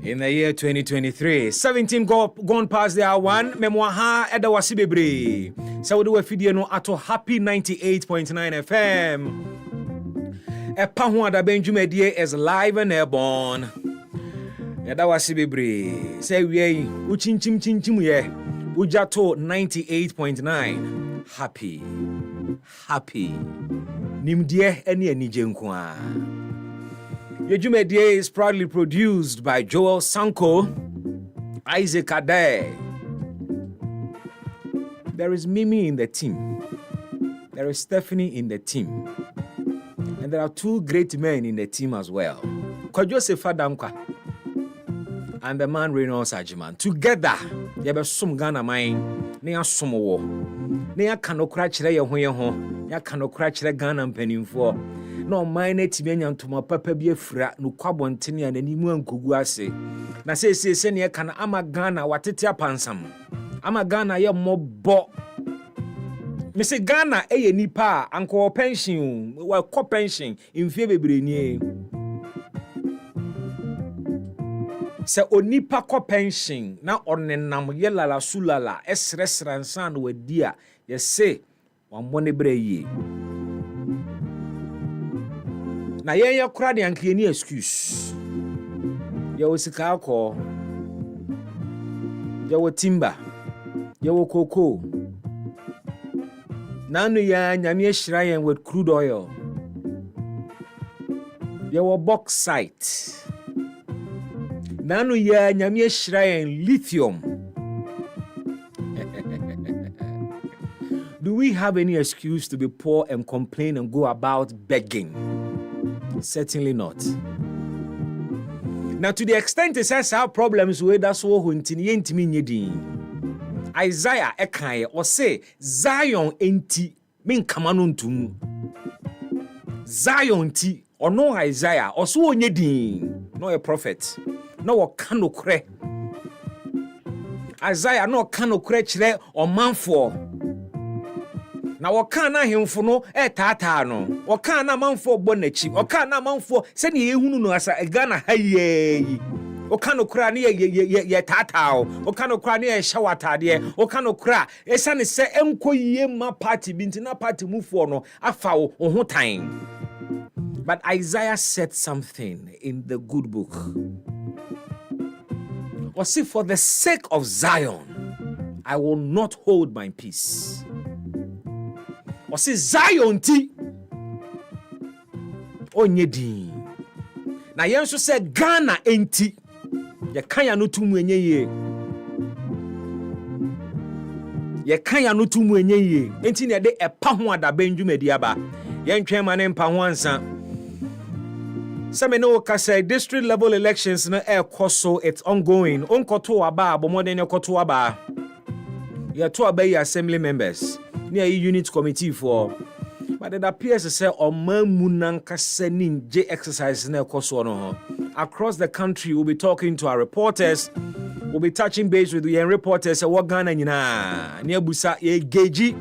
In the year 2023, 17 gone past the hour one. Memoaha Eda Wasibebre. So we do a video no ato happy 98.9 FM. EpaHoaDaben Jumedie is live and airborne. Eda Wasibebre. Say we uchin chim ye. Ujato 98.9. Happy. Nimdie eni jenkwa. Yejumedie is proudly produced by Joel Sanko, Isaac Ade. There is Mimi in the team. There is Stephanie in the team. And there are two great men in the team as well. Joseph Adamka and the man Reynolds Ajiman. Together, they have some Ghana mine. They are some war. They are cannot crash their home. They cannot crash their Ghana penny for. No mine tibenya ntoma papa bi afura no kwabontene ya nanimu ankogu ase na se ne ka na ama Ghana watete apansam ama Ghana ye mobbo me se Ghana eye nipa anko pension wa ko pension imfie bebreni se onipa ko pension na onenam ye lala sulala esresransan wadi a ye se wambone breyi na yenya kura de anke ni excuse ya osika akọ ya wo timba ya wo koko nanu ya nyame ahirayen with crude oil ya wo bauxite nanu ya nyame ahirayen lithium. Do we have any excuse to be poor and complain and go about begging? Certainly not. Now, to the extent it says our problems with us, Isaiah Ekai or say Zion enti min kamanuntum Zion ti or no Isaiah or so nyedin no a prophet no kano kre Isaiah no kano kre chire or manfo. Na wakana hemfo no tata no wakana manfo bonachi wakana manfo se ne ehunu no asa Ghana haye wakano kra ne ye tata o wakano kra ne ye shawatade wakano kra esa ne se enkoyie ma party bintina party mufo no afa wo ho tan. But Isaiah said something in the good book. Was see for the sake of Zion I will not hold my peace. Or say Zion ti onyedi na yenso say Ghana enti ye kan ya no tumu enye ye enti na de EpaHoaDaben Dwumadi aba ye ntwen ma ne mpa ho ansa semene ka say district level elections na ekoso it's ongoing onkoto aba abomode ekoto aba ye to aba assembly members near unit committee for, but it appears to say exercise across the country. We'll be talking to our reporters. We'll be touching base with the reporters. What Ghana near Busa Geji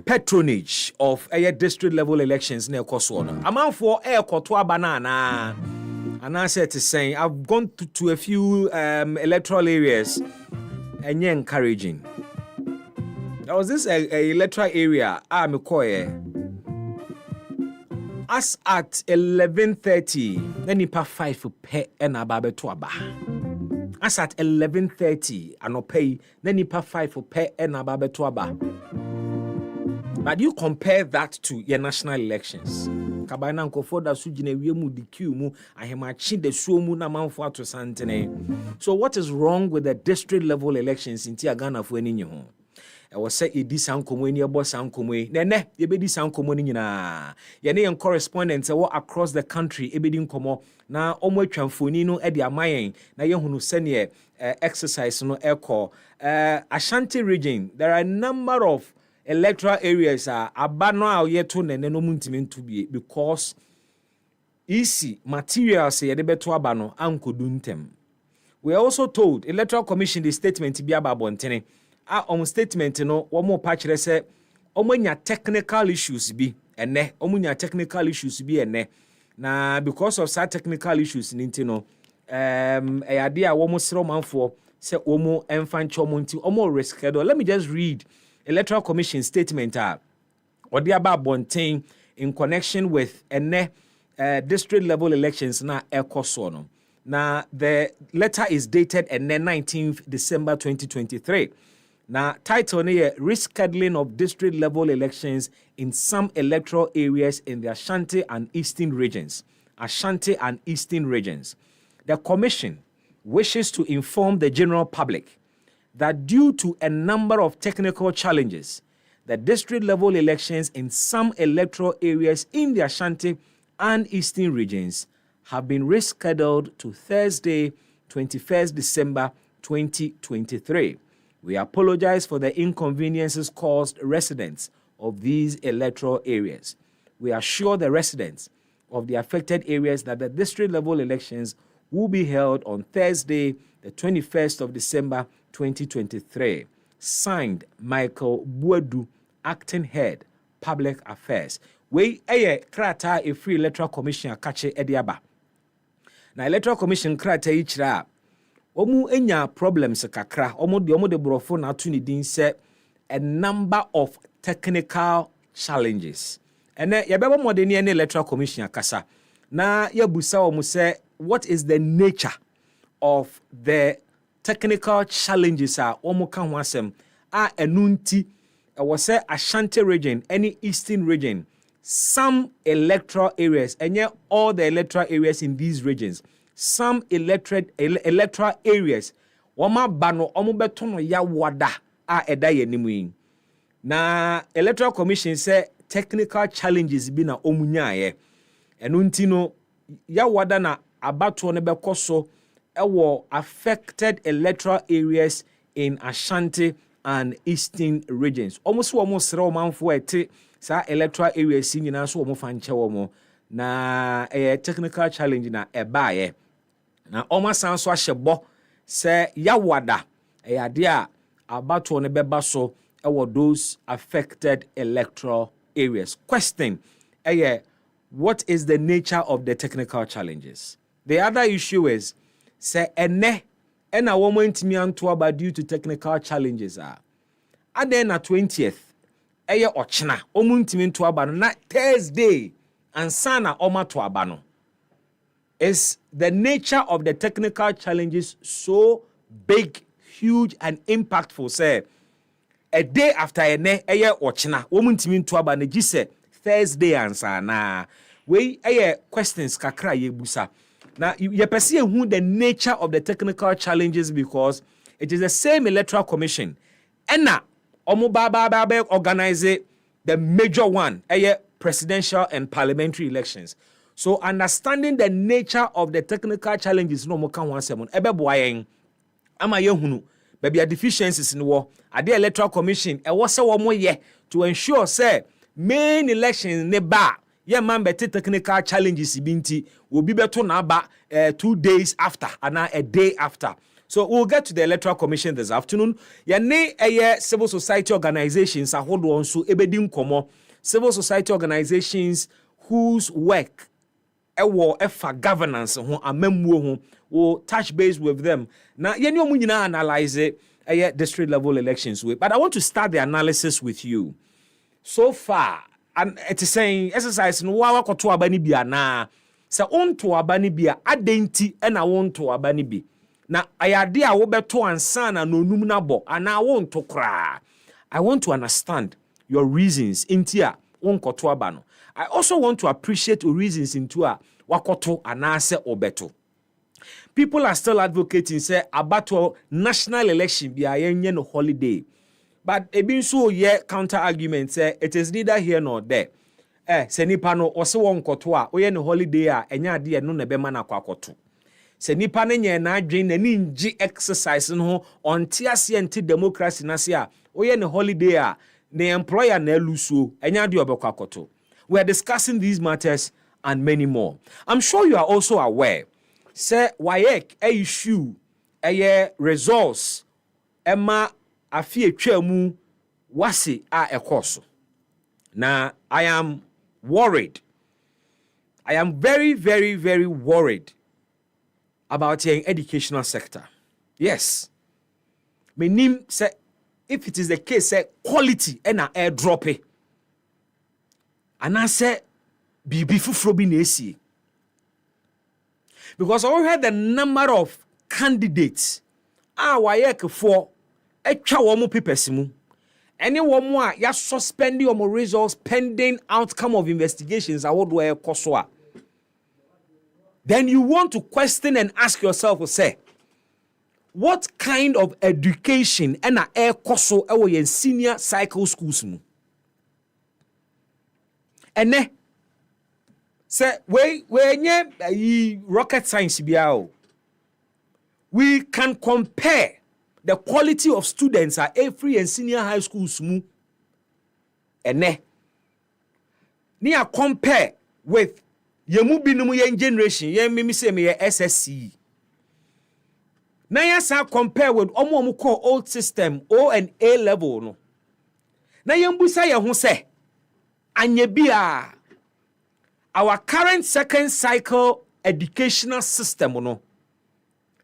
patronage of a district level elections near Koswana. Amount for air Kotwa banana. And I said to say I've gone to a few electoral areas and you're encouraging. There was this electoral area, as at 11:30, then nipa 5 pay and ababe tuaba. As at 11:30, anope, then nipa 5 pay and ababe tuaba. But you compare that to your national elections. Kabana nkofo da sujine wiemu dikiu mu ahemachi de suomu na manfo ato santene. So what is wrong with the district level elections in Ghana for any ho? I was say edi sankomo eni ebo sankomo nene yebedi sankomo ni nyina ye ne correspondents across the country ebedi nkomo na omo atwamfoni no e de amayen na ye hunu sene exercise no eko Ashanti region. There are a number of electoral areas abano a yeto nene no muntimi ntubie because easy materials ye de beto abano ankodu ntem. We are also told electoral commission the statement bi ababontene on statement no one more patch say omunya technical issues bi ene omunya technical issues bi ene na because of such technical issues nintino idea almost man for say omo enfancho monti omo reschedule. Let me just read Electoral Commission statement or the about bontain in connection with district level elections na ekosono. Now the letter is dated and 19th December 2023. Now title here rescheduling of district level elections in some electoral areas in the Ashanti and Eastern regions. Ashanti and Eastern regions. The commission wishes to inform the general public that due to a number of technical challenges, the district level elections in some electoral areas in the Ashanti and Eastern regions have been rescheduled to Thursday, 21st December 2023. We apologize for the inconveniences caused residents of these electoral areas. We assure the residents of the affected areas that the district level elections will be held on Thursday, the 21st of December 2023. Signed, Michael Buadu, Acting Head, Public Affairs. We krata a free Electoral Commission akache ediaba. Na Electoral Commission krata ichira omu enya problems kakra omu de brofo na to ni din say a number of technical challenges. And yabeba modeni ene Electoral Commission akasa na yabusa omu say what is the nature of the technical challenges omu kan ho asem enunti was say Ashanti region, any Eastern region, some electoral areas, and yet all the electoral areas in these regions, some electoral areas, wama bano omu betono ya wada eda ye nimu. Na Electoral Commission say technical challenges bi na omu nyaye. Enunti no ya wada na abato ne bekoso ewo affected electoral areas in Ashanti and Eastern regions. Almost sere manfo ete sa electoral areas nyina so omo fanche omo na technical challenge na ebaye. Na omo sanso ahyebo se yawada ade a abato ne beba so ewo those affected electoral areas. Question what is the nature of the technical challenges? The other issue is say ene na womo ntimi anto aba due to technical challenges then na 20th ochina omo ntimi nto aba no na Thursday and sana oma to aba no. Is the nature of the technical challenges so big, huge and impactful say a day after ene ochina womo ntimi nto aba na gise Thursday and sana we questions kakra ye busa. Now, you perceive who the nature of the technical challenges because it is the same Electoral Commission. And now, organize the major one, presidential and parliamentary elections. So, understanding the nature of the technical challenges, no more can one seven. Baby, deficiencies in war. At the Electoral Commission, and what's one more year to ensure, say, main elections never. Yeah, man, better technical challenges binti will be better now, but 2 days after and a day after. So we'll get to the Electoral Commission this afternoon. Yeah, civil society organizations are hold on so ebedim komo civil society organizations whose work for governance will touch base with them. Now, you analyze district level elections with, but I want to start the analysis with you. So far. And it is saying exercise no wa kwato abani bia na se onto abani bia adenti e na wonto abani bi na ayade a wo beto ansa na nonum na bo ana wonto kra. I want to understand your reasons into a wonkoto abano. I also want to appreciate your reasons into a wakoto anase obeto. People are still advocating say abato national election bia yenye no holiday. But ebin so counter argument say it is neither here nor there. Se nipa no ose won koto a oye ne holiday a enya ade no na be ma na kwakoto. Se nipa ne nye na adwen na ni ngi exercise no onte ase anti democracy na se a oye ne holiday a the employer na elusuo enya ade obekwakoto. We are discussing these matters and many more. I'm sure you are also aware say WAEC issue results Emma afie twamu wase a ekoso. Now I am worried I am very, very, very worried about your educational sector. Yes. Meaning, say, if it is the case, say, quality and a airdrop it. And I say, be fufro bi na esi. Because I heard the number of candidates wayek for etwa wo mo papers mu. Any one more ya suspending your results pending outcome of investigations award where kosoa. Then you want to question and ask yourself, say, what kind of education and a air koso in senior cycle schools mu? And ne say we rocket science biao. We can compare the quality of students at every and senior high schools mu. And ne near compare with yemu binumu yen generation yen mimi say me SSC. Na ya sa compare with omo call old system O and A level no. Na yen busa ye ho say anye bia our current second cycle educational system no.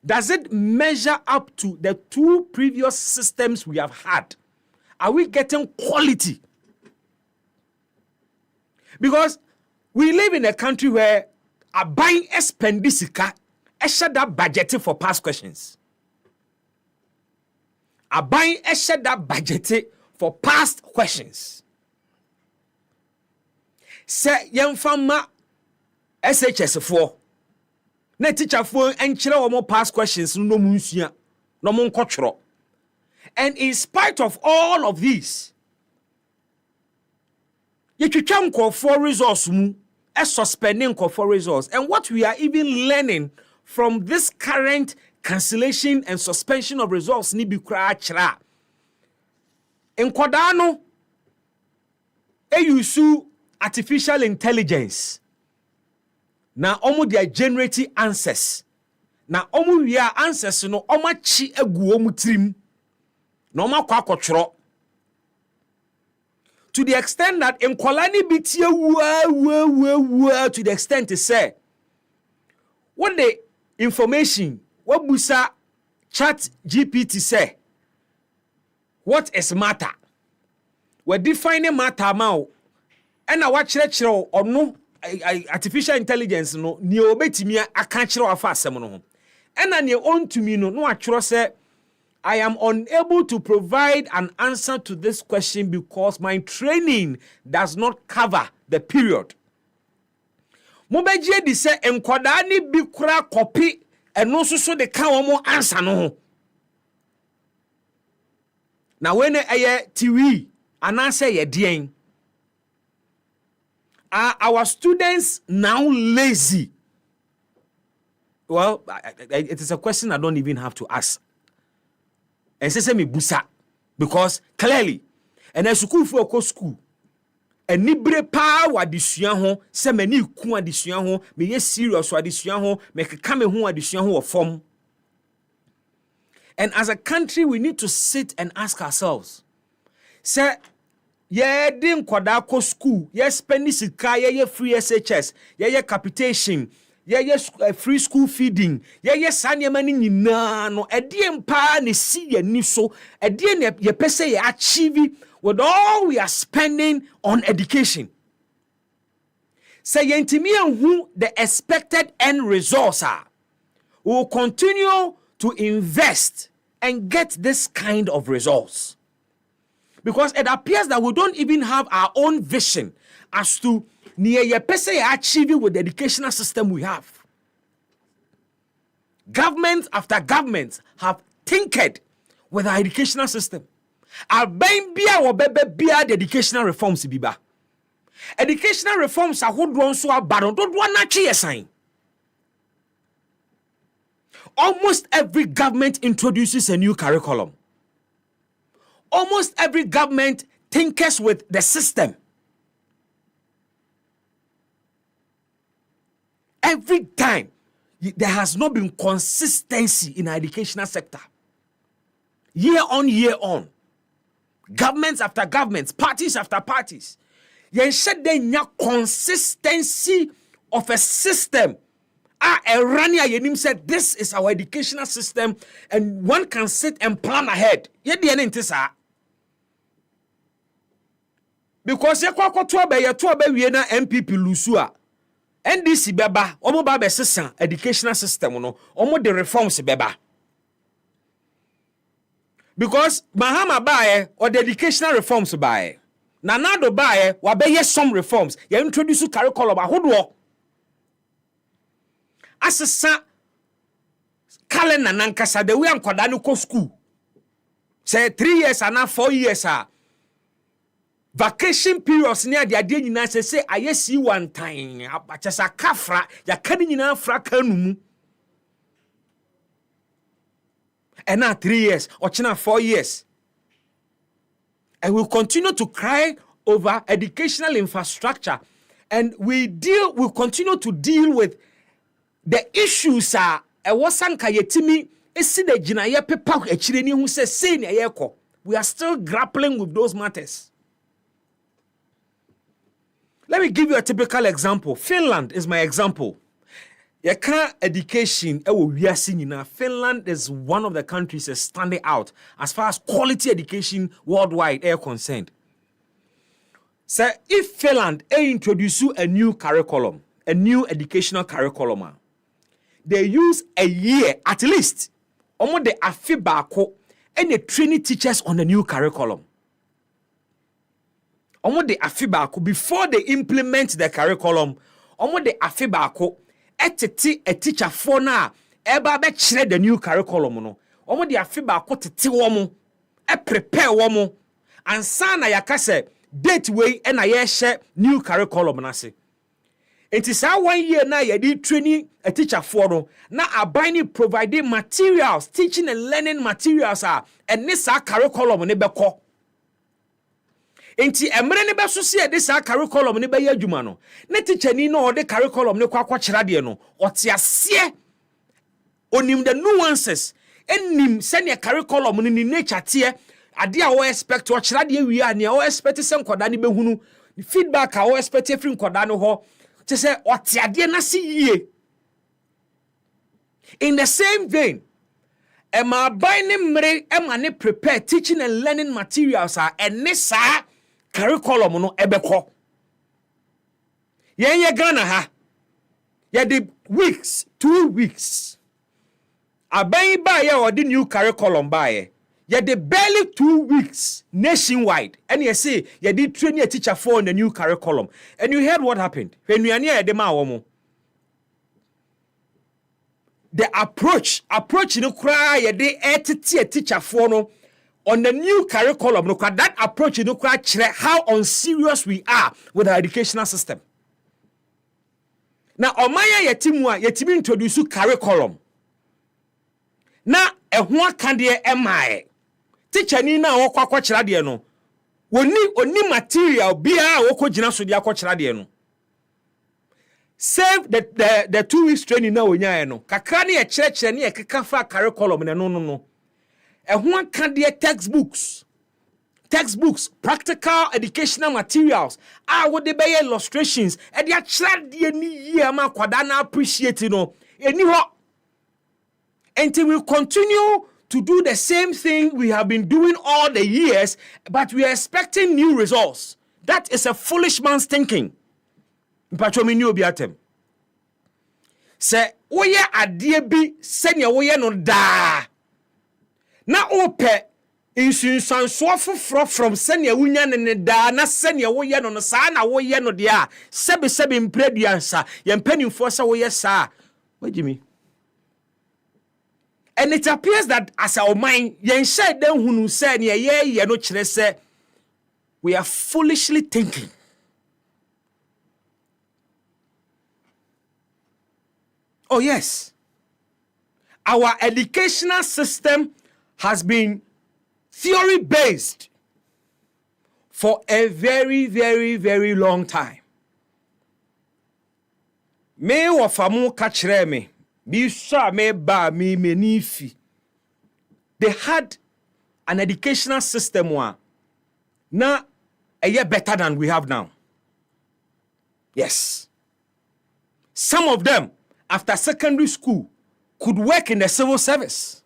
Does it measure up to the two previous systems we have had? Are we getting quality? Because we live in a country where a buying expendisika shut that budget for past questions. A buying shut that budget for past questions. Say young farmer SHS4. Na teacher for enchire wo past questions no munsua no monkotro. And in spite of all of these, you can call for results suspending for results. And what we are even learning from this current cancellation and suspension of results ni bi kra chra. En kwadano use artificial intelligence. Na omu dia generating answers. Na omu wia answers no oma chi egu omu trim. Na oma kwa kotro. To the extent that enkwalani bitie to the extent to say what the information what busa chat GPT say what is matter? We define matter now. And I watch or no artificial intelligence no ni obetimi aka kire afa asem no ho. And na ne on to me no atworo say I am unable to provide an answer to this question because my training does not cover the period. Mobeje di say enkoda ni bi kura copy eno so de ka wo answer no ho. Na when eye TV anase ye den. Are our students now lazy? Well, it is a question I don't even have to ask. And say me busa because clearly and a school for a school and nibre pa wa disua ho se mani ku adisua ho me ye serious wa adisua ho me keka me ho adisua ho form. And as a country we need to sit and ask ourselves, say ye din kwada ko school ye spend sika ye free SHS ye capitation ye free school feeding ye sanyema ni nyina no edie mpa ne si ye ni so edie ne ye pese ye achieve with all we are spending on education. Say yentimi anhu the expected end results are. We will continue to invest and get this kind of results. Because it appears that we don't even have our own vision as to near ye pese achieving with the educational system we have. Government after government have tinkered with our educational system. Albain bia wo bebe bia the educational reforms biba. Educational reforms are who drone so abaro don't want to sign. Almost every government introduces a new curriculum. Almost every government tinkers with the system. Every time, there has not been consistency in our educational sector. Year on. Governments after governments, parties after parties. Yen shed there consistency of a system. Rania Yenim said, this is our educational system, and one can sit and plan ahead. Because we na MPP Lusua. NDC beba, omo ba be sesa educational system no, omo the reforms beba. Because Mahama bae or the educational reforms bae. Nanado bae wa be some reforms. Ya introduce curriculum ahodo. Asesa calendar nankasa the way ankwada no ko school. Say 3 years and 4 years vacation periods near the idea nyina say ayesi one time abachasa kafra ya kani nyina fra kanu and now 3 years or 4 years, and we'll continue to cry over educational infrastructure, and we'll continue to deal with the issues wasanka yetimi esi de ginaye pepa echireni hu se say na yeko. We are still grappling with those matters. Let me give you a typical example. Finland is my example. Education, Finland is one of the countries that's standing out as far as quality education worldwide are concerned. So if Finland introduce a new curriculum, a new educational curriculum, they use a year at least, almost the afibako, and they train teachers on the new curriculum. Almost the afibako before they implement the curriculum, almost the afibako. A teacher for now, eba be chere the new curriculum no. Omo de afiba ko tete womo, e prepare womo, ansa na yakase date way e na ye share new curriculum na se. Enti sa 1 year na ye di training a teacher for no, na abani providing materials, teaching and learning materials and this curriculum ne beko. Enti emre ne beso se de sa curriculum ne be ya adwuma no ne teacher ni no de curriculum ne kwakwa kyera de no otiase onim the nuances enim se ne curriculum ne nature tie ade a wo expect o kyera de wi a ne o expect se nkoda ne behunu feedback a wo expect free nkoda no ho te se otiade na se yie. In the same vein, ema buying mre ema ne prepare teaching and learning materials and nesa curriculum no ebeko. Ye Ghana ha. Ye the weeks, 2 weeks. Abayi ba ye or the new curriculum ba ye. Ye the barely 2 weeks nationwide. And you say ye did train a teacher for the new curriculum. And you heard what happened. When we are near the ma the approach no cry ye de teacher for no on the new curriculum, look at that approach, you know, how unserious we are with our educational system. Now, Omaya yetimi introduce curriculum. Now, one can de MI. Teacher ni na okwa kwachira de no. Oni material bia woko gina so de akwachira de no. Save the 2 weeks training na onya no. Kakra ne ye kire ne ye keka fa curriculum no. One can be textbooks, practical educational materials. Would they be illustrations? And they are tried the kwadana appreciate until we continue to do the same thing we have been doing all the years, but we are expecting new results. That is a foolish man's thinking. Say, oye adiebi senya oye no da. Na ope insunsanso foforo from senia wunya ne da na senia wo ye no no sa na wo ye no de a sebe mpreduansa ye mpanimfo sa wo ye sa wagimi. And it appears that as our mind yen shed den hunu se ne ye no kire se we are foolishly thinking. Oh yes, our educational system has been theory-based for a very, very, very long time. Me wafamu kachire me, bisa me ba me menifi. They had an educational system na a year better than we have now. Yes. some of them, after secondary school, could work in the civil service.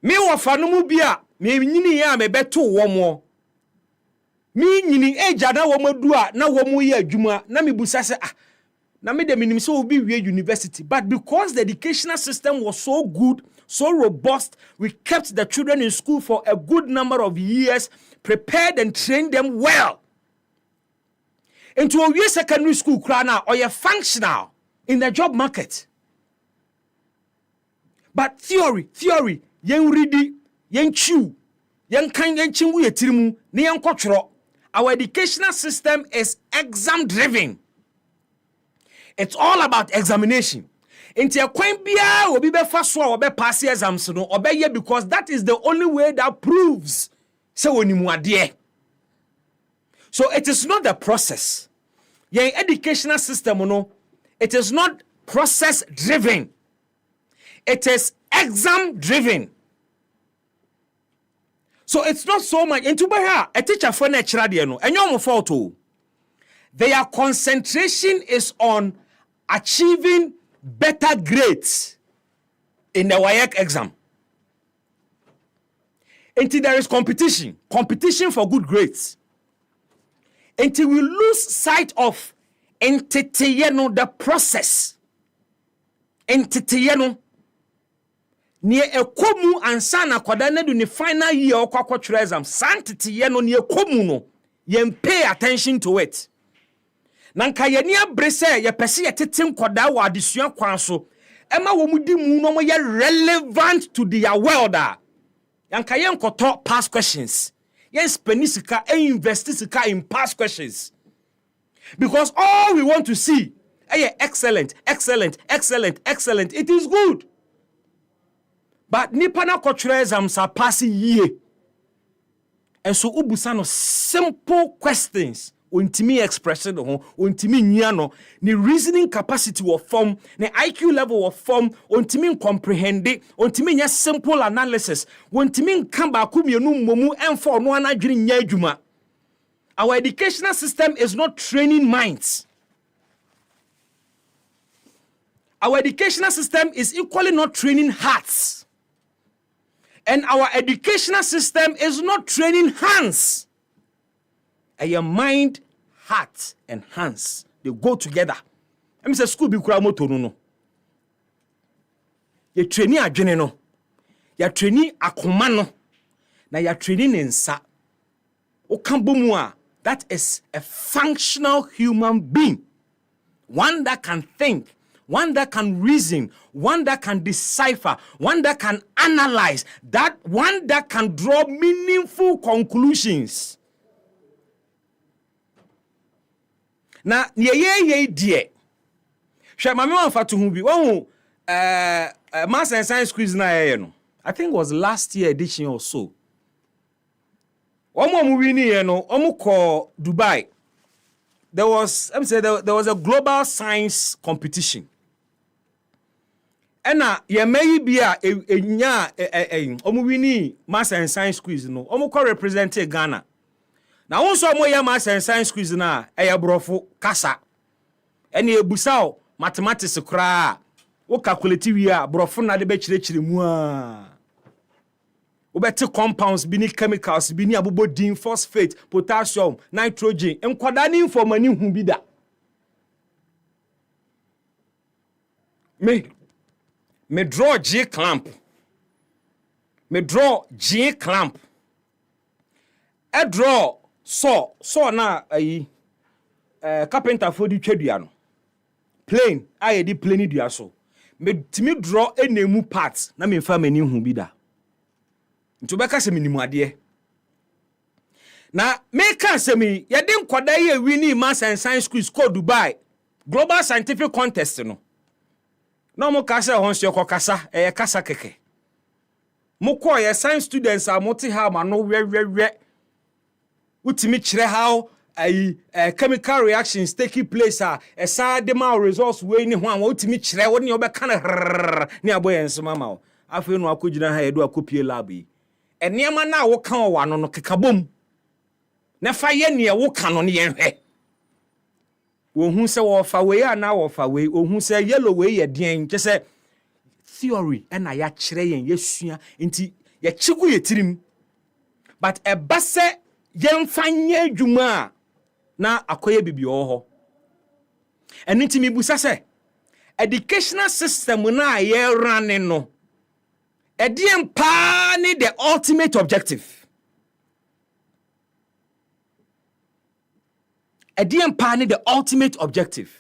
Me wafanumu bia, me nyini ya me beto womo. Me nyini eja na womo dua na womo ye adwuma na me busa se na me de minim so obi wie university, but because the educational system was so good, so robust, we kept the children in school for a good number of years, prepared and trained them well. Into a year secondary school crana or you're functional in the job market. But theory, yen ready, yen chew, yen kind yen chingu ye tirimu, ni yen kochro. Our educational system is exam driven. It's all about examination. Into a coin bia will be fast or be pass exams no or be because that is the only way that proves so when you are there. So it is not the process. Your educational system, no, it is not process driven. It is exam driven. So it's not so much into by a teacher for natural no and your photo. Their concentration is on achieving better grades in the WAEC exam. Until there is competition for good grades. Until we lose sight of the process. Near a komu and sana kwadane do the final year or kwakwa exam. Santity yeno near komuno. Yen pay attention to it. Nanka yenia brese ye pese ye tetem kwada wa adesua kwan so. Ema wo mudi mu no mo ye relevant to their world. Yanka yen koto past questions. Yen spend sika e invest sika in past questions. Because all we want to see excellent. It is good. But nipa na kotre exams are passing year. And so ubusano simple questions untimi expression untimi nyano ni reasoning capacity of form ni IQ level of form untimi comprehend untimi nya simple analysis untimi kamba kumienu momu enfo no anadwene nya adwuma. Our educational system is not training minds. Our educational system is equally not training hearts. And our educational system is not training hands. And your mind, heart, and hands, they go together. I'm say school be kura moto no. You training adwene no. You training akoma no. Na you training nsa. Okambomua, that is a functional human being. One that can think, one that can reason, one that can decipher, one that can analyze, that one that can draw meaningful conclusions. Na ye die. She mama wan fa to hu bi. Won maths and science quiz na ye no. I think it was last year edition or so. Omo mu win ye no, omo call Dubai. There was a global science competition. Ena ye may be a nya omo win maths and science quiz no. Omo call represent Ghana. Now also mo ya maths and science quiz na brofo kasa. Ene ebusao mathematics kra. Wo calculate wi a brofo na de be chire mu a. Wo beti compounds bini chemicals bini abobodin phosphate potassium nitrogen enkwada ni informani hu bi da. Me draw G clamp. Me draw G clamp. I draw saw na carpenter for di twedua no. Plane I di plane dua so. Me timi draw enemu parts na me fa mani hu bi da. Nti obeka se minimu ade. Na me kan se mi ye de nkwada ye wini maths and science quiz ko Dubai global scientific contest no. No mo kasa honse ko kasa kasa keke. Mo ko ye science students are multi ha ma no we utimi kire how chemical reactions taking place side ma results we ni ho an utimi kire wo ne obeka na ni aboye nsema ma wo afi no akogina ha edu akopie lab yi eniema na wo kan wa no kekabom na fa ye ne wo kan no ne ye hwe Who say wofa we ana wofa we who say yellow we ye den just say theory and I kyerɛ yɛn yɛsua nti yɛkyigu yɛtirim but ɛba sɛ yɛmfa nyɛ adwuma na akɔyɛ bibi wɔ hɔ ɛno nti mibusa sɛ educational system na yɛrane no ɛdeɛn paa ne the ultimate objective ɛdeɛn paa ne the ultimate objective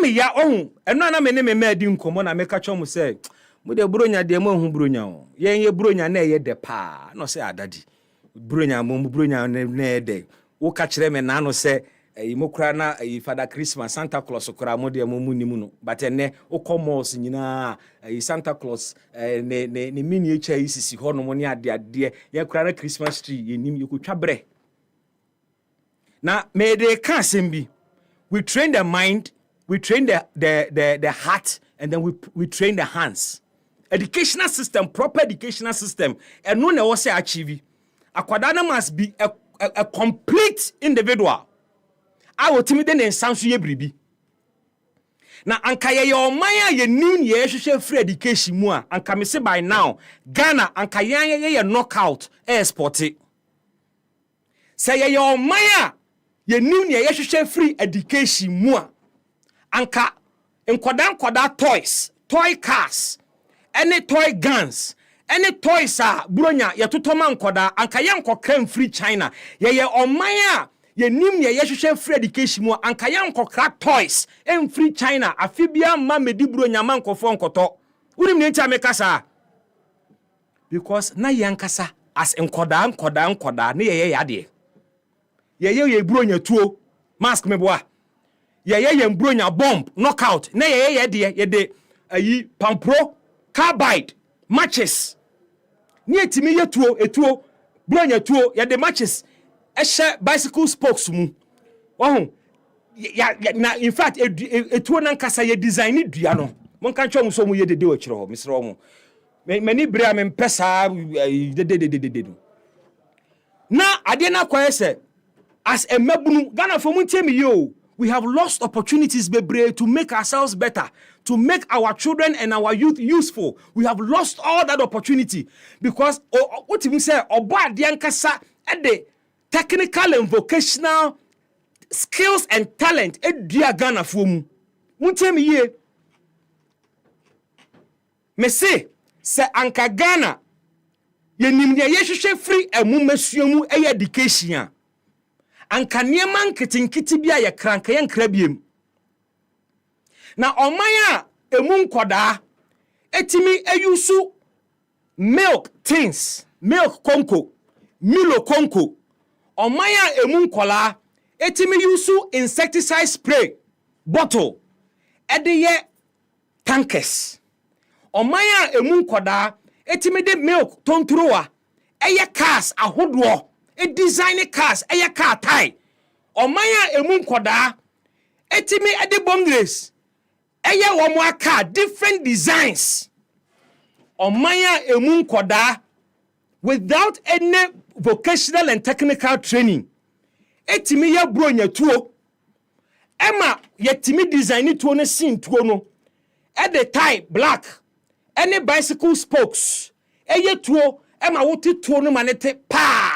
me ya ohun eno na me ne me ma di nkomo na me ka cho mu se mu de bronya de mo hu bronya o ye bronya na ye de pa no se adadi bronya mo bronya na de wo ka kire me na no se mo kura na Father Christmas Santa Claus kura mo de mo nimu no but ene wo commerce nyina Santa Claus ne miniature isisi ho no mo ne ade ye kura na Christmas tree ye nim ye ko twabre na me de ka sembi we train the mind. We train the heart and then we train the hands. Educational system, proper educational system, and no one say achieve. Akwadana must be a complete individual. I will tell me then sounds ye bribi. Now anka ye omaya ye nin ye hwehwe free education mu a anka me say by now Ghana anka ye knockout sporty. Say ye omaya ye nin ye hwehwe free education mu a anka nkoda toys, toy cars, any toy guns, any toys bronya yetotoma nkoda anka ye nkokra free China ye omaya ye nim ye hwehwe free education mu anka ye nkokra toys en free China afibia ma medi bronya ma nkofo nkoto unim ne ntia mekasa because na ye nkasa as nkoda ne ye yade ye bronya tuo mask meboa ye bronya bomb knockout na ye de ayi pampro carbide matches ni etimi etuo bronya tuo ye de matches ehye bicycle spokes mu ohun na in fact etuo na nkasa ye design dua no mon kan twom so mu ye dede wa kire ho misro mo mani bra me mpesa dede na ade na kwese as a mabunu Ghana for mun temi yo. We have lost opportunities to make ourselves better, to make our children and our youth useful. We have lost all that opportunity because what you say oba diankasa at the technical and vocational skills and talent edua Ghana for mu. Muntemi ye. Me say anka Ghana ye nimye yehwehwe free emu mesuamu education. Anka niema nkitinkiti bia ye kranka ye nkra biem na omanya emu nkoda etimi ayusu milk tins milk konko milo konko omanya emu nkola etimi yusu insecticide spray bottle edeye tankers omanya emu nkoda etimi de milk tontroa eye cars ahodo a design cars eye car tie omanya emu nkoda etimi ade bomb eye wo mo aka different designs omanya emu nkoda without any vocational and technical training etimi ya bronya tuo ema yetimi design tuo ne sin tuo no at the tie black any bicycle spokes eye tuo ema wote tuo no manete pa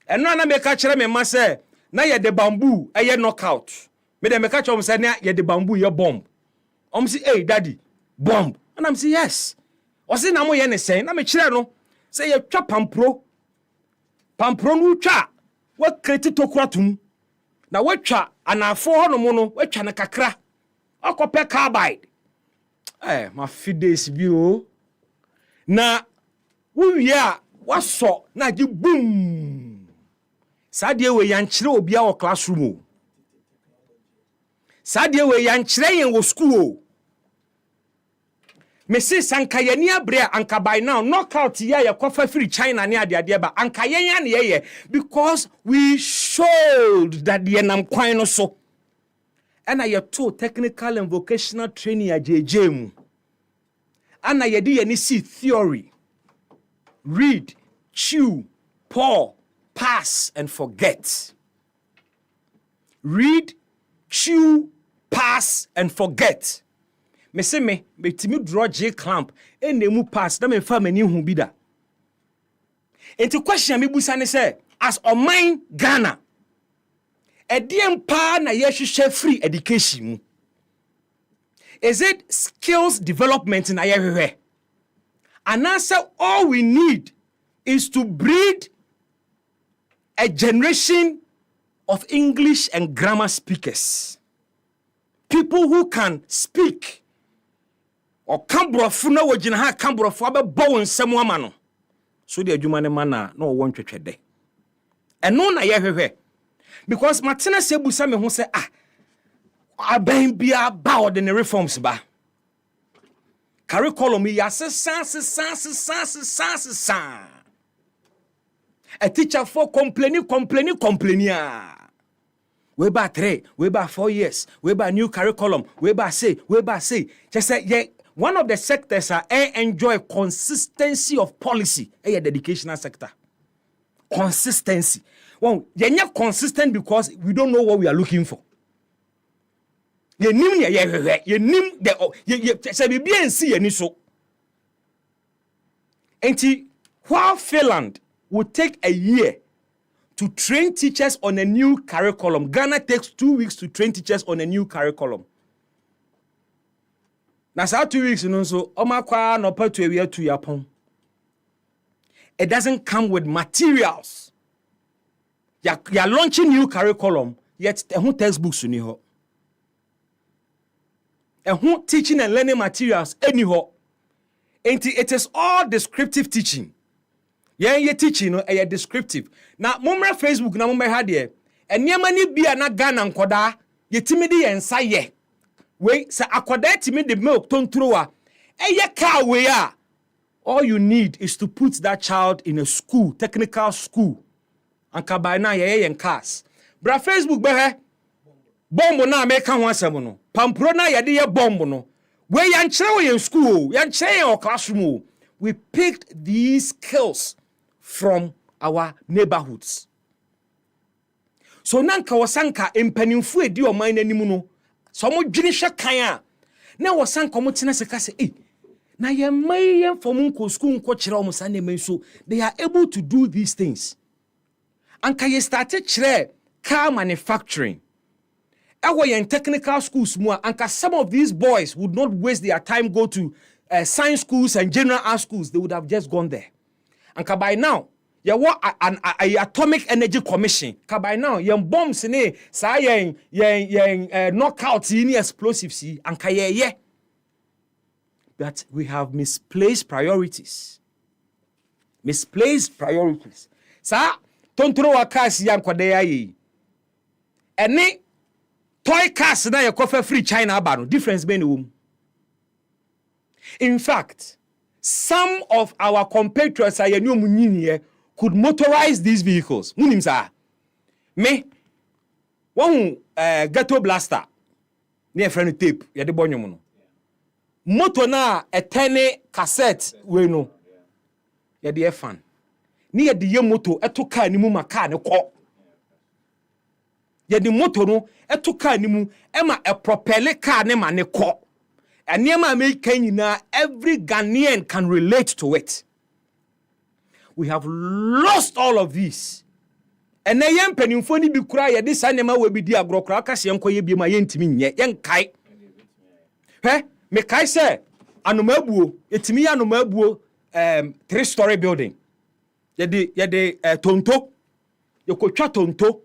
eno na me ka kire me ma se na ye de bamboo eye knockout me de me ka chom se na ye de bamboo ye bomb say hey daddy bomb and I'm say yes o say na mo ye ne sen na me kire no say ye twa pampro no twa wa kreti tokuratum na wa twa anafo hono mo no wa twa na kakra akope carbide ma fides bi o na wuwie a waso na gi boom Sadie we yankyere obi a wo classroom o. Sadie we yankyere yen wo school o. Me se sanka yeni abre anka by now knockout ya kofa free China ne ade ba anka yen ya ne ye because we showed that the nam kwan no so. Ana ye to technical and vocational training ajeje mu. Ana ye de ye ni see theory. Read, chew, pour, pass and forget. read, chew, pass, and forget. Me say me timi draw J clamp and they move pass na me fa mani hu bi da. Enti question me busa ne say as o mine Ghana ediem pa na ye hwehwe free education mu. Is it skills development in ayehwe? And answer all we need is to breed a generation of English and grammar speakers. People who can speak or kambrofo na wogina ha kambrofo abebo nsem ama no. So the adwuma ne mana no won twetwede. Eno na yehwehwe. Because Martina sebusa me ho say aben bia ba ordinary reforms ba. Curriculum ya sa. A teacher for complaining. We ba 3, we ba 4 years, we ba new curriculum, we ba say. Just say yeah, one of the sectors enjoy consistency of policy. The educational sector. Consistency. Well, you're not consistent because we don't know what we are looking for. You nim the say be and see any so. While Finland would take a year to train teachers on a new curriculum, Ghana takes 2 weeks to train teachers on a new curriculum. Now, 2 weeks, so Omakwa no part to a year to Yapon. It doesn't come with materials. You're launching new curriculum, yet who textbooks you know. And who teaching and learning materials anyhow. It is all descriptive teaching. Yeah, teaching no descriptive. Now, mumra Facebook na mumra hadie. Enyama ni bia na Ghana nkoda, yetimi di yensa ye. We sa akoda timi de milk tontro a car we are. All you need is to put that child in a school, technical school. Anka by now ye cars. Bra Facebook be bombo na make kan wansem no. Pampro na ye de bombo no. We yan chere we in school, yan chere in classroom. We picked these skills from our neighborhoods. So nanka wasanka empanimfu edi o man animu no. So mo dwene hwe kan a na wasanka mo tena seka se na ye mayen for munko school nko kire o musane men so they are able to do these things. Anka ye started kire car manufacturing. Ewo yen technical schools mu anka some of these boys would not waste their time go to science schools and general art schools. They would have just gone there. And by now, you want an atomic energy commission. By now, you bombs in knockouts in explosives. And yeah. But we have misplaced priorities. Sa tontro wakasi yan kwadeya yi. Ene toy cars na yakofa free China abano. Difference between them. In fact, some of our compatriots could motorize these vehicles. Me, one ghetto blaster near friend tape. Yade bonyomono. Moto na etene cassette we no. Yade fan. Ni yade ye moto etoka ni mu maka ne ko. Yade moto no etoka ni mu ema e propelle car ne ma ne ko. And every Ghanaian can relate to it. We have lost all of this. And na yen penimfoni bi kura ye dis anema we bi di agrokra ka se enkoye bi ma yentimi nye yen kai. Me kai se anomabuo etimi anomabuo 3-story building. Ye de tonto. Ye kotwa tonto.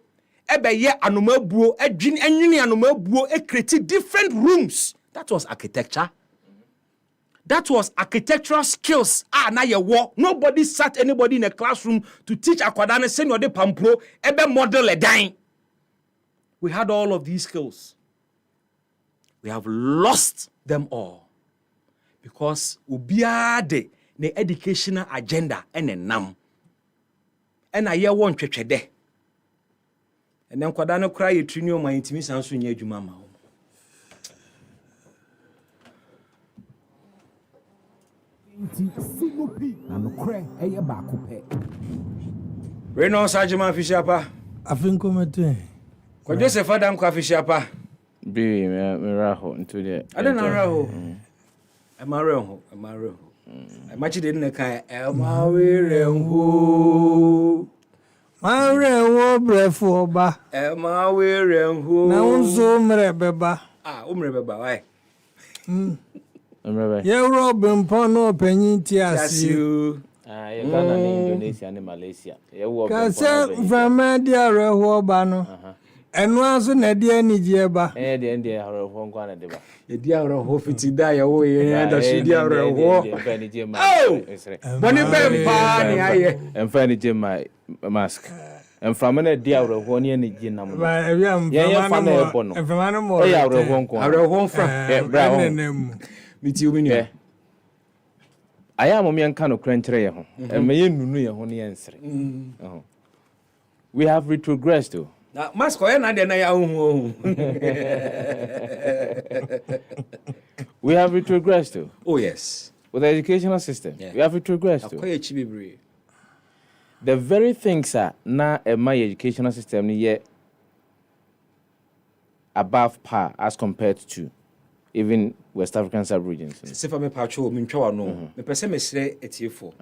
Ebe ye anomabuo adwini anwini anomabuo e create different rooms. That was architecture. That was architectural skills. Na ye wo. Nobody sat anybody in a classroom to teach akwadane senior de pampro ebe model a dine. We had all of these skills. We have lost them all. Because ubiade ne educational agenda ene nam. Ena ye won twetwede. Ene akwadane kra ye trini o man intimi sanso nya adwuma ma. Renault Sajima Fishapa. I think I'm Ko Joseph Adam kwa fishapa. Be me raho into the. I don't know raho. Amaro. Imagine didn't kai Emawirenhu. Mawirenhu brefo ba. Emawirenhu. Na unzo mrebeba. Umrebeba why? Umrebe. Ye Robin Pono penyin ti asi. You Ghana ni Indonesia ni Malaysia. Ye wo Kase vrama dia reho ba no. Enu aso na dia ni jeba. De reho nkwa na de ba. Ye dia reho fiti da ye wo ye da shi dia reho. Boni bempa ni aye. Emfa ni je my mask. Emfa na dia reho ni ni je na mo. Ye fa na ebo no. Emfa na mo. E ya reho nkwa. Reho fra. Bra. Miti umini. Aya mo mian kan okrankyere ye ho. Emeye nunu ye ho ne ye nsere. We have retrogressed though. Na mask oya na de na ya hu. We have retrogressed though. Oh yes. With the educational system, we have retrogressed though. The very things are now my educational system ye above par as compared to even West African sub-regions. Se fa me pacho me ntwa no. Me pese me sere etiefo.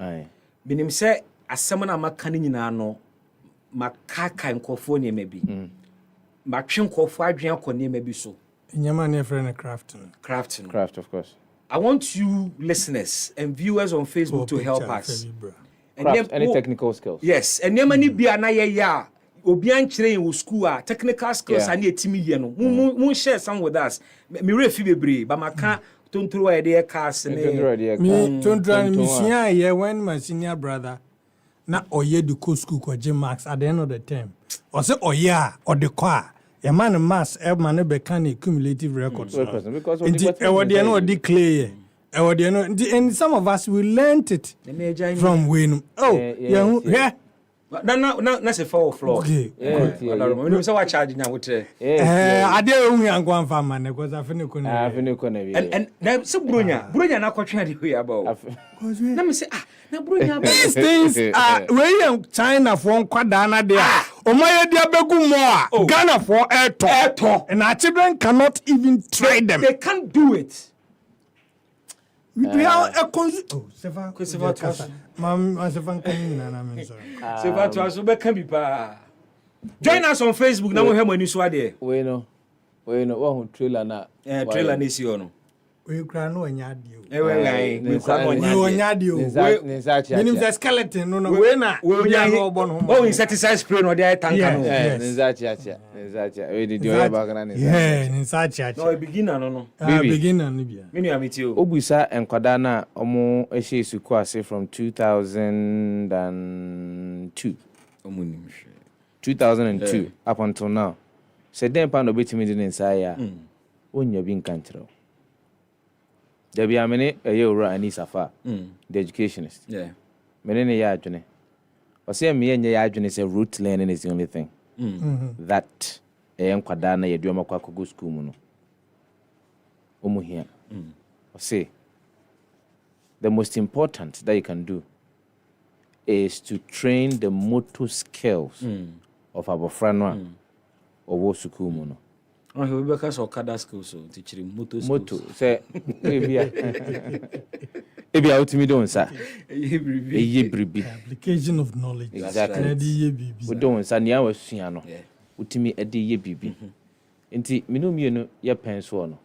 Binim se asem na maka ni nyina no makaka nkofo ne mebi. Matwe nkofo adwen akone mebi so. Nyama ne friend craft, of course. I want you listeners and viewers on Facebook to help us. Craft, any technical skills. Yes, and nyama ni bia na ye ya obi an kire in school technical skills and etimi ye no. Mun share some with us. Me refi bebre ba maka tontro e de cars ne. Me tontro mi sia ye when my senior brother na oye the co school ko Jim Max at the end of the term. O say oya or the car. A man mass e man be can cumulative records. Because e no declare. And some of us we learned it from when yeah. Na se fall floor. Okay. No so what charge na wotre. I dey hu yankwan fa man because I finish and na se bronya na kwatwe ade hu about. Na me say na bronya these things we China for kwada na dey omoye dia begu mo Ghana for airto and our children cannot even try them. They can't do it. We have a Sefa to us be can be pa. Join us on Facebook na we hear money so there. We know what trailer na. Trailer na si ono. We kra no anya dio. We kra no anya dio. Minim the skeleton no we na we no born home. Oh insecticide spray no there tanka no. Nzachi. We did your back na nzachi. Yeah, nzachi. No beginner no. Beginner no bia. Me nua meti o. Obusa enkwada na omo ehye suku ase from 2002. Omunim hwe. 2002 up until now. Said then pa no betimi din inside ya. Onya bi nkankyerɛ. There be a many a year and Safa, the educationist. Yeah. Many adjune. Or say me and adjune say root learning is the only thing. That a young quadana ye do go school mono. Omu here. Or say the most important that you can do is to train the motor skills of our friend or wo school mono. Oh, he will be because of Okada skills, so teaching motor skills. Moto, say, Ebia ultimate don't say. Application of knowledge. Exactly. We don't say ni awe suano. Ultimate edi ye bibi. Inti minum no ye pencil no.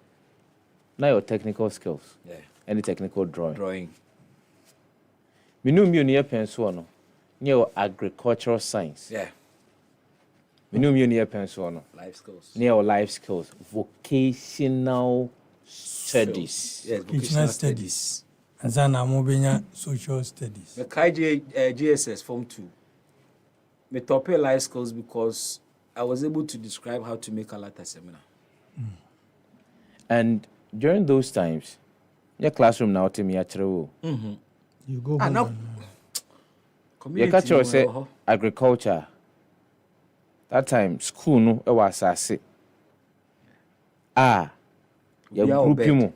Now your technical skills. Yeah. Any technical drawing. Minum ye pencil no. Your agricultural science. Yeah. Minum ye pencil no. Life skills. Near life skills. Vocational studies. Yes, vocational studies. And then I'm social studies. Me GSS Form 2. Me top life skills because I was able to describe how to make a latte seminar. And during those times, your classroom now to me actually. You go now. Your culture say agriculture. That time school no e was asase. Ya group mu.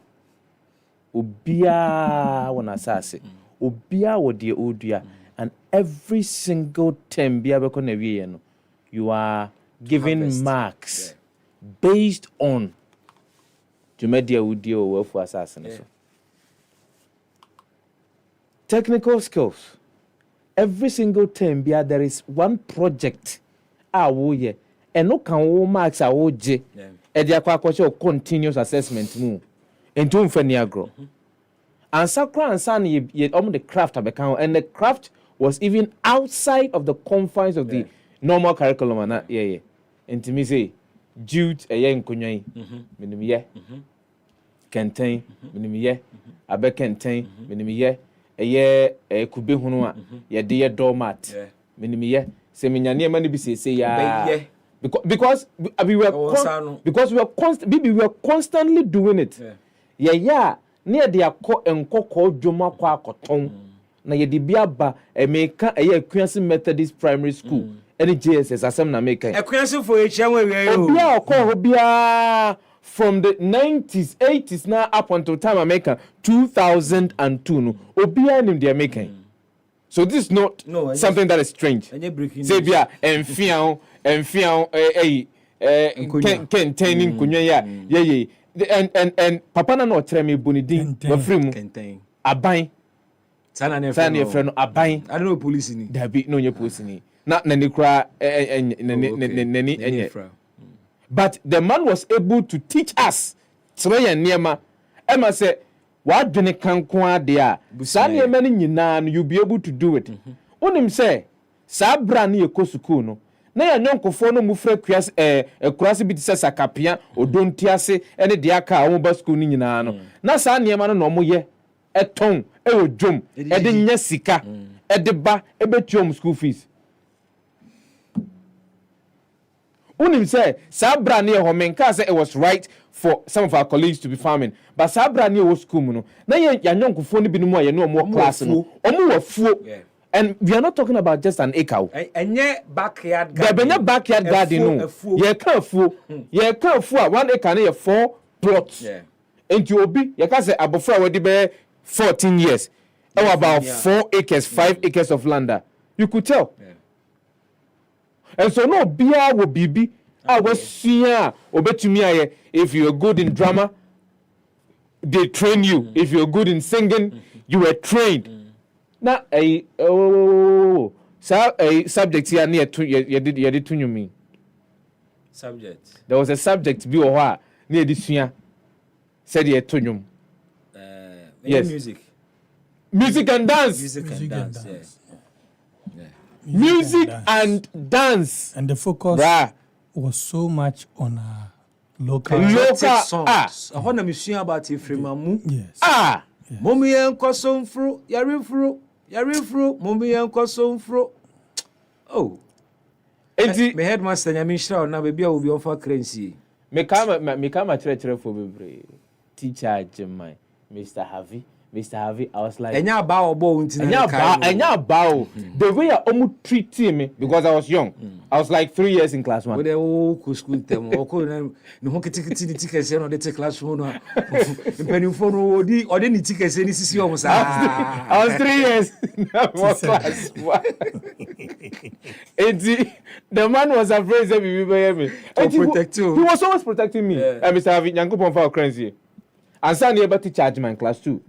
Obia wona asase. Obia wo de odua and every single term bia be ko na wie no. You are giving Harvest. marks based on Jumedia Udio Welfare Assassin. Technical skills. Every single term, there is one project. And no can marks are OJ. And the continuous assessment move. And to Feniagro. And Sakra and San, the craft of account, and the craft was even outside of the confines of the normal curriculum. And to me say, Jude a young kunyai, minimia, Kentain, minimia, Abe Kentain, minimia, a year a kube hunua, ya dear doormat, minimia, Seminiania mani be say, yeah, because we were constantly doing it. Yeah. Near the Enco Juma Quacoton, na ye ba a maker a Quincy Methodist Primary School, any JSS Assembly maker. A Quincy for a Obia from the 90s, 80s now up until time I make 2002. Obia in their making. So this is not something that is strange. Sabia and Fiao, containing Kunya, and Papa no treme bonidi wafrimu aban sana ne friend aban I don't know police ni there be no police ni na nani kra nani enye. But the man was able to teach us so ya niema e ma say wa dwene kanko ade a sa niema ni nyina no you be able to do it. Onim say sa bra na ye ko school no na ya nyonkofo no mu fra kuas kurase bi tse sakapia odontiase ene de aka a wo ba school ni nyina no na sa niema no no mo ye eton odwom de nya sika de ba ebetuom school fees. Unim say sabra na ho menka say it was right for some of our colleagues to be farming, but sabra na wo school mu no na ya nyonkofo no bi no mu aye no mo class no omo wafuo. And we are not talking about just an acre. Enye backyard garden. The backyard garden no. Ye can fu. 1 acre na 4 plots. And you obi, ye can say abofra we be 14 years. How about 4 acres, 5 acres of land? You could tell. And so no bia wo bibi a we sua obetumi aye. If you are good in drama, they train you. If you are good in singing, you were trained. Na subject here near to you did to me. Subject. There was a subject be or near this year. Said ye to yes. Music and dance. Music and dance. And the focus was so much on local songs. I want to be about Ifrimamu. Yes. Mommy and Cosson Fru, Yarifru, Mommy and Cosson Fru. Oh, my headmaster, Yamisha, now baby, I will be on for crazy. Me come a treacher for me. Teacher, Jemai, Mr. Harvey, I was like, and ya bow bone, and ya bow. The way I almost treated me because I was young. I was like 3 years in class 1. With the old school them, or no tickets, or the classroom, penny phone, or any tickets, any CC almost. I was 3 years in class 1. The man was afraid that we were me. He was always protecting me. And Mr. Harvey, Yankupon for crazy. And Sunday about to charge my class 2.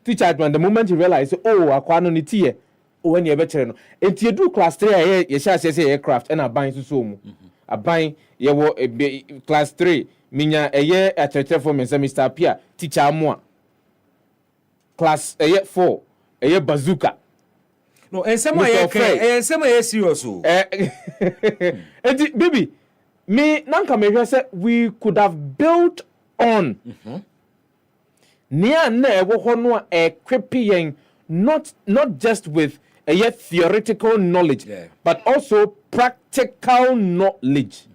Teacher, the moment you realize, oh, I can't only tear. When you're better, and you do class 3, you shall say aircraft and a buying to so. A buying, you class 3, Minya a year at a telephone, Mr. Pia, teacher moi. Class a year 4, a year bazooka. No, and some are serious. Baby, me, Nanka said we could have built on. Near never honor a creepy not just with a theoretical knowledge, but also practical knowledge.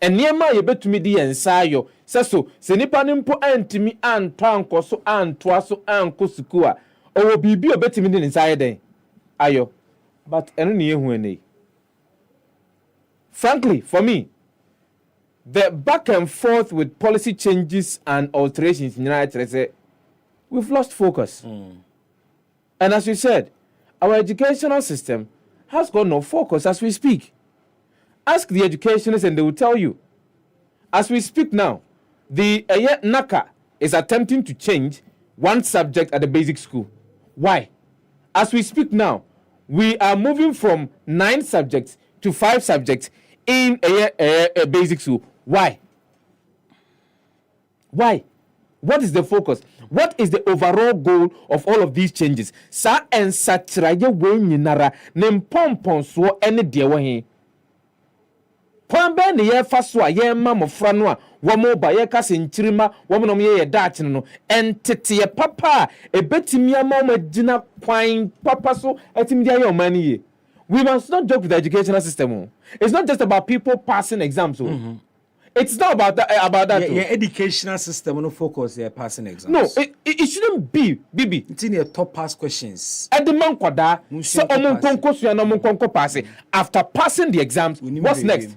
And near my bet to me the ensayo, so Senipanimpo antimi and tanko so and twaso and kosukua, or be a bet me inside day. Ayo, but any when frankly, for me, the back and forth with policy changes and alterations in the United States, we've lost focus. And as you said, our educational system has got no focus as we speak. Ask the educationists and they will tell you. As we speak now, the NACA is attempting to change one subject at the basic school. Why? As we speak now, we are moving from 9 subjects to 5 subjects in a basic school. Why? Why? What is the focus? What is the overall goal of all of these changes? Sa and satraye we nyinara nempompon so ene de wo he. Pon ne ye fa so a ye ma mofra no a wo mo ba ye ka se nchirima wo mo no ye daach no entete ye papa e betimi ama ma gina kwan papa so etimi dia ye o mani ye. We must not joke with the educational system. It's not just about people passing exams. It's not about that. Yeah, educational system no focus passing exams. No, it shouldn't be, Bibi. It's in your top pass questions. At the man kwada, so omonkonko pass. After passing the exams, what's next?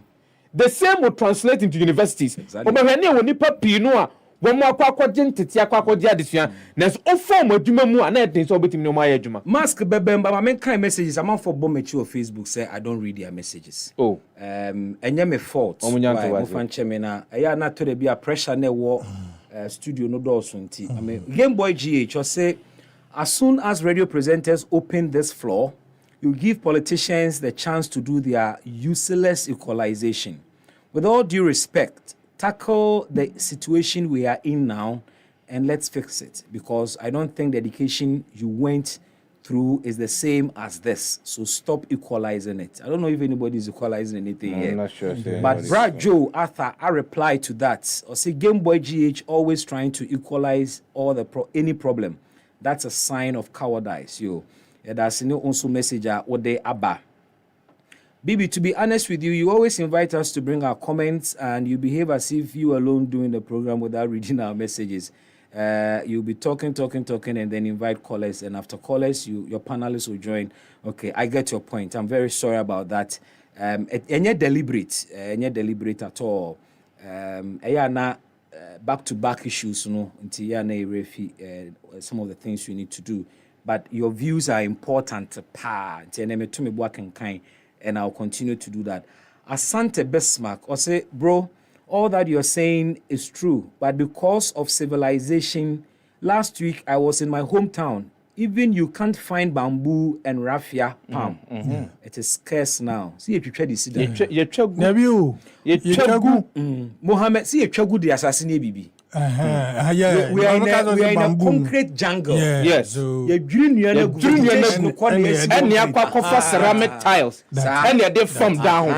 The same will translate into universities. Exactly. Mask bebemba my main kind messages I'm for bombechu on Facebook say I don't read their messages. Oh. Enye me fault. Why fanche me na eya na to dey be a pressure na wo studio no doors nti. I mean Game Boy GH or say as soon as radio presenters open this floor, you give politicians the chance to do their useless equalization. With all due respect, tackle the situation we are in now and let's fix it, because I don't think the education you went through is the same as this. So stop equalizing it. I don't know if anybody is equalizing anything here. I'm not sure. But Brad Joe Arthur, I reply to that. Or say Game Boy GH always trying to equalize all the any problem. That's a sign of cowardice. Yo, that's no also message what they abba. Bibi, to be honest with you, you always invite us to bring our comments and you behave as if you alone doing the program without reading our messages. You'll be talking, and then invite callers. And after callers, your panelists will join. Okay, I get your point. I'm very sorry about that. Any deliberate at all. Back-to-back issues, some of the things you need to do. But your views are important. And I'll continue to do that. Asante Bismark, or say, bro, all that you're saying is true, but because of civilization, last week I was in my hometown. Even you can't find bamboo and raffia palm. It is scarce now. See if you try to see that. Mohammed, see if you try to assassinate Bibi. We are in a concrete jungle. Yes. You ceramic tiles. And they from down.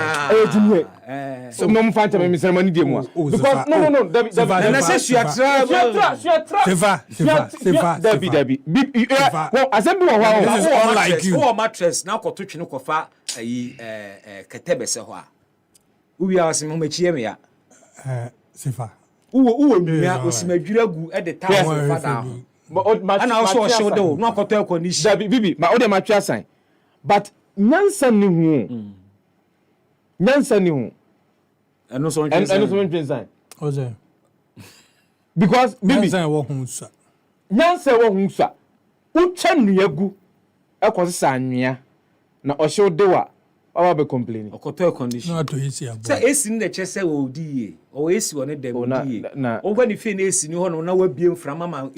So no find me ceremony demo. Because no. Debbie. Well, assembly like you. Oh, mattress now ko twetwe no kofa ketebe se ho a. Uwi awase mo machie me ya. Sifa. Uwo nua osimadwira gu e de town fada ho. Ana also shodo no akoto ekonishi. Debbie bibi, ma o de matwa san. But nyansa ni hu. And also sign. Oze. Because bibi nyansa wo hunsa. Nyansa wo hunsa. Ucha nua gu ekosisa anwea na ohye dewa baba be complain. Okoto condition. No to esi abo. Say esi ne chese wo odiye. O esi wo ne dem odiye. O gwa ni fe na esi ni ho no na wabiem frama ma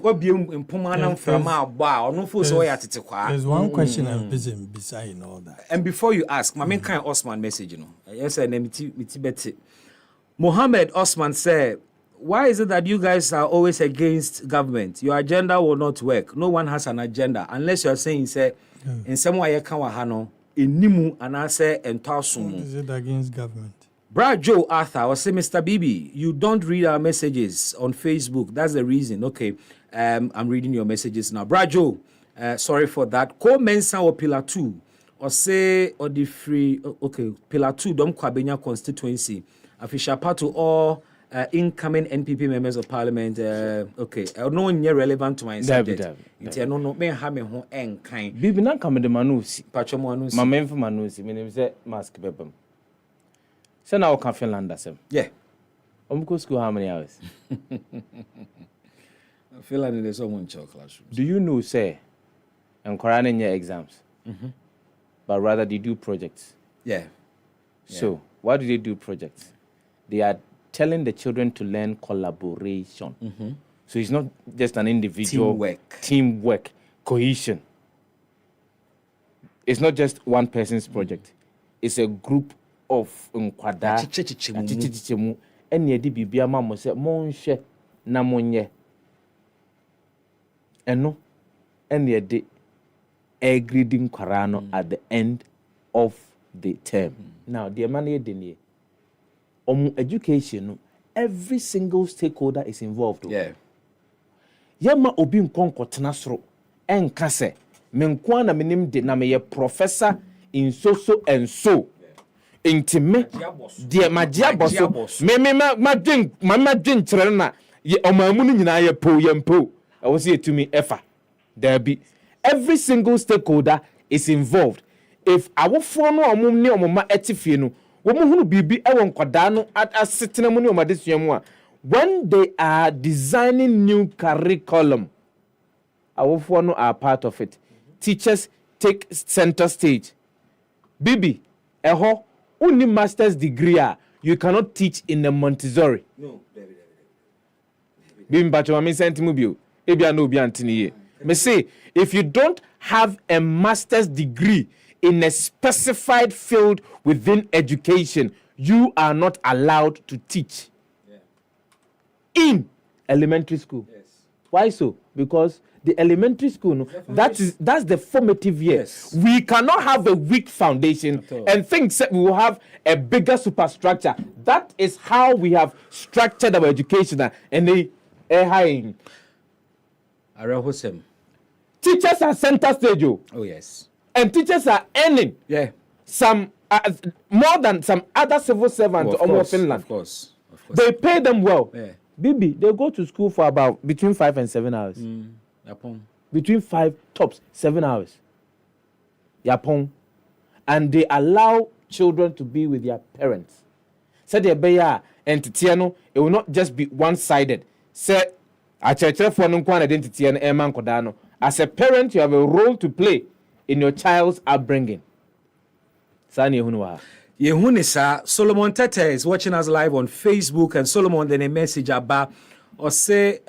wabiem mpoma na frama abo a ono fo so ya tete kwa. There's one question I'm busy beside all that. And before you ask, my main kind Osman message, you know. Yes, I miti beti. Mohammed Osman said, why is it that you guys are always against government? Your agenda will not work. No one has an agenda unless you are saying say in some way you can wahano inimu and I say entasumu. Is it against government? Brad Joe Arthur or say Mr. Bibi, you don't read our messages on Facebook. That's the reason. Okay, I'm reading your messages now. Brad Joe, sorry for that. Ko mensa or pillar 2 or say or the free okay pillar 2 Dom Kwabenya constituency. Official part to all incoming NPP members of parliament. Okay, no one relevant to my subject. It's no me ha me ho enkan. Bibi na come the manusi. Pacho manusi. My men for manusi. My name is Mask Bebem. So now can Finland asem. Yeah. Go school how many hours? Finland is someone classroom. Do you know say and Quran in your exams? But rather they do projects. Yeah. So, why do they do projects? They are telling the children to learn collaboration. So it's not just an individual teamwork, cohesion. It's not just one person's project. It's a group of nkwada achichichimu ene edi bibia ma mo se mo nhwe na monye eno ene edi grading kwarano at the end of the term. Now the man here dey education, every single stakeholder is involved. Yama obi nkonkotena soro enka se me nko na menim de na me professor in so and so intime de magia boso me madwen kire na omamu ni nyina ye po I was here to me efa there be every single stakeholder is involved. If awofo no omum ne omuma etifie no wo mu hunu bibi e won kwada no asetena mu ne omadesua mu a when they are designing new curriculum, awofo are part of it. Teachers take center stage. Bibi, only master's degree, you cannot teach in the Montessori. No, Bibi, but you sent me me say, if you don't have a master's degree in a specified field within education, you are not allowed to teach. In elementary school. Yes. Why so? Because the elementary school, that's the formative year. Yes. We cannot have a weak foundation and think that we will have a bigger superstructure. That is how we have structured our education. And they high. Teachers are center stage. Oh yes. And teachers are earning. Yeah. Some more than some other civil servants of Finland. Of course. They pay them well. Yeah. Bibi, they go to school for about between 5 and 7 hours. Between 5 tops 7 hours. Yapon. And they allow children to be with their parents. Say they be and Titiano, it will not just be one-sided. Say a church for no identity and Eman Kodano. As a parent, you have a role to play in your child's upbringing. Sani Hunwa. Yehunisa, Solomon Tete is watching us live on Facebook, and Solomon then a message about or say,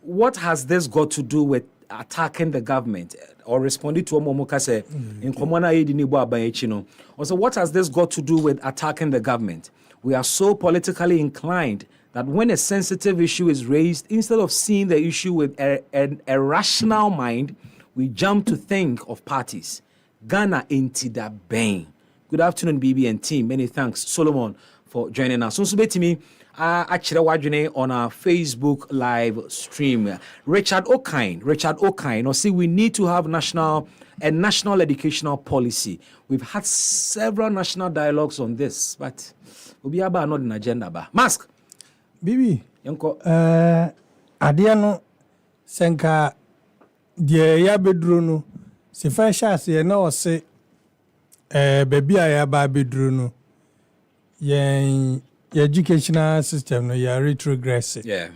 what has this got to do with attacking the government? Or responding to Omomoka say, in Komona Edinibo Abayechino. Also, what has this got to do with attacking the government? We are so politically inclined that when a sensitive issue is raised, instead of seeing the issue with a rational mind, we jump to think of parties. Ghana into the bang. Good afternoon, BB and team. Many thanks, Solomon, for joining us. So, me, actually, watching on our Facebook live stream. Richard Okine, or see, we need to have national educational policy. We've had several national dialogues on this, but we'll be about not an agenda. Ba Mask, BB, Yanko, Adiano, Senka, dear Yabedruno, se fashion, say, no, say. Baby I ba bedru no educational system no ya retrogress. Yeah.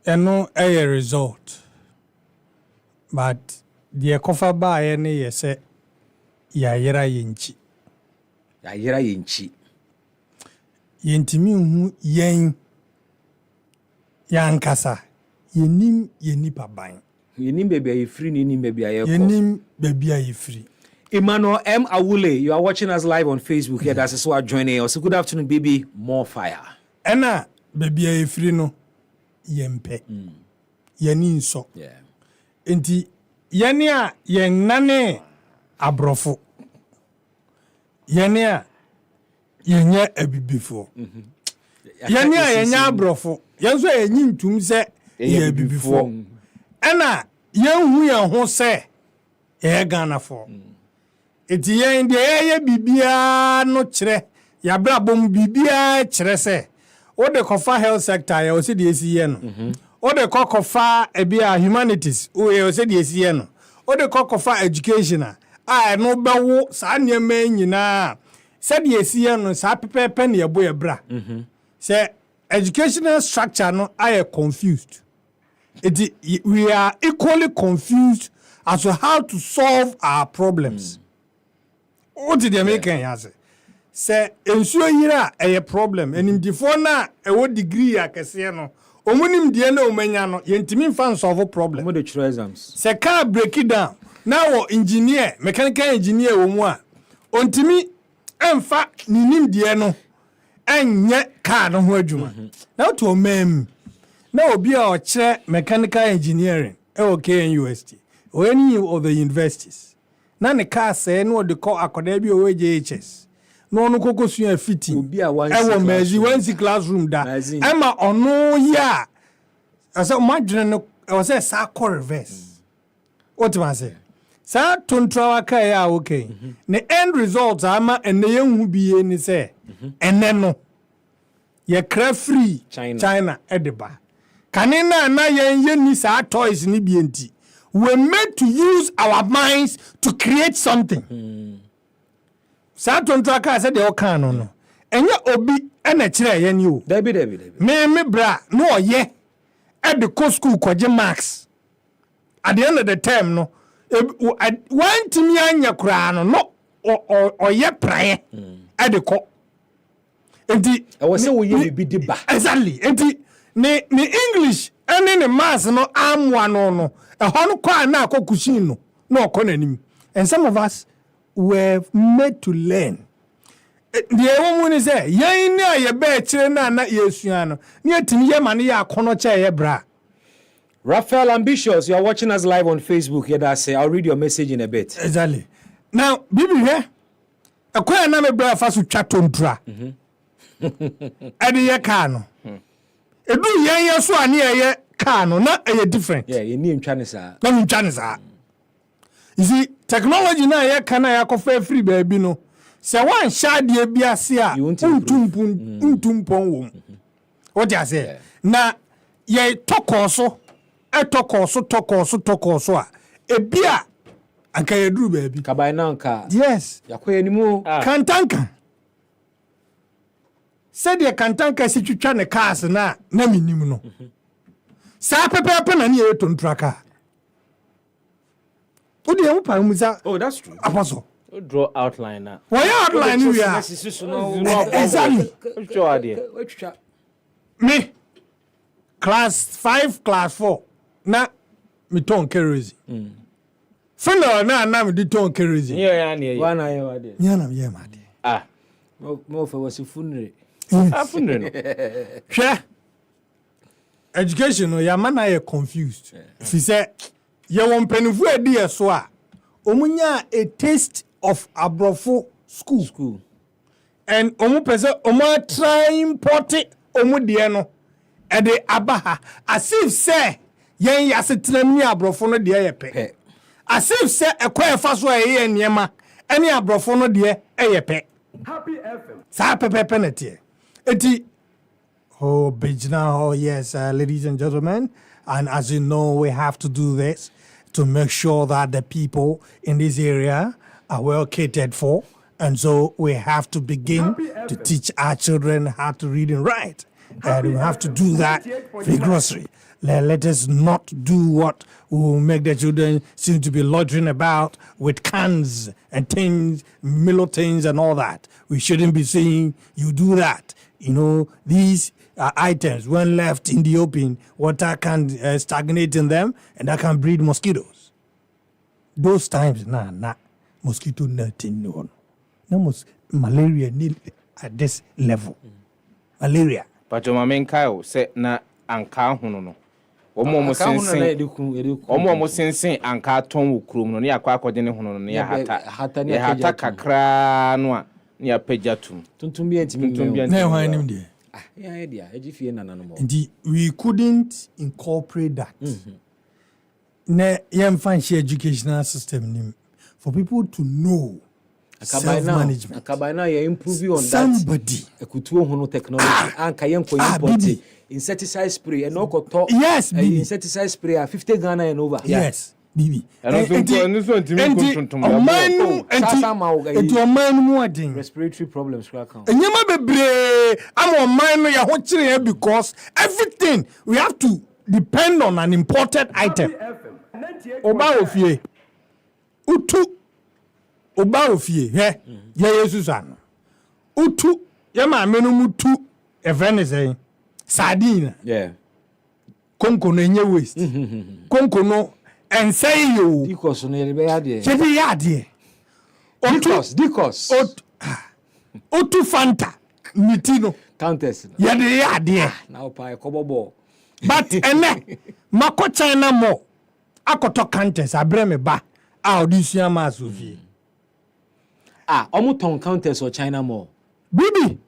And no a result. But the cover ba any ye say ya yera yinchi. Ya yera yinchi. Yentimi hu yen yankasa. Yenim yenipa ban. Yenim baby are you free? Yenim baby are you? Yenim baby are you free? Emmanuel M. Awule, you are watching us live on Facebook here. That's why joining us. Good afternoon, baby. More fire. Ena baby are you free no? Yempe. Yenin so. Yeah. Enti yenia yenane abrofo. Yenia yenya abibifo. Yenia yenya abrofo. Yenso yenyim tum se ye abibifo. Ena yenhu yen ho se e Ghana for. Eti yen de ye bibia no kire ya bra bom bibia kire se o de kofa health sector ya o se de esi no. O de kofa ebia humanities o ye o se de esi no. O de kofa education a no bewo sa niam nyina se de esi no sa pepepe na ye bo ye bra. Se educational structure no I confused. We are equally confused as to how to solve our problems. What did the American answer? Say, ensure yira a problem, and in the phone a what degree a casino. Omunim die na omanya no yentimi fan solve problem. Mo the true exams. Se car break it down. Now engineer, mechanical engineer wo mu a ontimi emfa ninim die no enye car no ho adwuma. Now to omem. Now obi a o kire mechanical engineering e o KNUST. Or any of the universities. Na ne car say no de call akoda bi o JHS. No koko sua fitting. Obi a one classroom da. Emma ono ya. Asa imagine no I was say sa reverse. What man say? Sa tontrawa kai ya okay. The end result ama ene yenhu biye ni say ene no ye cra free China edeba. Kanina na yen ni sa toys ni bienti. We're meant to use our minds to create something. Sa tontraka say the okano no. Enye obi ene kire yen you. David. Me bra no ye at the co school kwaje marks. At the end of the term no one timi anya kura no or ye praye at the co. Enti I was say we ye be the ba. Exactly. Enti ni English and the mass no am one no. A hono kwa na ko kushin no konanim. And some of us were made to learn. The woman is there. Ye na ye be chire na yesua no. Ni atimi ye mane ya kono che ye bra. Raphael Ambitious, you are watching us live on Facebook. Here, that's I'll read your message in a bit. Exactly. Now, Bibi here, a quite a bra fasu chatontra. Adi ye kano. Edu ye so ani ye kano, not a different. Yeah, you need Chinese. No Chinese. You see, technology na ye kana ya ko free baby no. Se wan shade ye biase a untumpon wo. What you say? Na ye tokoso tokoso a ebia anka yeduru baby kabai na anka yes yakoye nimu kantanka said the kantanka si twitwa ne cars na minim no sa pepepe na ne yetontraka odi e pa mu sa oh that's true apostle draw outline na why outline we are exactly me class 5 class 4 na mi ton kerosene fena na mi di ton kerosene yeah wana ye wade yana ye made mo fa wasi funre funre no hwe education no ya mana ye confused fi say ye won panifu edi ye so a omunya a taste of abrofo school and omu pese omu try import omu de no e de abaha as if say yen yasetena mi abrofo no de ye pe as if say ekwa fa so ye niema ene abrofo no de ye pe happy fm sa pepe penalty eti oh bijna oh yes ladies and gentlemen, and as you know we have to do this to make sure that the people in this area are well catered for, and so we have to begin to teach our children how to read and write, and we have to do that vigorously. Let us not do what will make the children seem to be loitering about with cans and things, Milo things and all that. We shouldn't be saying you do that. You know, these items, when left in the open, water can stagnate in them and that can breed mosquitoes. Those times, mosquito nothing, no malaria at this level. Malaria. But your main Kyle said na anka hono. Omo sense anka ton wo krom no ne akwa akode ne hono no ne hata kakra no a ne apajatum tuntum bi antimi na hwan nim de yeah dia ejifie nana no mo we couldn't incorporate that na yam fancy educational system nim for people to know self-management. Akabaina you improve on somebody. That. Ekutuo hono technology. Anka yenko import insecticide spray and no koto. Yes, Bibi. Insecticide spray 50 Ghana and over. Yes, Bibi. Respiratory problems. Because everything we have to depend on an imported item. Oba ofie. Utu oba ofie he ye yesu ano utu ye ma me no mutu e friend say sardine Yeah. konko no enye waste konko no ensay yo Dikos no yebe ade. chedi ya ade Dikos. otu fanta mitino Countess. ye de ya ade Now pa kobobo. but ene mako China mo akoto countess abre me ba a odisua ma sofie Omo ton Countess or China Mall. bibi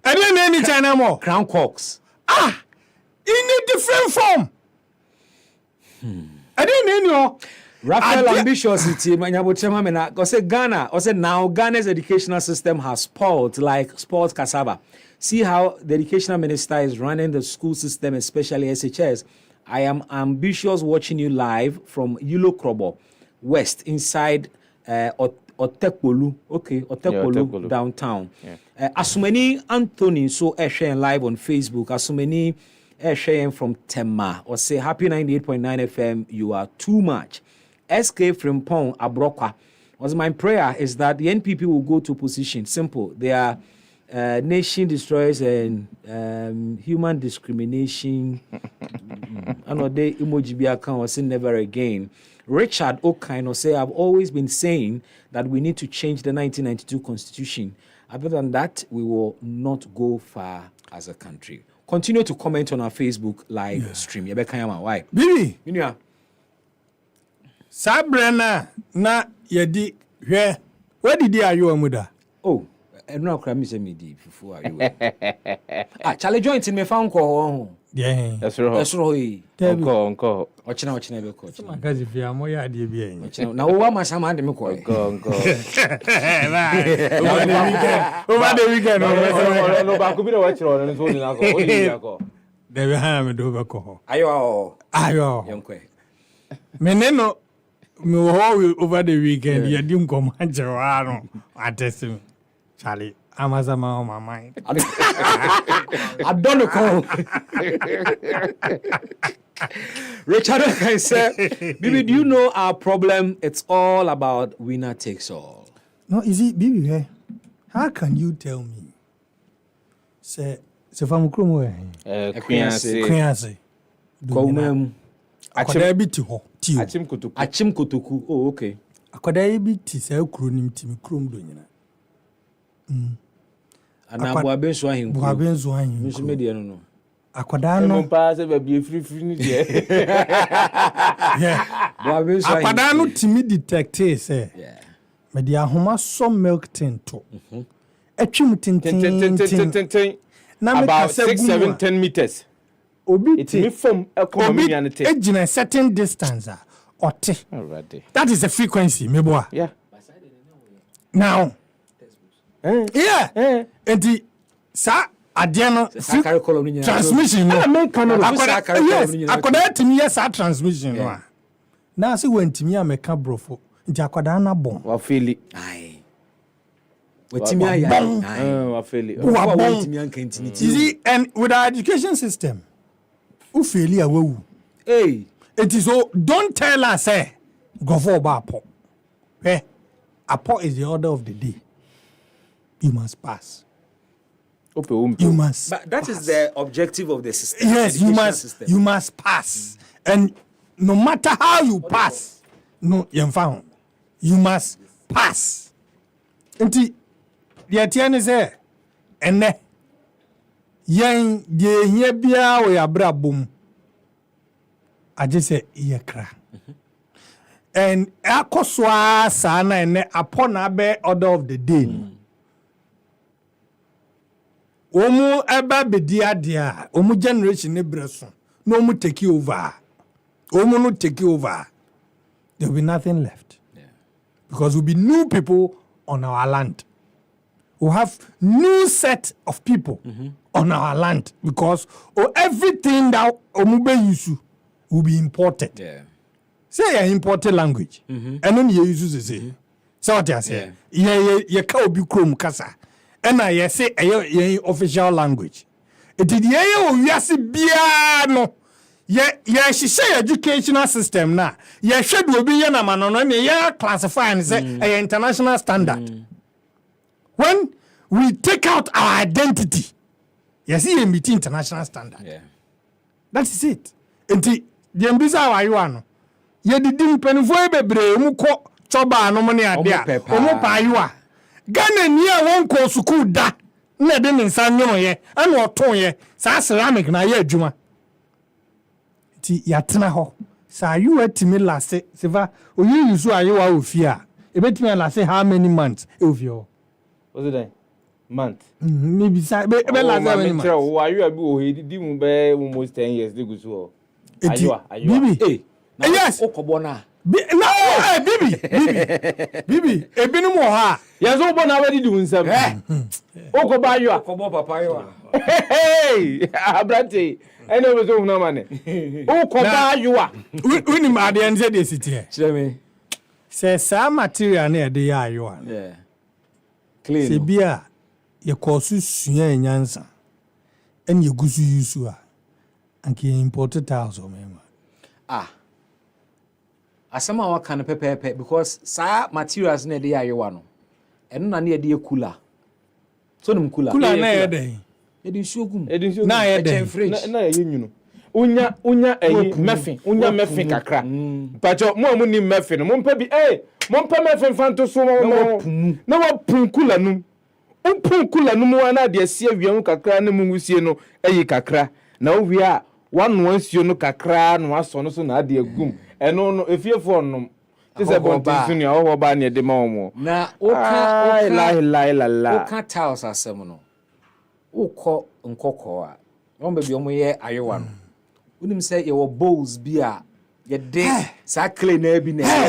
ene na ni China mo Crown Cox. in a different form ene na ni o Raphael ambitiosity manyabotrema me na say Ghana or say now Ghana's educational system has spoiled like spoiled cassava. See how the educational minister is running the school system, especially SHS. I am ambitious watching you live from Yulo Krobo West inside Otekpolu. Okay, Otekpolu downtown. Asumeni Anthony so sharing live on Facebook. Asumeni sharing from Tema or say happy 98.9 FM. You are too much. SK Frimpong Abrokwa. Was my prayer is that the NPP will go to position. Simple. They are nation destroyers and human discrimination. I know they emoji be account or say never again. Richard Okino say I've always been saying that we need to change the 1992 constitution. Other than that, we will not go far as a country. Continue to comment on our Facebook live stream. Why? bibi Minua. sabrena na yedi hwe where did you amuda Oh, no crime is me deep before you. Charlie joint in me found call. yeah That's right. That's right. Uncle. Watching be coach. magazi fi amoya ade bi en Now, what must I man me call? Uncle. over the weekend No, back be the watch on and so na go. they be ha me do be ko Ayo. ayo Yonkwe. meneno me ho over the weekend yedi nkom anjewa no atesim Charlie amazama on my mind I don't know. Richard can say, Bibi, do you know our problem? It's all about winner takes all. no is it bibi here how can you tell me say fam kromo Queen say. kwiase Komem. akoda bi ti ho ti o Achim kutuku. Achim Kotoku. Oh, okay. akoda bi ti say kuro nim ti mi krom do nyina Anabo abenso ahin. bu abenzo anyi Nso me de no. akoda No no pass be be free ni there. yeah Bo abenso ahin. akoda no ti mi detect say Yeah. me di ahoma so milk tin to atwim tin na me About kasa 6, 7, 10 meters. obi It's me from a obi common unity. ejina a certain distance ote Already. that is the frequency me boa Yeah. now yeah enti sa ade no Sakari column ni. transmission no make camera. akoda timi yes sa transmission no a na se wantimi ameka brofo nti akoda na bon Wa feel it. Aye. Wetimi ayi. Wa feel it. Wa bon. Wetimi anka ntini. you see and with our education system who fail a wewu Hey. it is so don't tell us say go for apo apo is the order of the day you must pass you must But that is pass. the objective of the system. Yes, you education must. system. You must pass, and no matter how you pass, no, you found you must pass. Nti the atiane say, ene yen de hia bia we abra bom. I just say yekra. And akoswa sana ene upon abe order of the day. Omu eba bedi ade a omu generation ne breso no omu take over omu no take over there will be nothing left because we'll be new people on our land we'll have new set of people on our land because everything that omu be use will be imported say an imported language and then you use say so what you say ye ka obi krom kasa and I say a official language. It did ye o wiase bia no she say educational system na. Yeah, should will be na man no yeah classify and say international standard. When we take out our identity, you see a meet international standard. Yeah. That is it. Enti the mbisa wa you ano. Ye didi mpenfo bebre mu ko choba no mo ne ade a. Omo pa you a. Ghana ni a won ko school da. Na de nsa nyono ye. Ana oton ye. Sa ceramic na ye adwuma. Ti ya tena ho. Sa you atimi lase. Sefa oyi yusu ayewa ofia. Ebetimi lase how many months ofio. What's it then? Month. Maybe say be lase how many months. Why you abi o di mu be almost 10 years dey go so. Ayo. Bibi. Yes. Okobo na. Bibi, ebinu mo ha. Yes, o bona we di unsam. Okoba ayo. Okobo papa yo. Hey, abrante. Ene we so na mane. Okoba ayo. Uni ma de nze de sitie. Kire me. Say sa material na de ya ayo. Yeah. Clean. Se bia ye kosu sua nyansa. En ye gusu yusu a. Anki imported tiles o mema. Asama wa kan pepepe because sa materials na de yayewa no eno na ne de cooler so nim cooler na ye dey e de suogum na ye dey na ye nyunu unya mefin unya mefin kakra pacho mo ni mefin mo mpa bi mo mpa mefin fanto so mo na wa pun cooler num pun cooler num wa na de asie wiam kakra na mu wusie no kakra na wo wi a wanu ansio no kakra no aso no so na de agum eno no efiefo no tise bontin sunu a ba ne de ma omo na oka la oka tiles asem no ukọ nkọkọ a won be bi omo ye ayewa no unim say ye wo bowls bi a ye de sa clay na bi na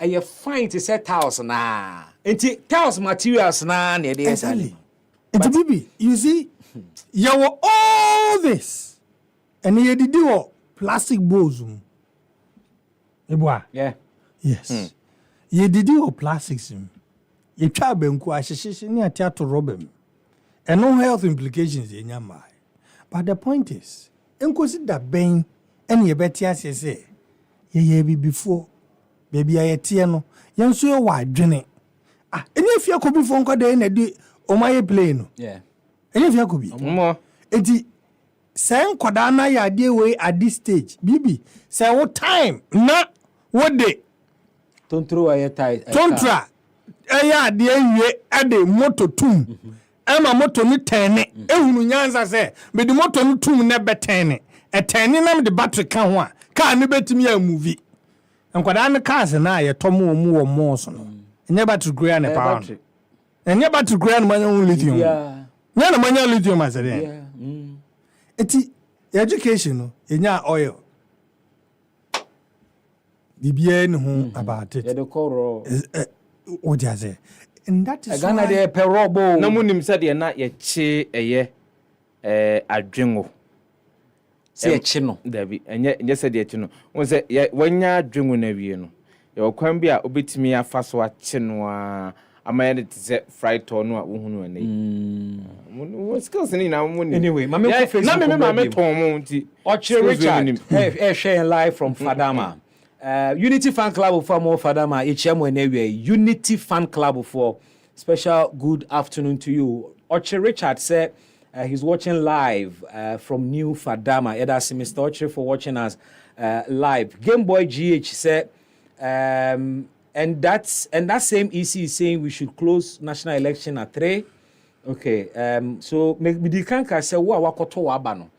ye fine to set tiles na enti tiles materials na na de exactly enti bibi you see ye wo all this and ye did do plastic bowls. Yeah. Yes. Ye did do plastics. Ye try benku asheshe ni atiato robem. And no health implications in your mind. But the point is, enkosi da ben and ye betia say ye be before baby I tie no yen so ye wa dwene. Any if you could be phone call dey na di o my play no. Yeah. Any if you could be. Mo. Enti say nkwada na ya dey way at this stage. Bibi say what time na what day tontro aye tight tontra eya de awie ade moto tum ema moto ni tene ehunu nyanza say me de moto ni tum na betene etene na me de battery ka ho a car ne betimi ya movie nkwada na cars na ye tomo mu wo mo so no enye battery grade na power enye battery grade na manya lithium yeah na manya lithium asede yeah eti education no enya oil Bibie no about it. Yeah, the coro. What you say? And that is Ghana de perobo. Na munim se de na ye che eye adwengo. Se ye che no. Dabi enye se de che no. Won se wanya adwengo na wie no. Ye okwan bi a obetimi afa so a che no a amaye de se fried to no a wo hunu anei. What skills ni na munim. Anyway, mame ko Facebook. Na me ton mo nti. Oche Richard. Share live from Fadama. Unity Fan Club for more Fadama, HM anyway. Unity Fan Club for special good afternoon to you. Oche Richard said he's watching live from New Fadama. That's Mr. Oche for watching us live. Game Boy GH said, and that same EC is saying we should close national election at 3. Okay, so me kanka say wa wakoto wabano.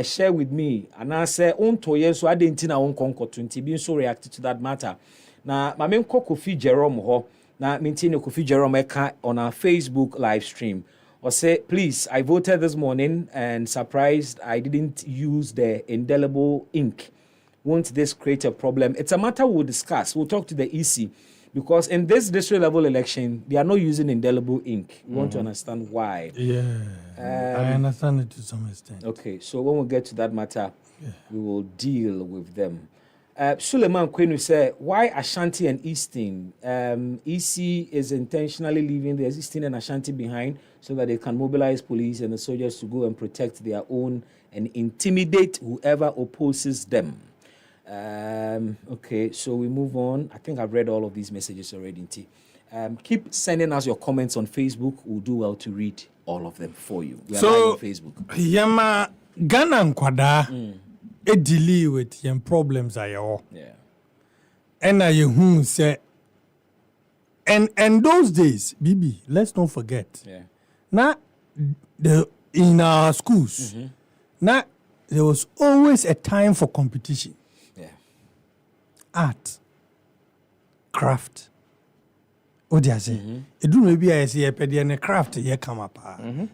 Share with me and I say on to yes so I didn't na on conquer 20 being so reacted to that matter. Now my main Kofi Jerome ho na maintain Kofi Jerome on our Facebook live stream. Or say please I voted this morning and surprised I didn't use the indelible ink. Won't this create a problem? It's a matter we'll discuss. We'll talk to the EC because in this district level election they are not using indelible ink. We want to understand why. Yeah. I understand it to some extent. Okay, so when we get to that matter, we will deal with them. Suleiman Kwenu said, why Ashanti and Eastern? EC is intentionally leaving the Eastern and Ashanti behind so that they can mobilize police and the soldiers to go and protect their own and intimidate whoever opposes them. Okay, so we move on. I think I've read all of these messages already. Keep sending us your comments on Facebook. We'll do well to read all of them for you. We are live on Facebook. Yama Ghana Nkwada deal with your problems ayo. Yeah. And I who say and those days, Bibi, let's not forget. Yeah. Now in our schools, now there was always a time for competition. Yeah. Art, craft. What do I say? It do maybe I see a pedi and a craft here come up.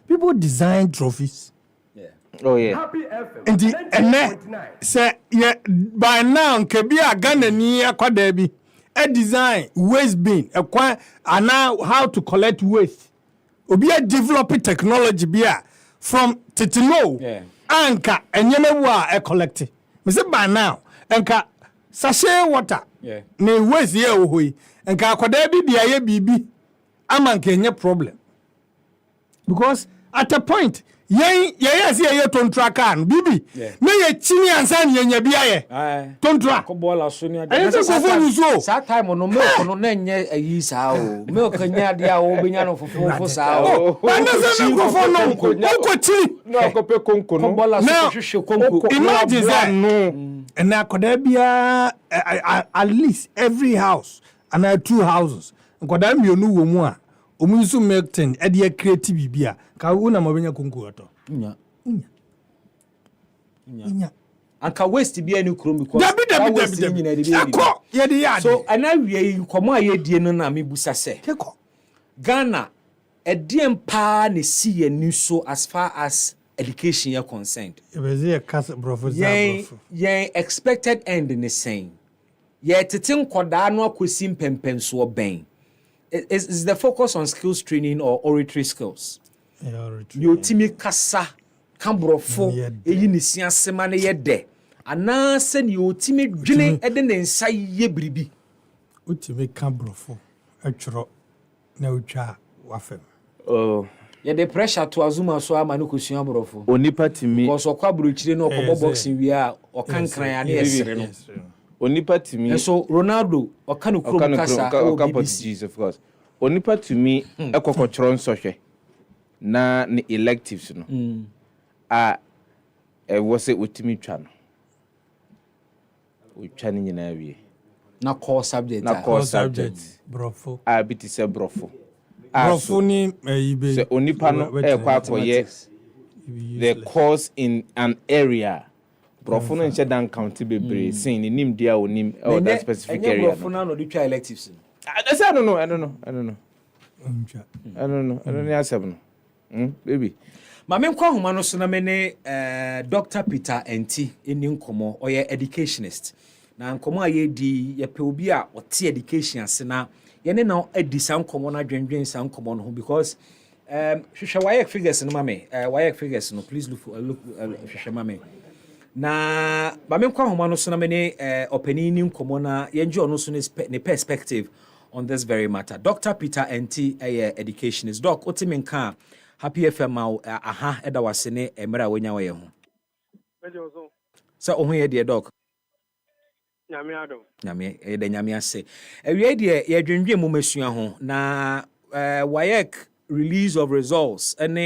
People design trophies. Yeah. Oh yeah. And then say yeah by now Kebia Ghana ni akwadebi a design waste bin and now how to collect waste. Obi a developing technology bia from titino anka enyeme wa e collect. Me say by now anka sachet water ne waste here ohoi anka akwadebi bia ye bibi amanka enye problem. Because at a point yen see ye tontra kan bibi me ye chini ansa ne nya bia ye tontra ko bola so ni ade so fofo so sa time no milk no na nya ayi sa o milk nya dia o benya no fofo sa o na se me fofo no ko chini No ko pe konko no ko bola so hwehwe konko imagine that no and akoda bia at least every house and 2 houses akoda mionu wo mu a omunsu milk tin e de create bibia ka wo na mabenya konko ato nya nya anka waste bia ni krom because dabi akọ ye de yard so anawie komo ayedie no na mebusa se keko Ghana ediem pa ne see ye so as far as education is concerned. Ye expected end in the same. Ye tetin koda no akosi mpempen so ben. Is the focus on skills training or oratory skills? Yo timi kasa kambrofo eyi ne sia sema ne ye de. Ana se ni yo timi dwene ede ne nsa ye bribi. Utimi kambrofo atworo na utwa wafem. Oh. Yeah, the pressure to Azuma so ama no kosua brofo. Onipa timi. Because okwa bruchire no okobo boxing wi a okankran ya na esere no. Onipa timi. And so Ronaldo okanu krom kasa o BBC of course. Onipa timi ekokochoro nsohwe na ne electives no. Was it utimi twa no. Utwa ni nyina wie. Na core subject. Na core subject. Brofo. Biti se brofo. Brofo ni ibe. So onipa no akoye the course in an area. Brofo no nche dan county bebre sin ni nim dia onim or that specific area. Brofo na no dey try electives. I don't know. I don't know. Baby. Ma me nkwa homa no so na me ne Dr. Peter Enti eni nkomo oye educationist. Na nkomo aye di ye pe obi a ote education ase na ye ne na edi san nkomo na dwendwen san nkomo no because hwehwe wayek figures no ma me wayek figures no please look hwehwe ma me na ba me nkwa homa no so na me ne opani ni nkomo na ye nje ono so ne perspective on this very matter. Dr. Peter Enti educationist. Doc otimi nka Happy FM aha eda wasene emra wonya waye ho. So ohun ye de doc. Nyame adom. Nyame de nyame ase. Ewie de ye dwendwe mu masua ho na WAEC release of results and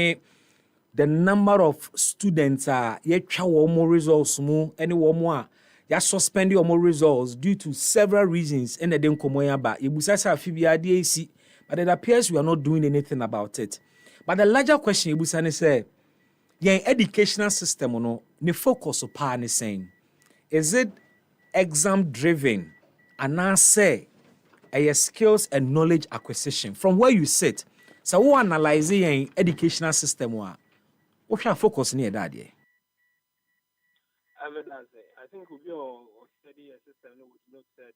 the number of students ye twa wo mo results mu any wo mo a ya suspend your more results due to several reasons in the nkomo ya ba. Yebusa sa afibia de esi but it appears we are not doing anything about it. But the larger question Yebusa ne say your educational system no ne focus upon ne saying is it exam driven and now say a skills and knowledge acquisition from where you sit. So we analyze your educational system what should focus near that there? I think we will study a system that would look at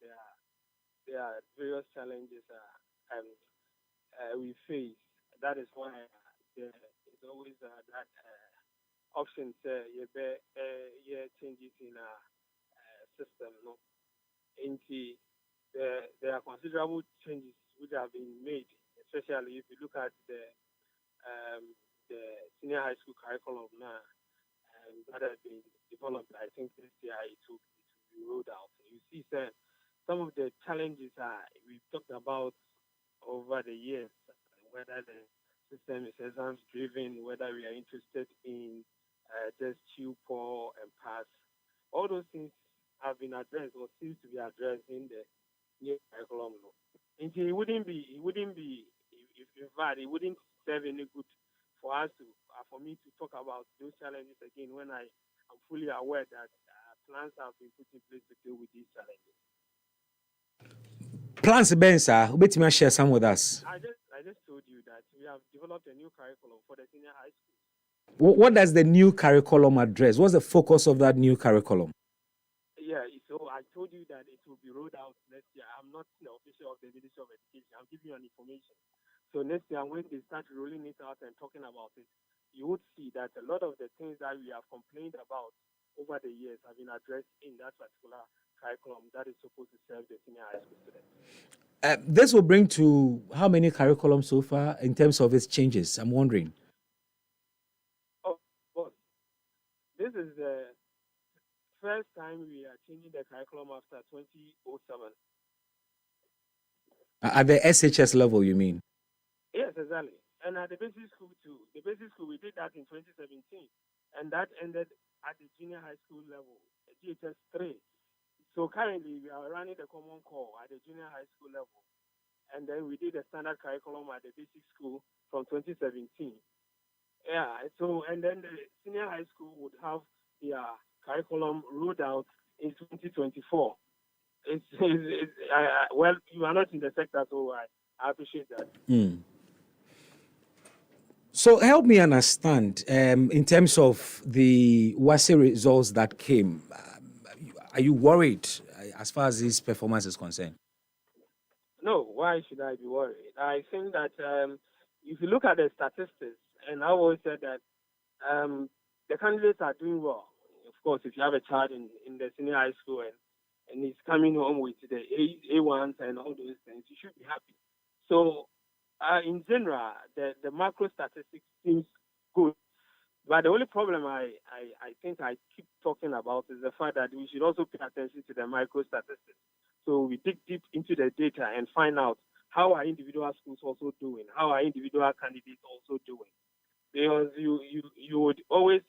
there are various challenges we face. That is why there is always that option changes in our system. No, there are considerable changes which have been made, especially if you look at the senior high school curriculum now that has been developed. I think this year it will be rolled out. You see, sir, some of the challenges we've talked about over the years, whether the system is exams driven, whether we are interested in just pour and pass. All those things have been addressed or seems to be addressed in the new curriculum law. And it wouldn't be, if in fact, it wouldn't serve any good for us for me to talk about those challenges again when I am fully aware that plans have been put in place to deal with these challenges. Plans, Ben, sir, wait me share some with us. I just told you that we have developed a new curriculum for the senior high school. What does the new curriculum address? What's the focus of that new curriculum? Yeah, so I told you that it will be rolled out next year. I'm not the official of the Ministry of Education. I'm giving you an information. So next year, when they start rolling it out and talking about it, you would see that a lot of the things that we have complained about over the years have been addressed in that particular curriculum that is supposed to serve the senior high school students. This will bring to how many curriculums so far in terms of its changes? I'm wondering. Oh, well, this is the first time we are changing the curriculum after 2007. At the SHS level, you mean? Yes, exactly. And at the basic school too. The basic school, we did that in 2017. And that ended at the junior high school level, GHS 3. So currently, we are running the common core at the junior high school level. And then we did a standard curriculum at the basic school from 2017. Yeah, so, and then the senior high school would have their curriculum rolled out in 2024. Well, you are not in the sector, so I appreciate that. So help me understand, in terms of the WASE results that came, are you worried as far as this performance is concerned? No, why should I be worried? I think that if you look at the statistics, and I always said that the candidates are doing well. Of course, if you have a child in the senior high school and he's coming home with the A1s and all those things, you should be happy. So, in general, the macro statistics seems good. But the only problem I think I keep talking about is the fact that we should also pay attention to the micro statistics. So we dig deep into the data and find out how are individual schools also doing, how are individual candidates also doing. Because you would always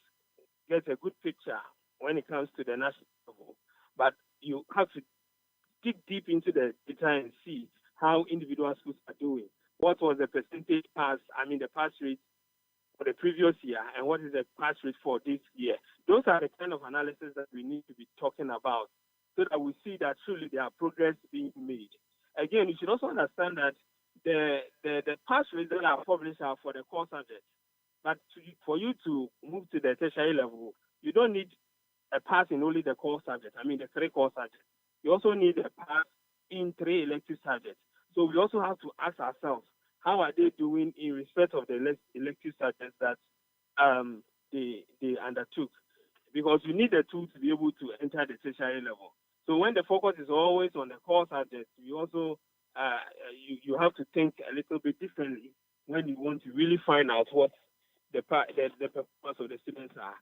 get a good picture when it comes to the national level, but you have to dig deep into the data and see how individual schools are doing. What was the percentage pass rate for the previous year, and what is the pass rate for this year? Those are the kind of analysis that we need to be talking about so that we see that truly there are progress being made. Again, you should also understand that the pass rates that are published are for the core subjects. But for you to move to the tertiary level, you don't need a pass in only the core subjects, the 3 core subjects. You also need a pass in 3 elective subjects. So we also have to ask ourselves, how are they doing in respect of the elective subjects that they undertook? Because you need the tool to be able to enter the tertiary level. So when the focus is always on the core subjects, you also you have to think a little bit differently when you want to really find out what the performance of the students are.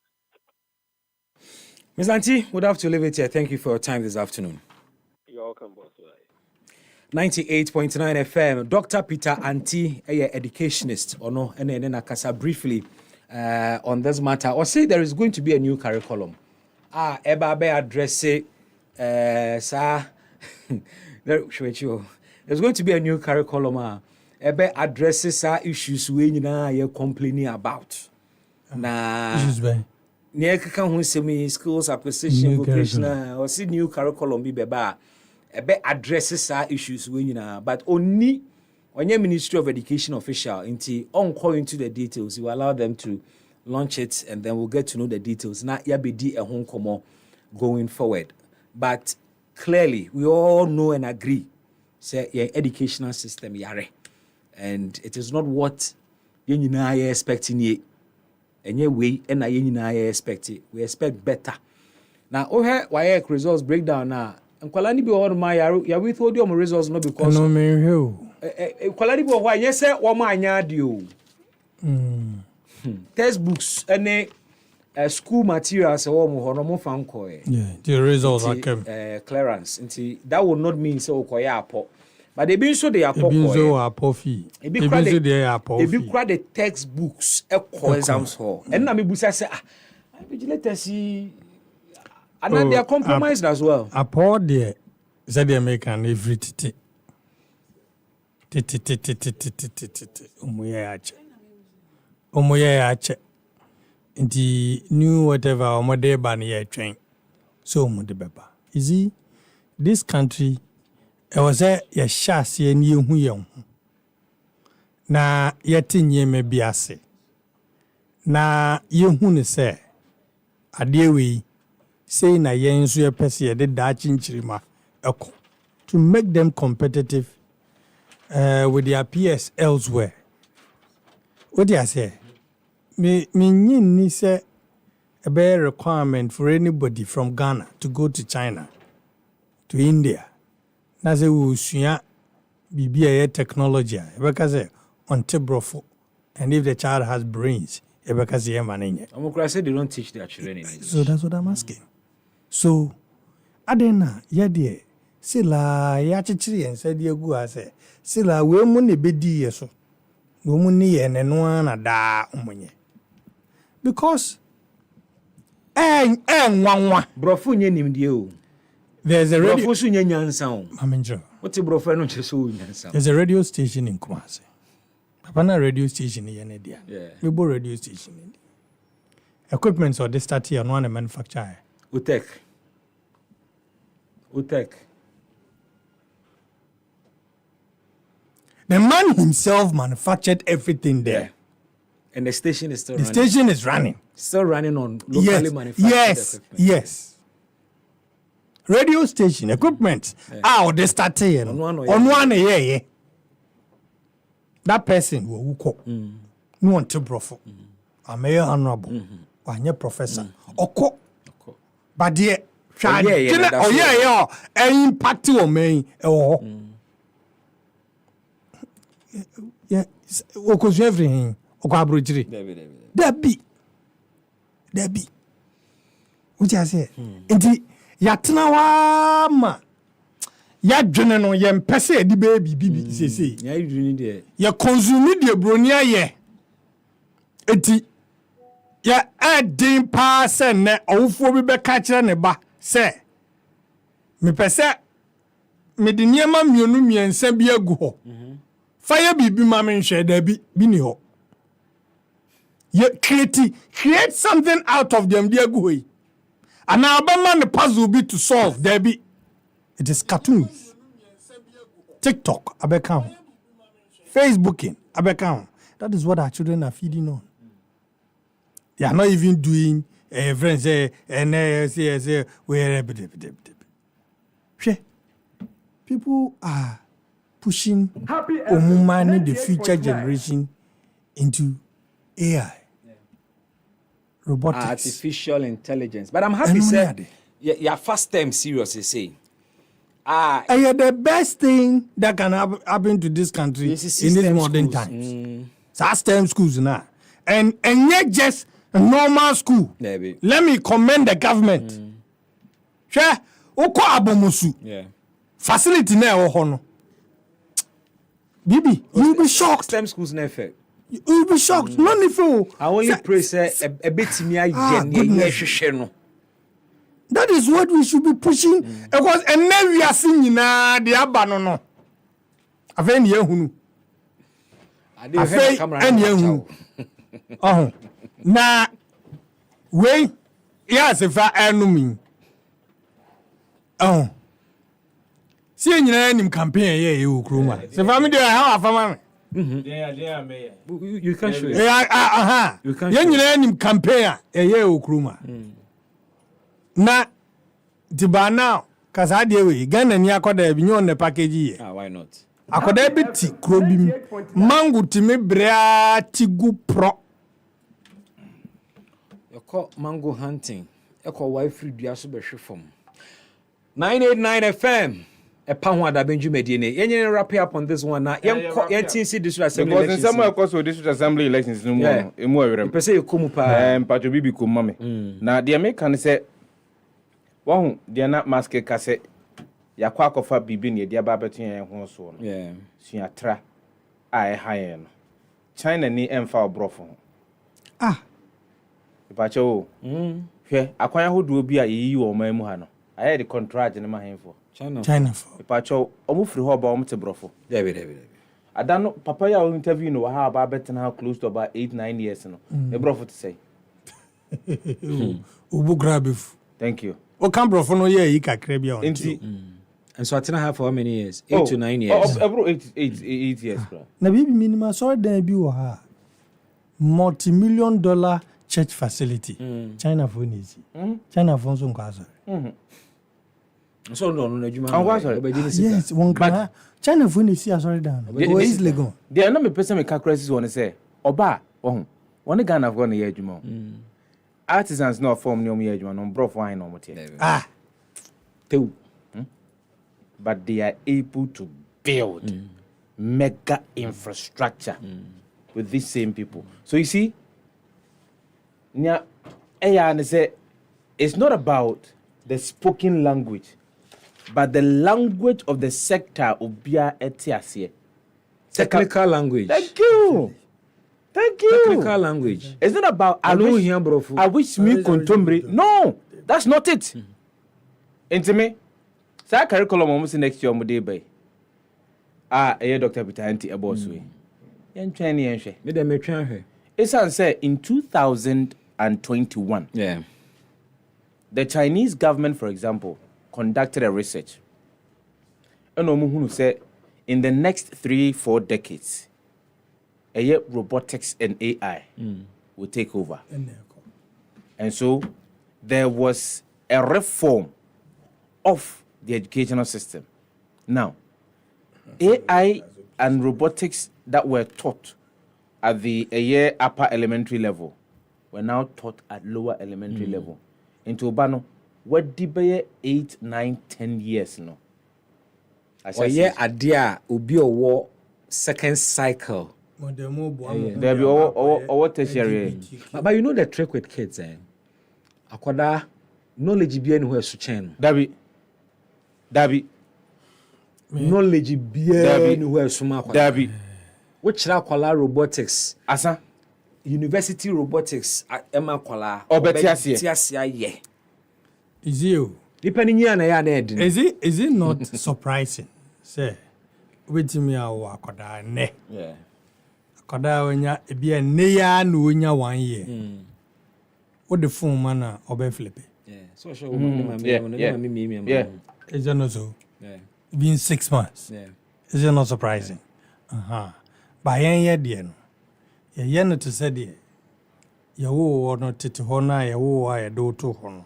Ms. Anti, we'll have to leave it here. Thank you for your time this afternoon. You're welcome, boss. 98.9 FM. Dr. Peter Anti, a educationist, or no, and then Akasa briefly on this matter. Or say there is going to be a new curriculum. Eba be address sir. There's going to be a new curriculum. Ebe addresses issues we are complaining about. Issues by near Kakan schools acquisition vocational or see new curriculum be beba. Ebe addresses issues we but only when your Ministry of Education official on call into the details, you allow them to launch it and then we'll get to know the details. Now yabedi a home como going forward. But clearly we all know and agree say your educational system yare. And it is not what you are expecting ye. And your way and I expect it. We expect better. Now, why results breakdown now. nkwala ni bi o ma ya withhold your results no because no me hwe nkwala ni bi o ho anye se wo ma anya ade o textbooks ene school materials wo mo ho no mo fa nko the results are came clearance nti that will not mean say okoya apo but they been so they are poor so apo fee ebi kra the textbooks exams hall and na me busa say vigilators and they are compromised as well apo there said they make an every titi omoye ache the new whatever omode ban ye train so omode beba you see this country it was a shasi and you who young. Na yetin ye may be ase. Na you who say, a dear we say na yen so a pessie the Dutch in Chirima to make them competitive with their peers elsewhere. What do I say? Me ni say a bare requirement for anybody from Ghana to go to China, to India. Na se usua bibia technology because on tebrofo and if the child has brains because he manage say they don't teach their children in so that's what I'm asking so adena ya de sila ya chichiri en said ye gu ase sila we mu ne bedi ye so no mu ni ye ne no na da omonye because nwanwa brofo nye nimdie o there's a radio. There's a radio station in Kumasi. Papa radio station in Yenedia. Yeah. We bought radio station in. Equipment or they start here on one manufacturer. Utek. The man himself manufactured everything there. Yeah. And the station is still running. The station is running. Still running on locally manufactured equipment. Yes. Radio station equipment. They start here. On one year. That person will call. No one to brofo. I'm a honorable. I'm a professor. Oko. But yeah. Impact on me. Yeah. Because everything. Debbie. What I say? Yatna wa ma ya dwene no ye mpese edi baby sese ya dwene de ya consume de bronia ye eti ya adin pa se ne awufo bi be ka kire ne ba se me pese me de niema mionu miensa bi agu ho fire bibi ma me nhwe da bi ni ho ye create something out of them de agu ho yi. And now, man, the puzzle be to solve. There be, it is cartoons, TikTok, abekam, Facebooking, abekam. That is what our children are feeding on. They are not even doing friends say where people are pushing money, the future generation into AI. Robotics. Artificial intelligence. But I'm happy say your first time seriously say. The best thing that can happen to this country in these modern times. STEM schools now. And not just a normal school. Maybe. Let me commend the government. Yeah. Facility now hono. Bibi, you'll be shocked. STEM schools never. You'll be shocked. None if you. I only pray say a bit me no. That is what we should be pushing. Because and now we are seeing na the abano no. Aven ye hunu. Aven en ye hunu. Oh. Na we yes if I enemy. Oh. See nyina nim campaign ye e okroma. Se family dey how afama. You can show it. You can show it. Campaign ye okroma. Na tiba now kasa de we Ghana ni akoda bi nyon ne package ye. Why not? Akoda bi ti kro bi mango timi brea tigu pro. You call mango hunting. You call wife free dua so be hwe fom. 989 FM. EpaHoaDaben Jumedine. Yenye wrap up on this one now. YTC district assembly because in some way cause district assembly elections no more. Emu awere. Pese yokumu pa. Mpacho bibi kum mame. Na dia me kan say won dia na mask ka say yakwa akofa bibi ne dia ba beto yen ho so no. Yeah. Suatra ai haye no. China ni emfa obrofo. Mpacho hwe akwan ahodo bi a yeyi wo man mu ha no. Aye the contract ne ma henfo. China for. Pacho omufri ho ba omte brofo. David. Adano papa ya interview no ha ba betten how close to about 8-9 years no. E brofo to say. Ubu grab if. Thank you. O can brofo no ye yi kakra bia on. And so Atina have for how many years? 8 to 9 years. Bro, 8 years, bro. Na bibi minimum so dan bi wo ha. Multi-million-dollar church facility. China for easy. China for so nkwasa. So no yes, one can. China for easy sorry down. Go easily go. There no me person me calculate one say. Oba, oh. One Ghana have gone here juma. Artisans no form no me juma no bro for no mote. Teu. But they are able to build mega infrastructure with these same people. So you see, it's not about the spoken language, but the language of the sector of Bia Etiasie. Technical language. Thank you. Technical language. It's not about I wish me contemporary. No, that's not it. Intimate. Sa curriculum almost next year mo dey by. Dr. Peter Anti about so. Yen twan yen hwe. Me dem twan hwe. It's say in 2021. Yeah. The Chinese government, for example, conducted a research. And omuhunu say in the next 3-4 decades, robotics and AI will take over. And so there was a reform of the educational system. Now, AI and robotics that were taught at the upper elementary level were now taught at lower elementary level. Into Obano, what did be 8, 9, 10 years no? Adia ubi owo second cycle. There be over tertiary. But you know the trick with kids, Akwada knowledge be anywhere suchen. Dabi. Knowledge be anywhere suma. Dabi. Which la kwala robotics. Asa. University robotics at Emma kwala. Tiasia ye. Is you? Depending on Is it not surprising? Say, wait me akwada ne. Yeah. Akwada onya ebi ne ya na onya 1 year. What the phone man obe flip. Yeah. So sure yeah. Is it not so? Yeah. Been 6 months. Yeah. Is it not surprising? By year dear. Ye no to say dear. Ye wo no tete ho na ye wo a ye do to ho no.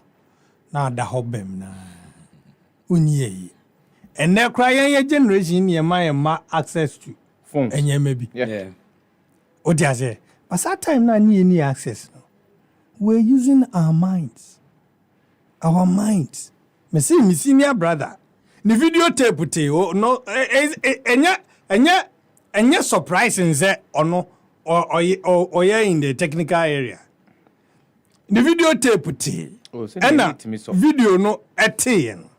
Na da ho bem na. Unye. And na cry ye generation ye ma access to phones. Enye maybe. Yeah. O dia say, but that time na ni access no. We're using our minds. Our minds. Me see me senior brother. The videotape te no enya surprising say or no or in the technical area. The videotape te. Video no ete no.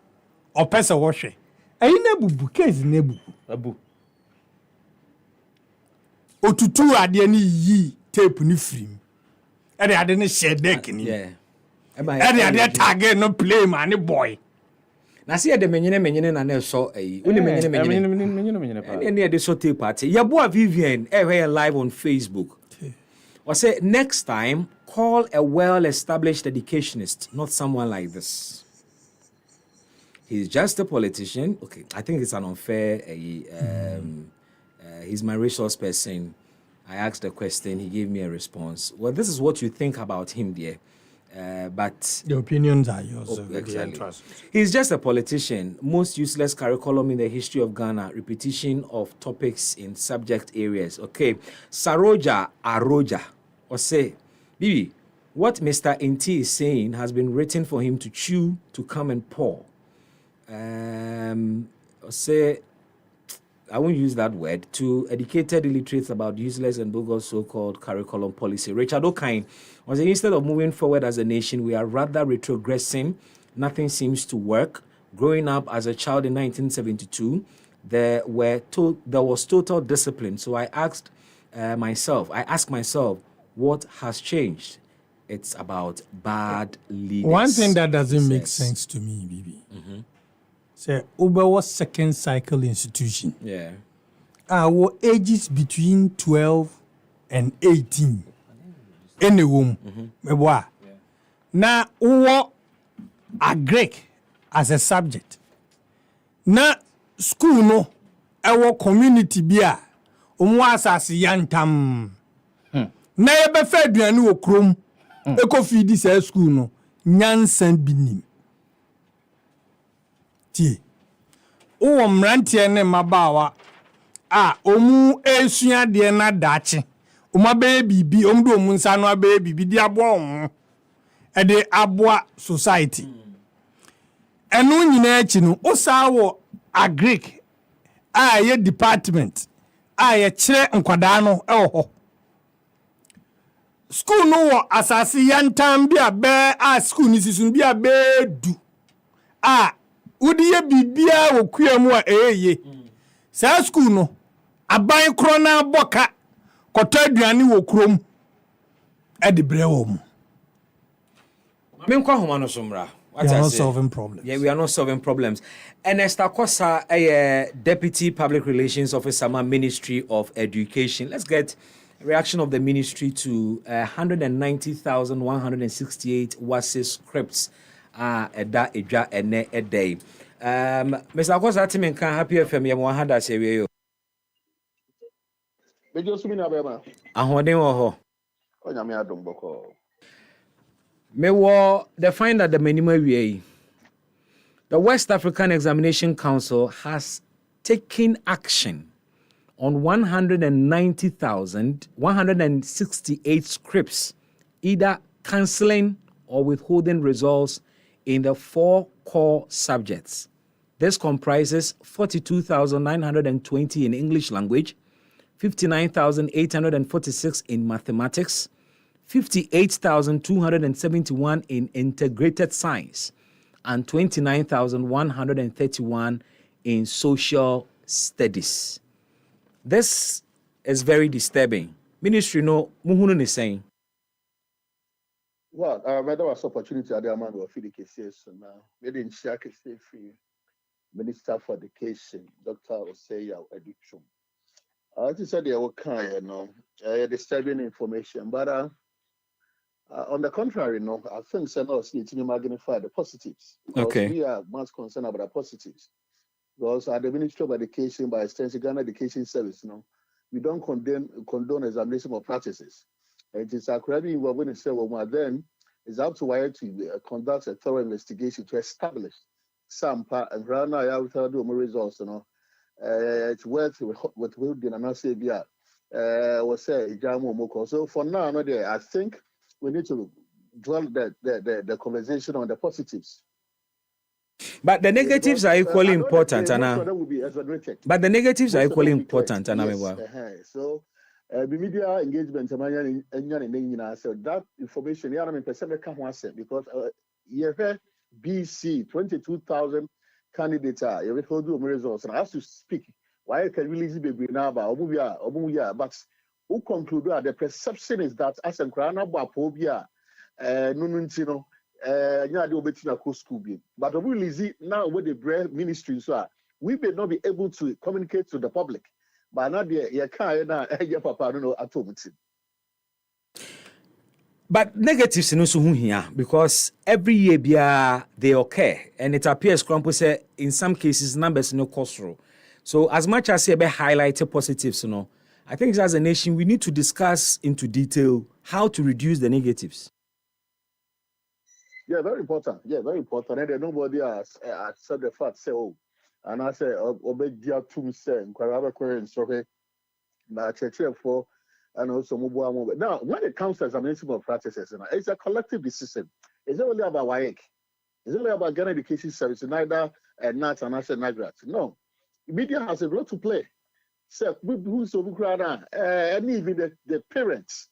Or pesa washe. Na bubu case na bubu. Abu. Otutu ade ni yi tape ni film. Ade ne share deck ni. Yeah. Ade tag no play man boy. Na see the menyene na na so uni menyene any de so tape party yabo Vivian here live on Facebook. Or say next time call a well-established educationist, not someone like this. He's just a politician. Okay, I think it's an unfair he's my resource person. I asked a question, he gave me a response. Well, this is what you think about him there. But the opinions are yours. Exactly. He's just a politician. Most useless curriculum in the history of Ghana. Repetition of topics in subject areas. Okay. Saroja Aroja. Or say, Bibi, what Mr. Inti is saying has been written for him to chew, to come and pour. say, I won't use that word, to educated illiterates about useless and bogus so-called curriculum policy. Richard O'Kine was saying, instead of moving forward as a nation, we are rather retrogressing. Nothing seems to work. Growing up as a child in 1972, there was total discipline. So I asked myself, what has changed? It's about bad leaders. One thing that doesn't make sense to me, Bibi. Say Uber was second cycle institution. Yeah. Our ages between 12 and 18. Any womb. Now, what a Greek as a subject. Now, school no, our community bia, asasi yantam. Na ebe feduanu okrom, eko feed say school no, nyansan binim. Tie. O mrantie ne mabawa omu esua de na dachi. Oma be bibi, omdo omunsa no abe bibi di aboa omo. E de aboa society. Enu nyina echi no, o sa wo agric ye department ye kire nkwada no e ho. School no wo asase yantam bia be school ni sisun bia be du. Udi ye bibia wo kuamu eye. Sa school no aban kro na boka koto aduane wo krom e de bre wo mu. Me nkwa homa no somra. We are not solving problems. Yeah, we are not solving problems. Ernest Akosa, Deputy Public Relations Officer, Ministry of Education. Let's get a reaction of the ministry to 190,168 WASE scripts a day. Mr. Akosa, Timen can happy FM Yamwahada say we. Ahode wo ho. Onyame adom boko. The find that the minimum way. The West African Examination Council has taken action on 190,168 scripts, either cancelling or withholding results in the 4 core subjects. This comprises 42,920 in English language, 59,846 in mathematics, 58,271 in integrated science, and 29,131 in social studies. This is very disturbing. Ministry no muhunu is saying. Well, there was opportunity at the amount of cases now. We didn't share free Minister for Education, Dr. Oseya Education. I just said they were kind, disturbing information, but on the contrary, no, I think Senator need to magnify the positives. Okay. We are much concerned about the positives. Because at the Ministry of Education, by extension, Ghana Education Service, we don't condone examination of practices. It is accurately we're going to say, well, then it's up to wire to conduct a thorough investigation to establish some part and right now I will tell you more results, it's worth with wielding and say was say Jamu Moko. So for now, I think we need to dwell the conversation on the positives. But the negatives are equally important, Anna. But the negatives are equally important, Anna. So, the media engagement, so that information, because you have BC 22,000 candidates are you will do results, and I have to speak. Why can release baby now? But who conclude that the perception is that as a crana phobia, no. But we release now with the bread ministry, so we may not be able to communicate to the public. But not the papa no at home. But negatives no so here because every year they occur, and it appears Crumpy say in some cases numbers no cost. So as much as be highlighted positives, I think as a nation we need to discuss into detail how to reduce the negatives. Yeah, very important. And then nobody has said the fact, say, and I say, obey dear to say, Quarabe Query, sorry, na church for, and also mobile. Now, when it comes to examination of practices, it's a collective decision. It's not only about WAEC. It's only about Ghana Education Service, neither Nat and I said Nagrat. No, media has a role to play. So who's over crowd and even the parents,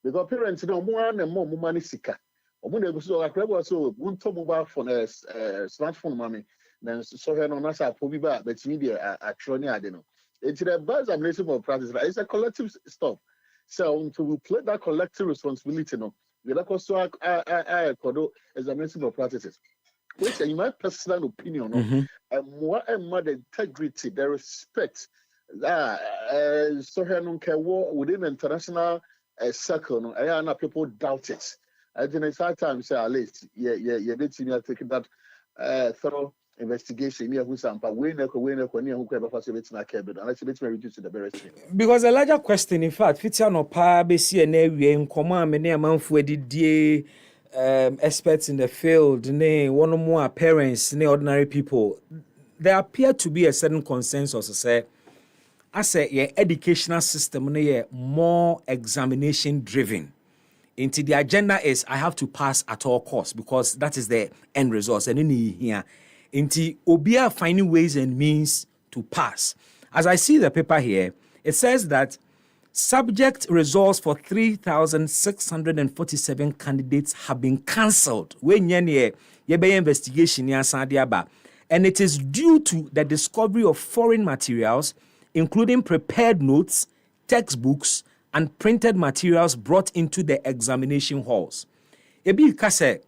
because parents more and more money sika. So I grab so one top mobile phone smartphone mommy. Then so here no nasa pobiba but media actually I don't know. It's the best examination of practice. It's a collective stuff. So to play that collective responsibility, no, we like also examination of practices. Which, in my personal opinion, no, and more the integrity, the respect. So here no care within the international circle, no, I know people doubt it. I think it's hard time say at least, yeah, did see me taking that thorough investigation. Yeah, who's some, but we never who can facilitate my cabin, and let's reduce the barriers. Because a larger question, in fact, fits on a pa besi and we in command many a month for the experts in the field, nay, one or more parents, nay, ordinary people. There appear to be a certain consensus, say, I say, yeah, educational system, nay, more examination driven. Into the agenda is I have to pass at all costs because that is the end result. And in here, into Obia finding ways and means to pass. As I see the paper here, it says that subject results for 3,647 candidates have been cancelled. When ye investigation and it is due to the discovery of foreign materials, including prepared notes, textbooks, and printed materials brought into the examination halls. Ebi kase,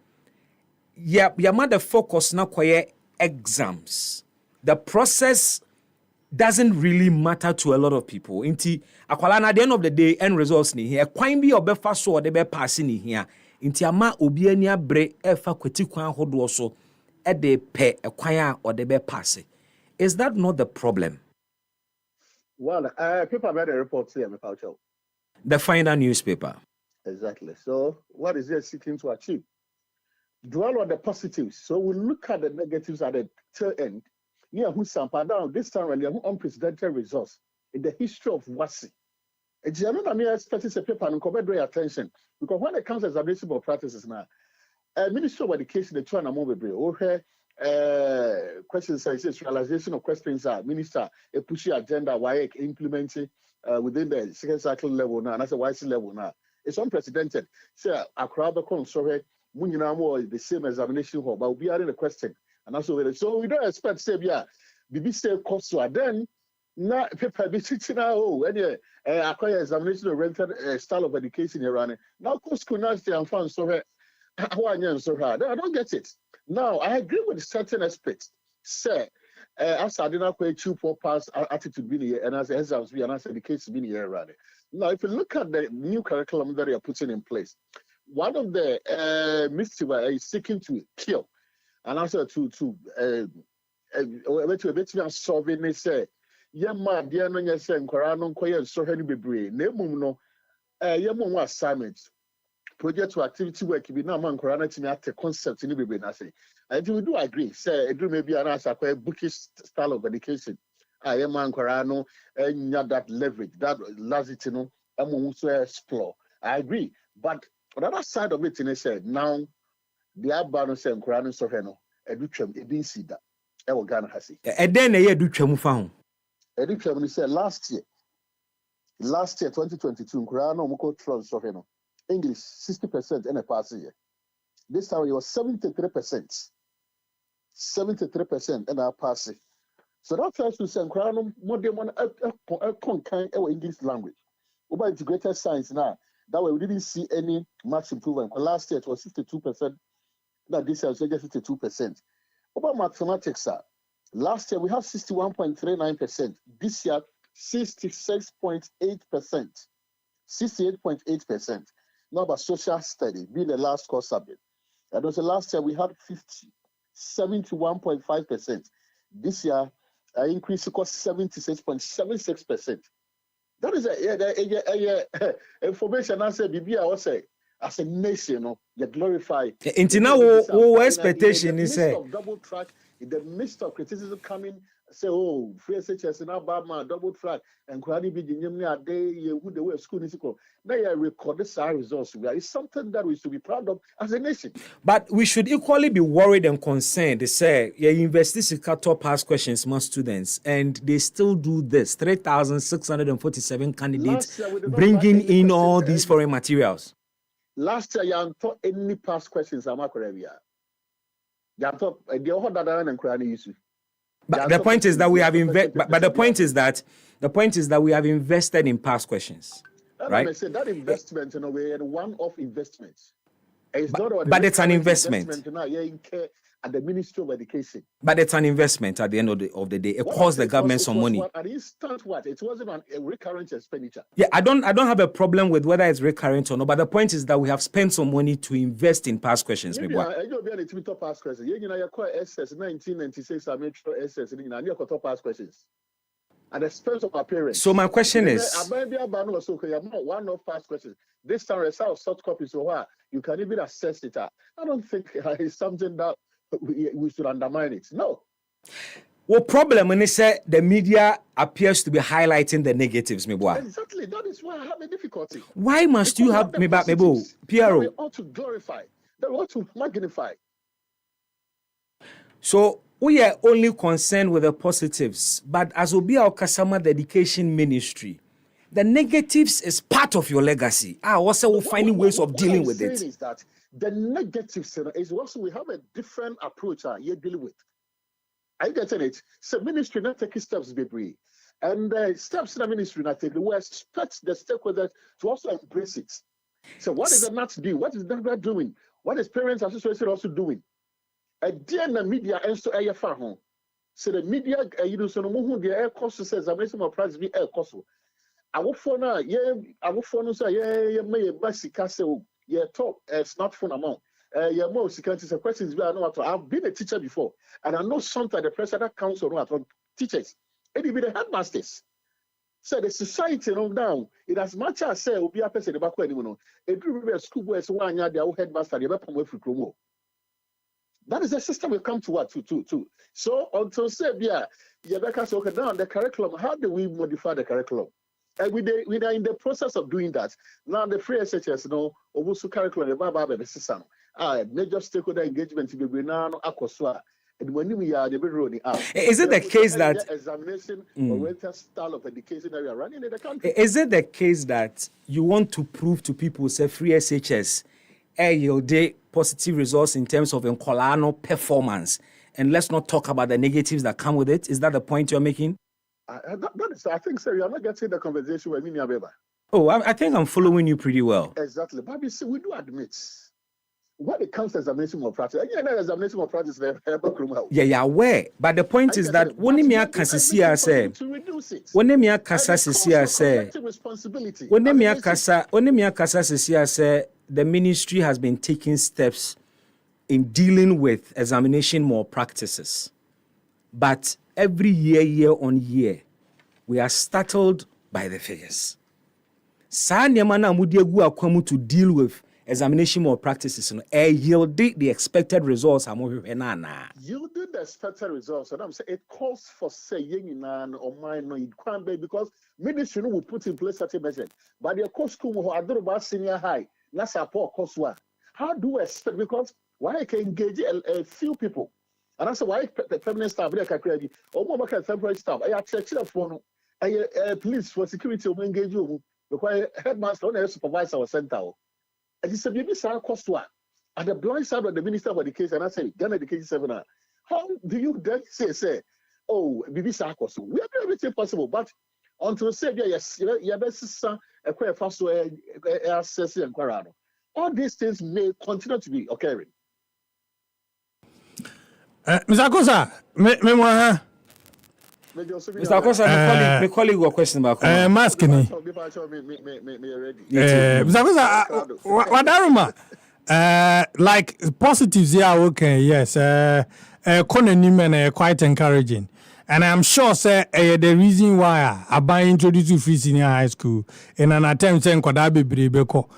ya mother focus na kwaye exams. The process doesn't really matter to a lot of people. Inti akwala na at the end of the day end results ni here. Kwan bi obefa so de be pass ni here. Inti ama obi ani abre efa kwati kwan hodo so e de pe ekwan a o de be pass. Is that not the problem? Well, people made a report here, my culture. The final newspaper. Exactly. So, what is it seeking to achieve? Dwell on the positives. So, we look at the negatives at the tail end. Yeah, who sample down this time really unprecedented results in the history of WASI. And I mean, expecting a paper and cover your attention because when it comes to examination of practices now, Ministry of Education, the trying to move a questions says realization of questions are minister a pushy agenda why implementing within the second cycle level now and that's a YC level now. It's unprecedented. So a crowd of sorry, the same examination hall, but we are in a question. And also so we don't expect say yeah, BB say cost to then na paper be sitting now any acquire examination of rented style of education here running. Now cost could not stay and found so so hard. I don't get it. Now, I agree with certain aspects. Say, as I didn't quite chew for past attitude being here, and as exams be, and as education being here, rather. Now, if you look at the new curriculum that they are putting in place, one of the mischief is seeking to kill, and also to solving. They say, "Yeah, man, dear, no, you say, Korano, Koya, so any be brave. Name no, yeah, more assignments." Project to activity work be now man corana to me at the concept in the na say. I do agree. Say it may be an answer quite bookish style of education. I am man corano and that leverage, that lazitino, and also explore. I agree. But on the other side of it, they said now the abano say corano so heno, educhem, it didn't see that. I will Ghana has it. And then a year do chemu found. Educhem said last year, 2022, corano moko tron so heno. English 60% in a pass year. This time it was 73%. 73% in our pass. So that tells you some crown more than one kind of English language. Over integrated science now. That way we didn't see any much improvement. Last year it was 62%. Now this year it's just 52%. Over mathematics, last year we have 61.39%. This year 66.8%. 68.8%. Now about social study being the last course subject. And also last year we had 71.5%. This year increase to 76.76%. That is a information I say BB I will say as a nation, you glorify. Until now, what expectation is say? Double track in the midst of criticism coming say, oh, free SHS in Alabama, double track, and Kradi be the day who the way school is called. Now you record this results. It's something that we should be proud of as a nation. But we should equally be worried and concerned. They say, yeah, universities cut top past questions, most students, and they still do this. 3,647 candidates bringing in all these foreign materials. Last year, you taught any past questions. I'm not correct. You taught the whole data and Kradi issue. But the point is that we have But the point is that we have invested in past questions, right? I said that investment in a way, and one-off investment. It's but it's an investment. At the Ministry of Education. But it's an investment at the end of the day. It costs the government some money. An instant what? It wasn't a recurrent expenditure. Yeah, I don't have a problem with whether it's recurrent or not. But the point is that we have spent some money to invest in past questions. Maybe you'll be able to past questions. You know, you call SS 1996. I made sure SS. You know, you call past questions. At the expense of our parents. So my question is, one of past questions. This time, a soft copy, so you can even assess it. I don't think it's something that we should undermine it. No. Well, problem when they say the media appears to be highlighting the negatives, Exactly. That is why I have a difficulty. Why must you have PRO? They ought to glorify. They ought to magnify. So we are only concerned with the positives, but as Obia Okasama, the education ministry, the negatives is part of your legacy. Also finding ways of dealing with it. Is that the negatives is also we have a different approach you're dealing with. Are you getting it? So ministry not taking steps, baby. And steps in the ministry not taking. We expect the stakeholders to also embrace it. So what is the NAT doing? What is the doing? What is Parents Association also doing? Again, the media and so air far home. So the media, you know, so no more the air cost says examination of price be air cost. I will for now, say, may a basic castle, top smartphone amount. More security questions. I know what I've been a teacher before, and I know sometimes the president council know what teachers, and even the headmasters. So the society down, it as much as say, will be a person about anyone. It will be a school where one year their headmaster, they will with Chromo. That is the system we come to what to. So until say, yeah, Rebecca so down the curriculum. How do we modify the curriculum? And we are in the process of doing that. Now the free SHS, Obusu curriculum, the Baba system. Major stakeholder engagement to be now akoswa. And when we are the road out. Is it the case that examination oriented style of education that we are running in the country? Is it the case that you want to prove to people say free SHS yield positive results in terms of Nkolano performance, and let's not talk about the negatives that come with it? Is that the point you're making? I think so. You're not getting the conversation with me, Abeba. Oh, I think I'm following you pretty well. Exactly. But you see, we do admit when it comes to examination of practice, examination of practice, yeah, aware. But the point is that when me akasa say, when me akasa say, the ministry has been taking steps in dealing with examination malpractices, but every year on year, we are startled by the figures. To deal with examination malpractices yielded the expected results. Yielded the expected results, and I'm saying it calls for saying or mine no, it can't be because ministry will put in place such a measure. But the course school who are about senior high, not support course one. How do we expect? Because why I can engage a few people. And that's why the permanent staff, they can create or more temporary staff. I check it for police for security will engage you because headmaster don't supervise our center. And it's a baby side cost one. At the blind side of the Minister of Education, and I say, Ghana Education Seminar, how do you then say, oh, baby side cost? We have everything possible, but until say, yes, your best son, a quite fast way, access and Quarano. All these things may continue to be occurring. Mr. Akosa, Mr. Akosa, my colleague got a question about masking. Mr. Akosa, what like positives here, okay, yes. Quite encouraging. And I'm sure, sir, the reason why I introduced you free senior high school in an attempt to Kodabe Bribeko.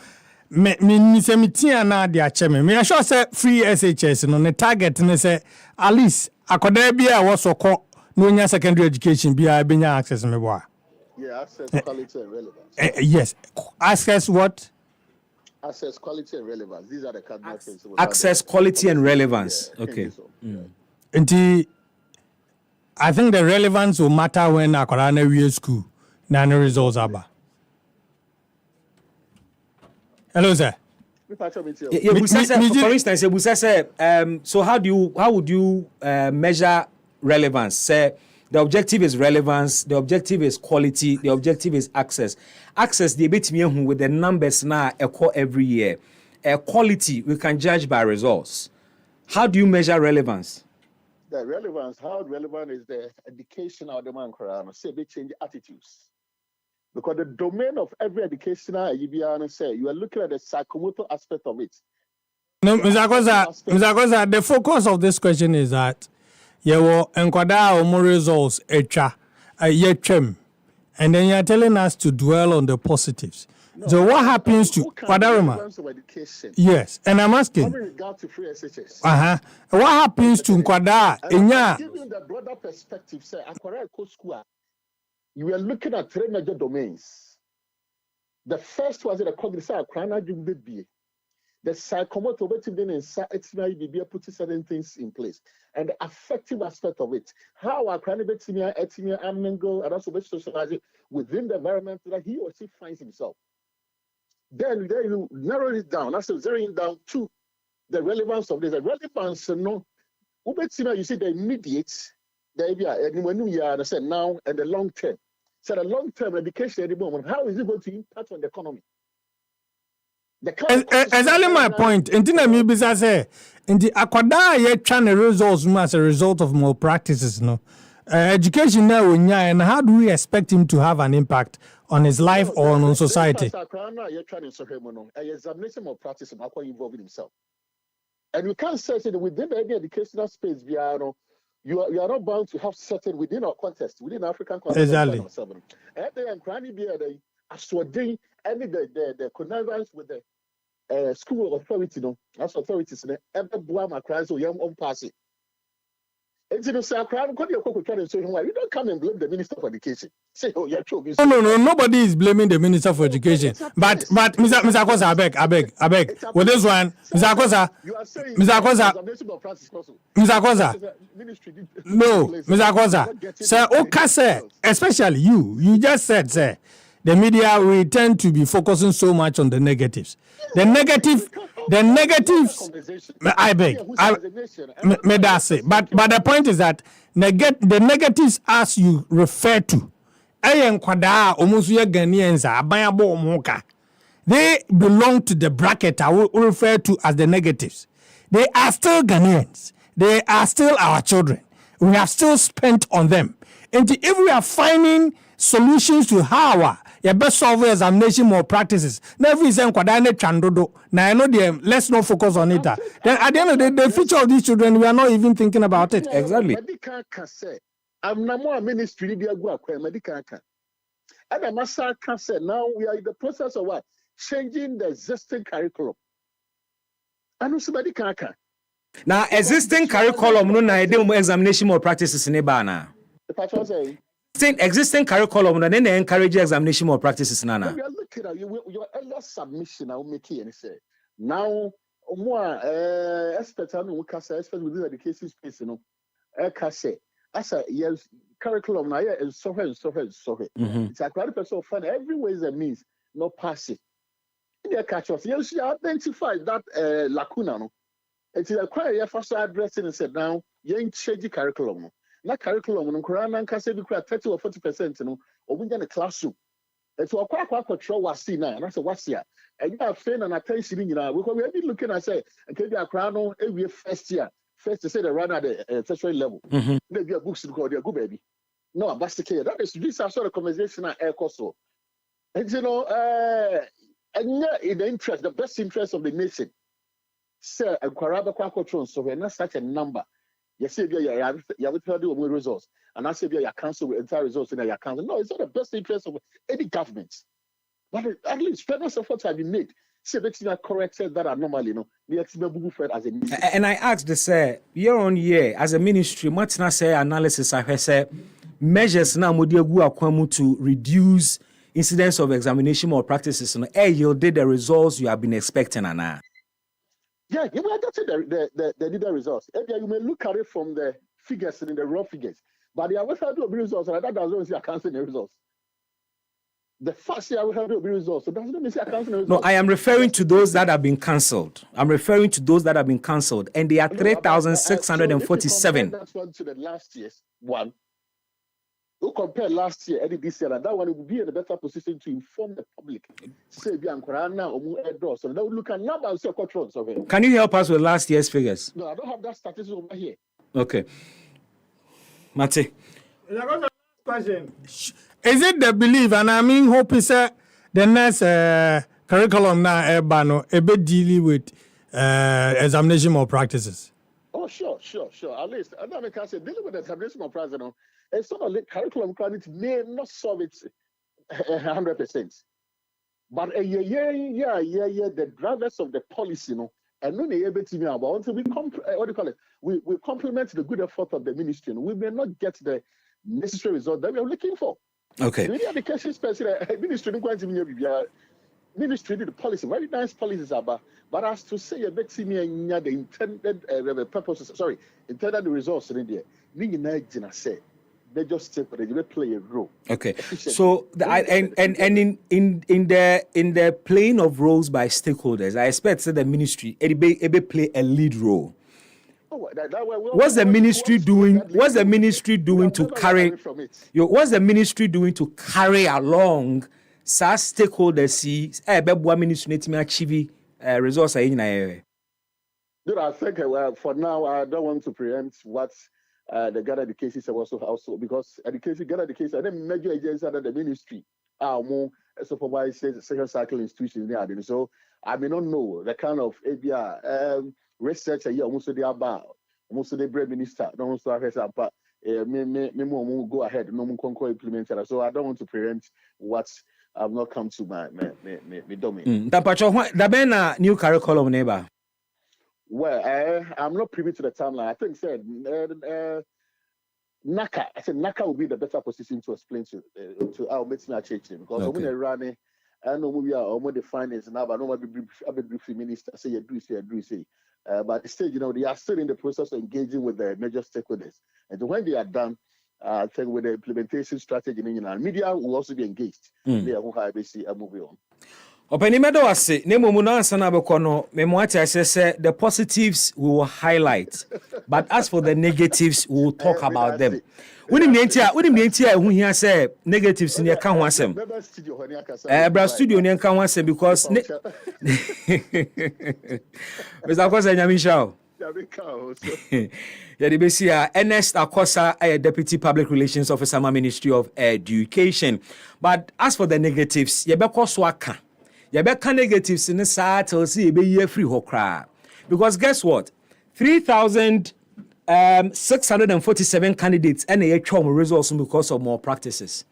Me na dia cheme me sure say free SHS no ne target ne say at least akoda bia wo soko no secondary education be access me boy. Yeah, access, quality, and relevance. Yes. Access what? Access, quality, and relevance. These are the cardinal things. Access, quality, and relevance. Okay. Until I think the relevance will matter when Akorana we school. None results are. Hello, sir. For instance, so how would you measure relevance? Say the objective is relevance, the objective is quality, the objective is access. Access the bit me with the numbers now occur every year. Quality we can judge by results. How do you measure relevance? The relevance, how relevant is the education of the man? Say they change attitudes. Because the domain of every educational EBR say you are looking at the psychomotor aspect of it. No, Mr. Akosa, the focus of this question is that you will enquire more results and then you are telling us to dwell on the positives. No, so what happens to education? Yes, and I'm asking. In regard to free SHS. What happens to Nkwada? Giving the broader perspective, say Akwara School. You are looking at 3 major domains. The first was the cognitive baby. The psychomotor putting certain things in place. And the affective aspect of it. How and also socializing within the environment that he or she finds himself. Then you narrow it down. That's zeroing down to the relevance of this. The relevance, you see the immediate, the now and the long term. So the long-term education at the moment, how is it going to impact on the economy? Exactly my point. In the Akwada ye trying results as a result of more practices, no. Education now, and how do we expect him to have an impact on his life or on society? Examination more practice involving himself. And you can't say that within any educational space, you are not bound to have certain within our context, within African context. Exactly. And then Granny be the connivance with the school authority, as authorities, ever blame a crime so young on passing. And you say, you don't come and blame the Minister of Education. Say, oh, you're true. No, nobody is blaming the Minister for Education. But Mr. Akosa, I beg. With this one, Mr. Akosa, no, Mr. Akosa, sir, Okase, especially you just said, sir, the media we tend to be focusing so much on the negatives. The negatives, I beg, but the point is that the negatives as you refer to, they belong to the bracket I will refer to as the negatives. They are still Ghanaians. They are still our children. We have still spent on them. And if we are finding solutions to how you best solve examination more practices. Never is chandodo. Now I know them. Let's not focus on it. Then at the end of the future of these children, we are not even thinking about it. Exactly. I'm not more ministry. Medical. And I must say now we are in the process of what? Changing the existing curriculum. And also medical. Now existing curriculum no na ede examination more practices in Ebana. Existing curriculum and then they encourage examination more practices nana. We are looking at your earlier submission. I will make it and say now more expert within the education space. As a yes curriculum now is so. It's a crowd person find every way is a means no pass it. They catch us. You should identify that lacuna. It's a quite first addressing and said now you ain't changing curriculum. Na curriculum no nkora na nka se bi kura 30 or 40% no obunya ne classroom eto akwa control wasi na say wasi a enya afen and attention nyina we be looking at say nke bi akra no ewie first to say the run at the tertiary level they be books because they go baby no abastike that is this sort of conversation at air course and enya in the interest the best interest of the nation say nkora ba kwa control so we not such a number. Yes, you have to do with results, and I say you cancel with entire results in your account. No, it's not the best interest of any government. But at least federal efforts have been made. say makes me correct that anomaly, the expert Fred as a ministry. And I asked the say year on year as a ministry, what's not say analysis I say measures now to reduce incidents of examination or practices and yielded the results you have been expecting now. Yeah, you may get the results. You may look at it from the figures in the raw figures, but the other do results, and that doesn't see accounting the results. The first year we have the results, so doesn't mean see accounting the results. No, I am referring to those that have been cancelled. I'm referring to those that have been cancelled, and they are 3,647. That's one to the last year's one. You compare last year and this year, and that one will be in a better position to inform the public. Say, so they will look at numbers of controls of it. Can you help us with last year's figures? No, I don't have that statistic over here. Okay. Mate. Question. Is it the belief, and I mean, hope is the next curriculum now, a bit dealing with examination or practices? Oh, sure. At least, I can say, dealing with the examination of practices, it's sort of like curriculum credit may not solve it 100%. But the drivers of the policy, and no able to me about until we we complement the good effort of the ministry. We may not get the necessary result that we are looking for. Okay. The education specialist ministry going to be ministry did the policy, very nice policies about. But as to say a bit the intended purposes, intended results in India, they just take they play a role. Okay. So in the playing of roles by stakeholders, I expect that the ministry it play a lead role. What's the ministry doing? What's the ministry doing to carry? What's the ministry doing to carry along? SAS stakeholders see ministry to achieve results in area. I think for now I don't want to preempt what the Ghana education is also because Ghana education and then major agencies under the ministry are more supervised second cycle institutions there. So I may not know the kind of research here almost the about almost the bread minister don't also have but me go ahead no more implement it. So I don't want to preempt what I've not come to my domain. That new curriculum neighbor. Well, I'm not privy to the timeline. I think said NACA. I said NACA will be the better position to explain to our medicine change because when they run I know we are almost the finance now, but I know I'll be briefly minister say you do say. But at the stage, they are still in the process of engaging with the major stakeholders. And when they are done, I think with the implementation strategy, media will also be engaged. They are moving on. Openimedo ase nemo mu na ansana bekono memoati say the positives we will highlight, but as for the negatives we will talk about them. Wonim nentia ehu hia say negatives ne ka ho asem. Bra studio ne ka ho asem because Mr. Akosa Nyamisha. Yadibesia Ernest Akosa, Deputy Public Relations Officer, Ministry of Education. But as for the negatives, yebeko swaka. Yebeka negatives in the side to see be free hokra. Because guess what? 3,647 candidates and a chom results because of more practices.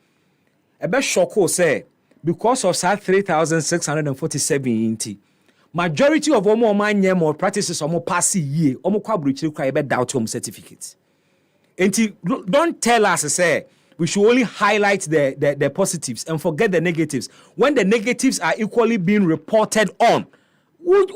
A best shock say because of that 3,647 majority of more more practices or more pass year or more quabridge doubt home certificates. Don't tell us say we should only highlight the positives and forget the negatives. When the negatives are equally being reported on, you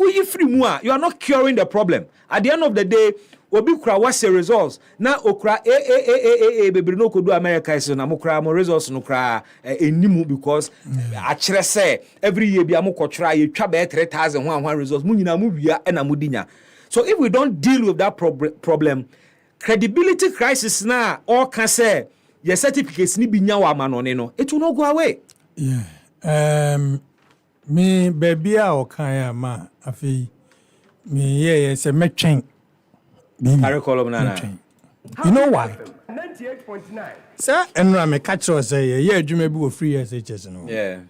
are not curing the problem. At the end of the day, obi kura what's the results? Now okra baby no could do America is na mokra mo results no kra enimu because actually say every year bi amoko try you twa be 3,100 results mu nyina mu wia na mu dinya. So if we don't deal with that problem, credibility crisis na all can say your certificates ni binya wa manone no it will not go away. Yeah. Me baby a okaya ma afi me yeah say metwen curriculum na. You know why? 98.9. Sir, enra me catch us say yeah adwuma bi wo free SHS no. Yeah.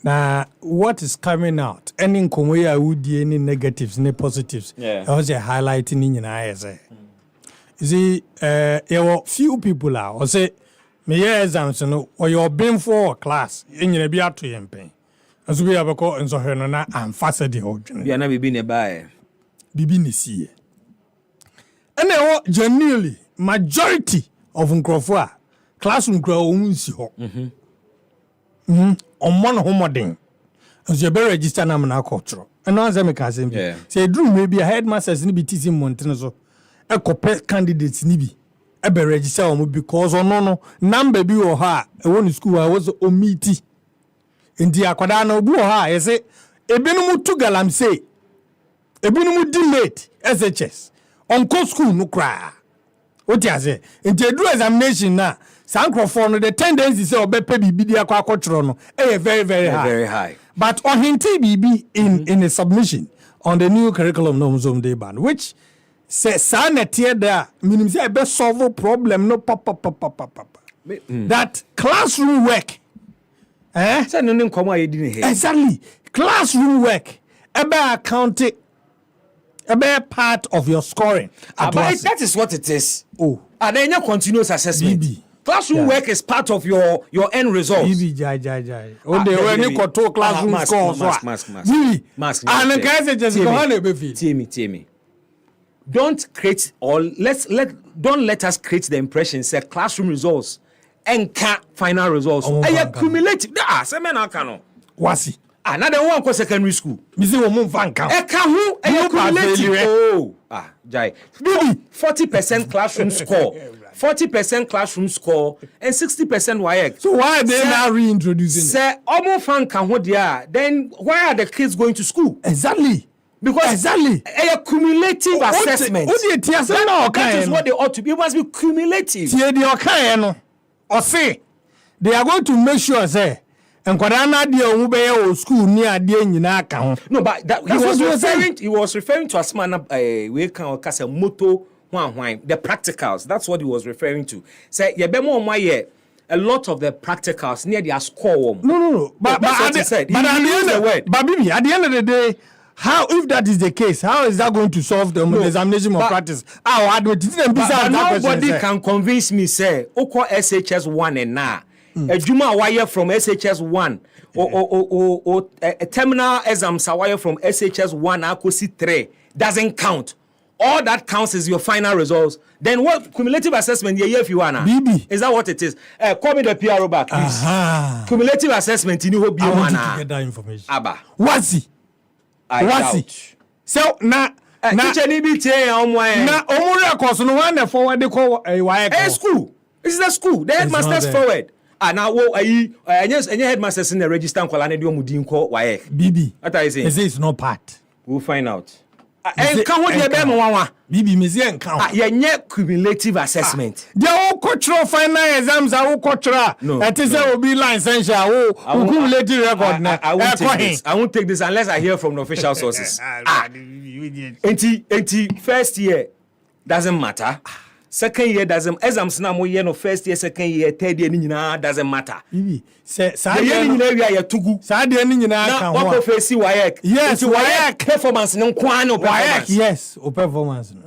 Now what is coming out? Any nkomo ya wudi any negatives, any positives. Yeah. I was highlighting in nyina say. You see, there were few people out or say me yeah exams no or you're been for class in your be to yempen. As we have a call and so her na and faster the whole journey. Be na bibi ne bae. Bibi ni see. And then genuinely majority of Nkrofo classroom grow unsi ho. On one homoding. As you be register na na culture. And no answer me can say. Say drew maybe a headmasters ni be teaching mountain so. E copy candidates ni bi. E be register omo because no number bi wo ha e won school I was omiti. Nti akwada na obu ha e say ebinumu tu galamsey. Ebinumu delayed SHS. Onko school no cry. What you say? Nti do examination na Sankrofo no the tendency say obepe bibi dia kwa akotro no very very high. Very high. But on hinti bibi in a submission on the new curriculum norms of the ban which say sanity there meaning say be solve problem no pop. That classroom work Say no nkomo ayedi ne he. exactly classroom work ebe account ebe part of your scoring But that is what it is. oh And then your continuous assessment. BB. Classroom work is part of your end results. bibi jai o de when you go to classroom score so really and the guys just go on be feel Tell me. Don't create or don't let us create the impression say classroom results and final results. Cumulative. Say men akano. wasi Another one ko secondary school. me say wo mo fan kan Who cumulative. Oh, Jai. 40% classroom score. 40% classroom score and 60% WAEC. so why are they now reintroducing it? Say almost fan can hold then why are the kids going to school? Exactly Because exactly a cumulative assessment. That is what they ought to be. It must be cumulative. tie the okan no o say they are going to make sure say enkwada na de ohun be o school ni ade nyina aka ho No, but he was referring to as man we can cast a motto the practicals. That's what he was referring to. Say a lot of the practicals near their score. No. But that's what he said. But He used the word. But Bibi, at the end of the day, how if that is the case, how is that going to solve the examination of practice? But nobody can convince me say Oko SHS 1 and now. A Juma wire from SHS 1 or a terminal exams wire from SHS 1 Akosi 3 doesn't count. All that counts is your final results. Then what cumulative assessment if you wanna? BB. Is that what it is? Call me the PRO back, please. Cumulative assessment in you I want you to get that information. Abba. What's it? So na teacher ni bi tie ya omwa na omuri akoso no one the forward they call a school. This is the school. The headmasters forward. Now any headmasters in the register nkwala na de omudi nko waye. BB. What are you saying? It's not part. We'll find out. And can what you be mo BB me say encounter. Yenye cumulative assessment. The whole cultural final exams are all cultural. That is will be licensure. Cumulative record na. I won't take this unless I hear from the official sources. First year doesn't matter. Second year doesn't. Exams na mo year no first year, second year, third year ni nyina doesn't matter. Bibi say sa year ni nyina wi tugu. Sa de ni nyina kan ho. Na what face WAEC. Yes, WAEC performance no kwa no performance. Yes, o performance no.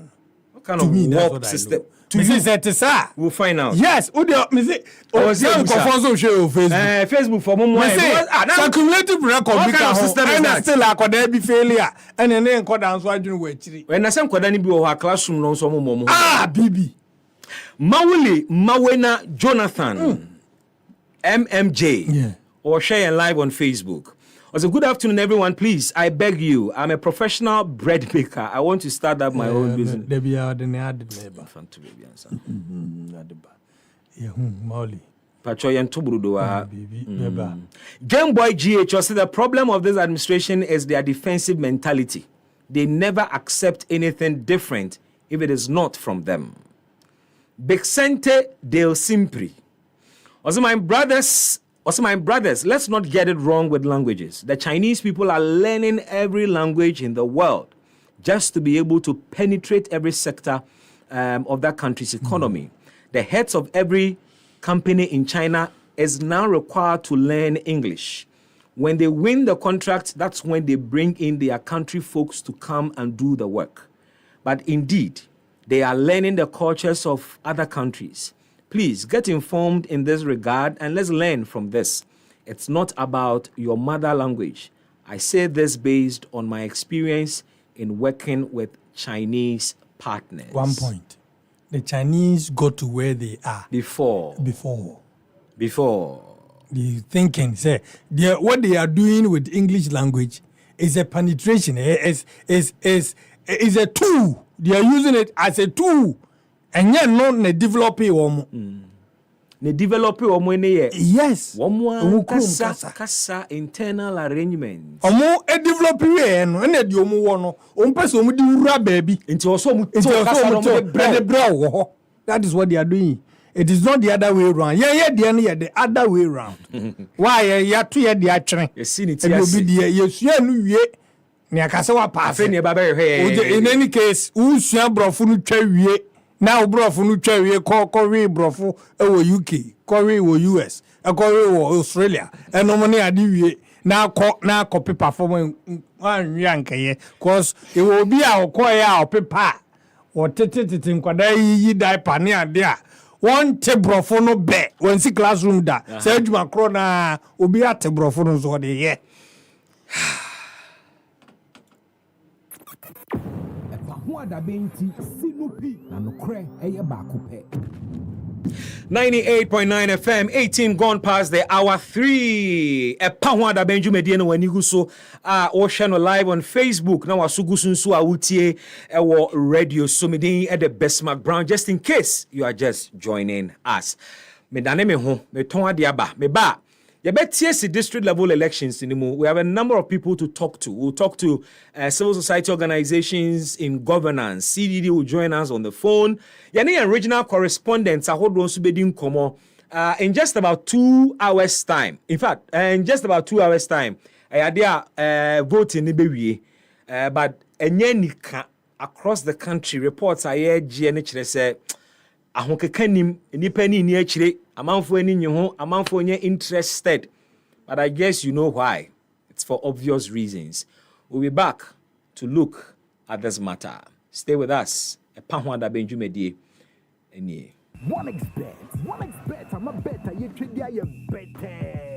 What kind of work system? To me say sir. We'll find out. Yes, o de me say o say confirm so share on Facebook. Facebook for mo say cumulative record bi ka ho. And still akoda bi failure. And ne enkoda nso adwunu wa chiri. When na say enkoda ni bi wo classroom no nso mo. Bibi. Mawena Jonathan MMJ or share live on Facebook. Also, good afternoon, everyone. Please, I beg you. I'm a professional bread baker. I want to start up my own business. Game Boy GH said the problem of this administration is their defensive mentality. They never accept anything different if it is not from them. Bexente del Simpri. Also, my brothers, let's not get it wrong with languages. The Chinese people are learning every language in the world just to be able to penetrate every sector of that country's economy. The heads of every company in China is now required to learn English. When they win the contract, that's when they bring in their country folks to come and do the work. But indeed, they are learning the cultures of other countries. Please get informed in this regard and let's learn from this. It's not about your mother language. I say this based on my experience in working with Chinese partners. 1 point. The Chinese go to where they are Before. The thinking, say, what they are doing with English language is a penetration, is a tool. They are using it as a tool. And yet not ne develop Ne develop yes. Kasa internal arrangements. Develop no and the omo person di wura baby. That is what they are doing. It is not the other way around. The other way around. Why ya to ya the atwene. In any case, usua brofo no twa wie. Now brofo no twa wie ko brofo e UK, ko US, e ko Australia. E no money ade wie. Na copy perform wan yankeye cause it will be a okoya paper. Or tete nkwada yi diaper ne ade a one tebrofo no be when see classroom da say adwuma kro na obi atebrofo no so de ye EpaHoaDaben ti sinupi na nokre eye baako pe 98.9 FM, 18 gone past the hour 3. EpaHoaDaben jumedie no wani gu so Ocean live on Facebook. Na wasugu sunsu awutie ewo radio so medin at the Bismark Brown, just in case you are just joining us. Me dane me ho, me ton ade aba, me ba. The district level elections anymore. We have a number of people to talk to. We'll talk to civil society organizations in governance. CDD will join us on the phone. Yani regional correspondents are in just about 2 hours time. In fact, in just about 2 hours time, they are voting in Bewie. But across the country, reports are here. GNH say, "Ahokekanim nipani ni achire amanfo ani nyeho amanfo nye interested." But I guess you know why. It's for obvious reasons. We'll be back to look at this matter. Stay with us. EpaHoaDaben jumedie enie. One expert, I'm a better, you better.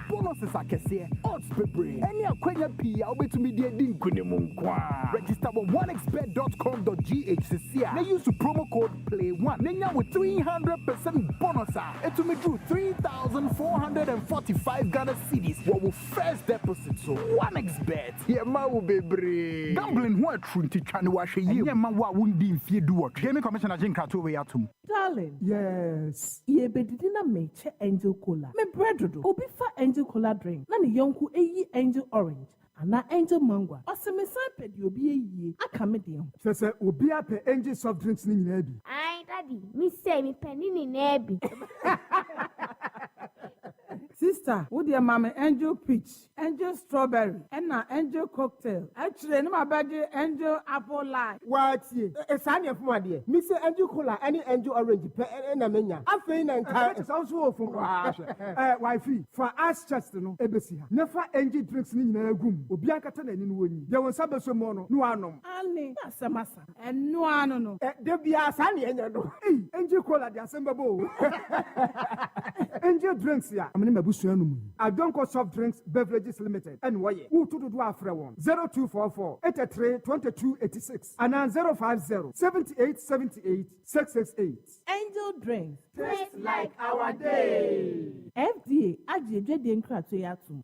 Bonuses are kese, odds pepper. Any akwenya P, I'll be to me the din kunemunkwa. Register on onexbet.com.gh. They use the promo code PLAY1. Nenya with 300% bonus. It to me drew 3,445 Ghana cedis. What will first deposit? So OneXBet. Yeah, ma will be brave. Gambling what true to try to wash a year. Yeah, ma won't be in fear do what. Gaming Commissioner Jinka to way out. Darling. Yes. Ye bedidina meche angel cola. Me bread do. Obi fa angel cola drink. Na ni yonku eyi angel orange. Ana angel mango. Oseme sampe di obi eyi. Aka me dem. Sese obi ape angel soft drinks ni nyina bi. Ai daddy, me say me penny ni na bi. Sister, wo de mama angel peach, angel strawberry, and na angel cocktail. Actually, no my body angel apple lime. What ye? Sani afuma de. Me say angel cola, any angel orange pe na menya. Afei na nka. It sounds so from wifey. For us just no ebesi ha. Never angel drinks ni nyina agum. Obi ankata na ni no woni. De won sabeso mo no anom. Ani, asamasa. Enu ano no. De bia sani enya no. Angel cola de asembabo. Angel drinks ya. I don't call soft drinks beverages limited. And why? Who to do after one? 0244 83 22 86 and 050 78 78 668. Angel drinks. Taste like our day. FDA, Ajeje Denkrato Yatu.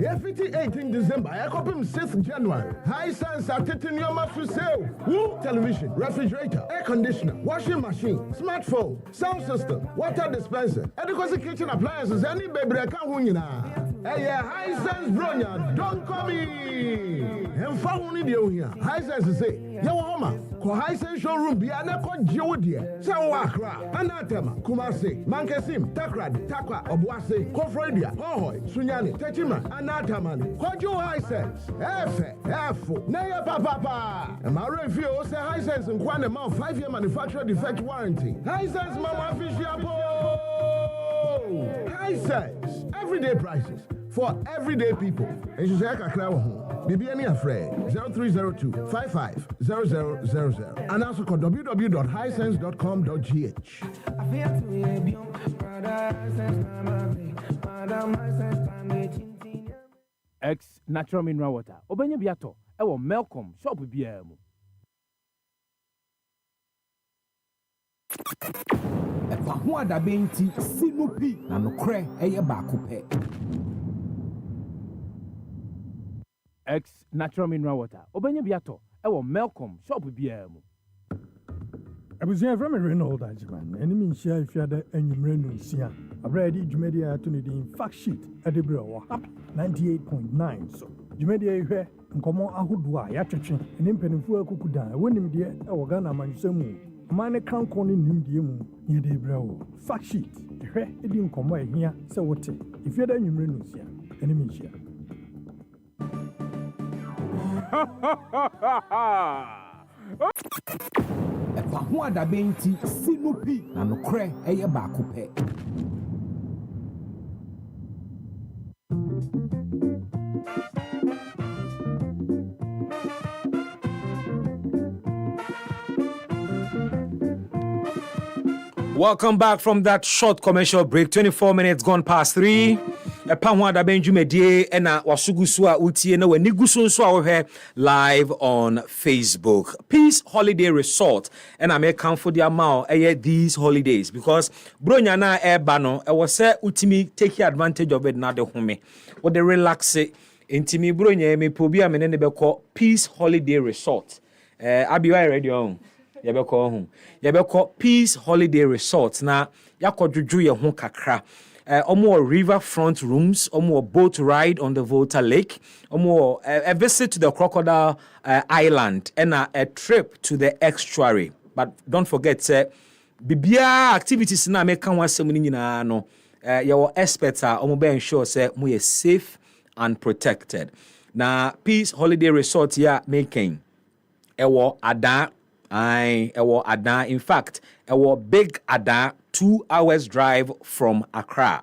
Every 18 December, I copy 6th January. High Sense are taking your for sale. Woo! Television, refrigerator, air conditioner, washing machine, smartphone, sound system, water dispenser, education kitchen appliances, any baby I can't win now. Hey, High Sense Bronya, don't call me. And found you here. High Sense say, Yo, Homa, ko High Sense showroom be an echo Jodia, Sawakra, Anatema, Kumasi, Mankesim, Takrad, Takwa, Obuase, Kofredia, Hohoi, Sunyani, Techima, Anatamani, Kojo High Sense, F, Naya Papa, and my review say High Sense and Quantum 5-year manufacturer defect warranty. High Sense Mama Fishiapo! High Sense, everyday prices for everyday people. And you say, I can't home. Maybe any afraid 0302 550000 and also call www.highsense.com.gh. X natural mineral water. Obenya biato. Ewo Melcom shop biya mu. EpaHoaDaben ti sinupi na nokre eye baako pe. X natural mineral water. Obenya biato. Ewo Melcom shop biya mu. Abusia from Renault Ajman. Enemy share if you had a enumerable sia. A ready Jumedia to the fact sheet at the Bro 98.9. So Jumedia here and come on Ahudwa Yatchin and Impenifua Kukuda. When him dear Awagana Mansemu. Mane can't call him diemu near the Bro. Fact sheet. Here it didn't come away here. So what if you had a enumerable sia? Enemy share. EpaHoaDaben ti sinupi na nokre eye baako pe. Welcome back from that short commercial break. 24 minutes gone past 3. EpaHoaDaben dwumadie ena wasugusu a utie na wanigusu nso a wohwe live on Facebook. Peace Holiday Resort and I make come for the amount these holidays because bronya na eba no e was say utimi take advantage of it na de home. What the relax intimi bronya me pobi amene ne beko Peace Holiday Resort. Abi wa ready on. Yabeko Peace Holiday Resort na yakodwudwu ye ho kakra. Omo riverfront rooms, omo boat ride on the Volta Lake, omo a visit to the Crocodile Island, and a trip to the estuary. But don't forget, bibia activities na make kan wasem ni nyina no. Your experts are omo be ensure say we are safe and protected. Na Peace Holiday Resort ya making ewo ada ewo ada. In fact, ewo big ada 2 hours drive from Accra.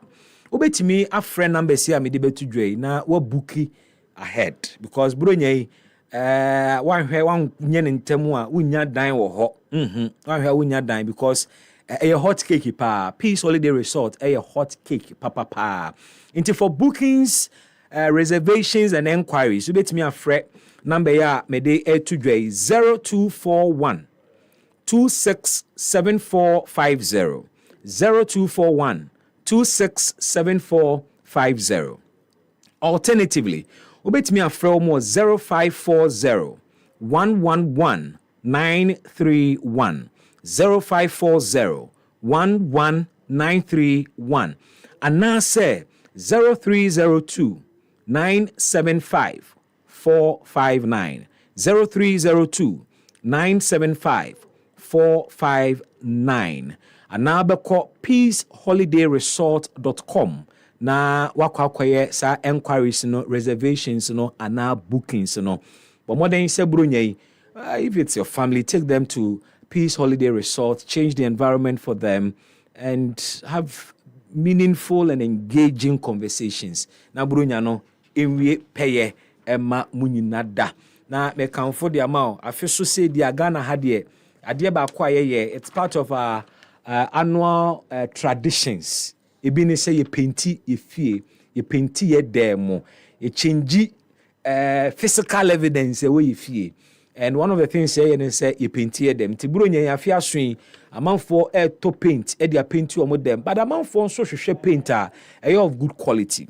Obetimi a friend number here me de betudwe na wo booki ahead because bronya wan hwe wan nye ntemu a unya dan wo ho. Wan hwe unya dan because a hot cake pa Peace Holiday Resort a hot cake pa. Into for bookings, reservations and enquiries obetimi a friend number ya me de etudwe 0241 267450 0241 267450. Alternatively, obetimi afrɛ mo 0540 111 931 0540 11931 anase 0302 975 459 0302 975 459 anabeko peaceholidayresort.com na wakwakoye sa enquiries no reservations no ana bookings no but more than say bronya if it's your family take them to Peace Holiday Resort, change the environment for them and have meaningful and engaging conversations na bronya no enwie peye ema munyinada na me kan for the amount afeso say the Ghana had ade ba kwa it's part of our annual traditions. Ebi ne say ye painti ye fie, ye painti ye demo, ye change physical evidence where ye fie. And one of the things say ye painti ye dem. Ti buro nya ya fie aswen amount for to paint, e dia painti omo dem. But amount for so hwehwe painter of good quality.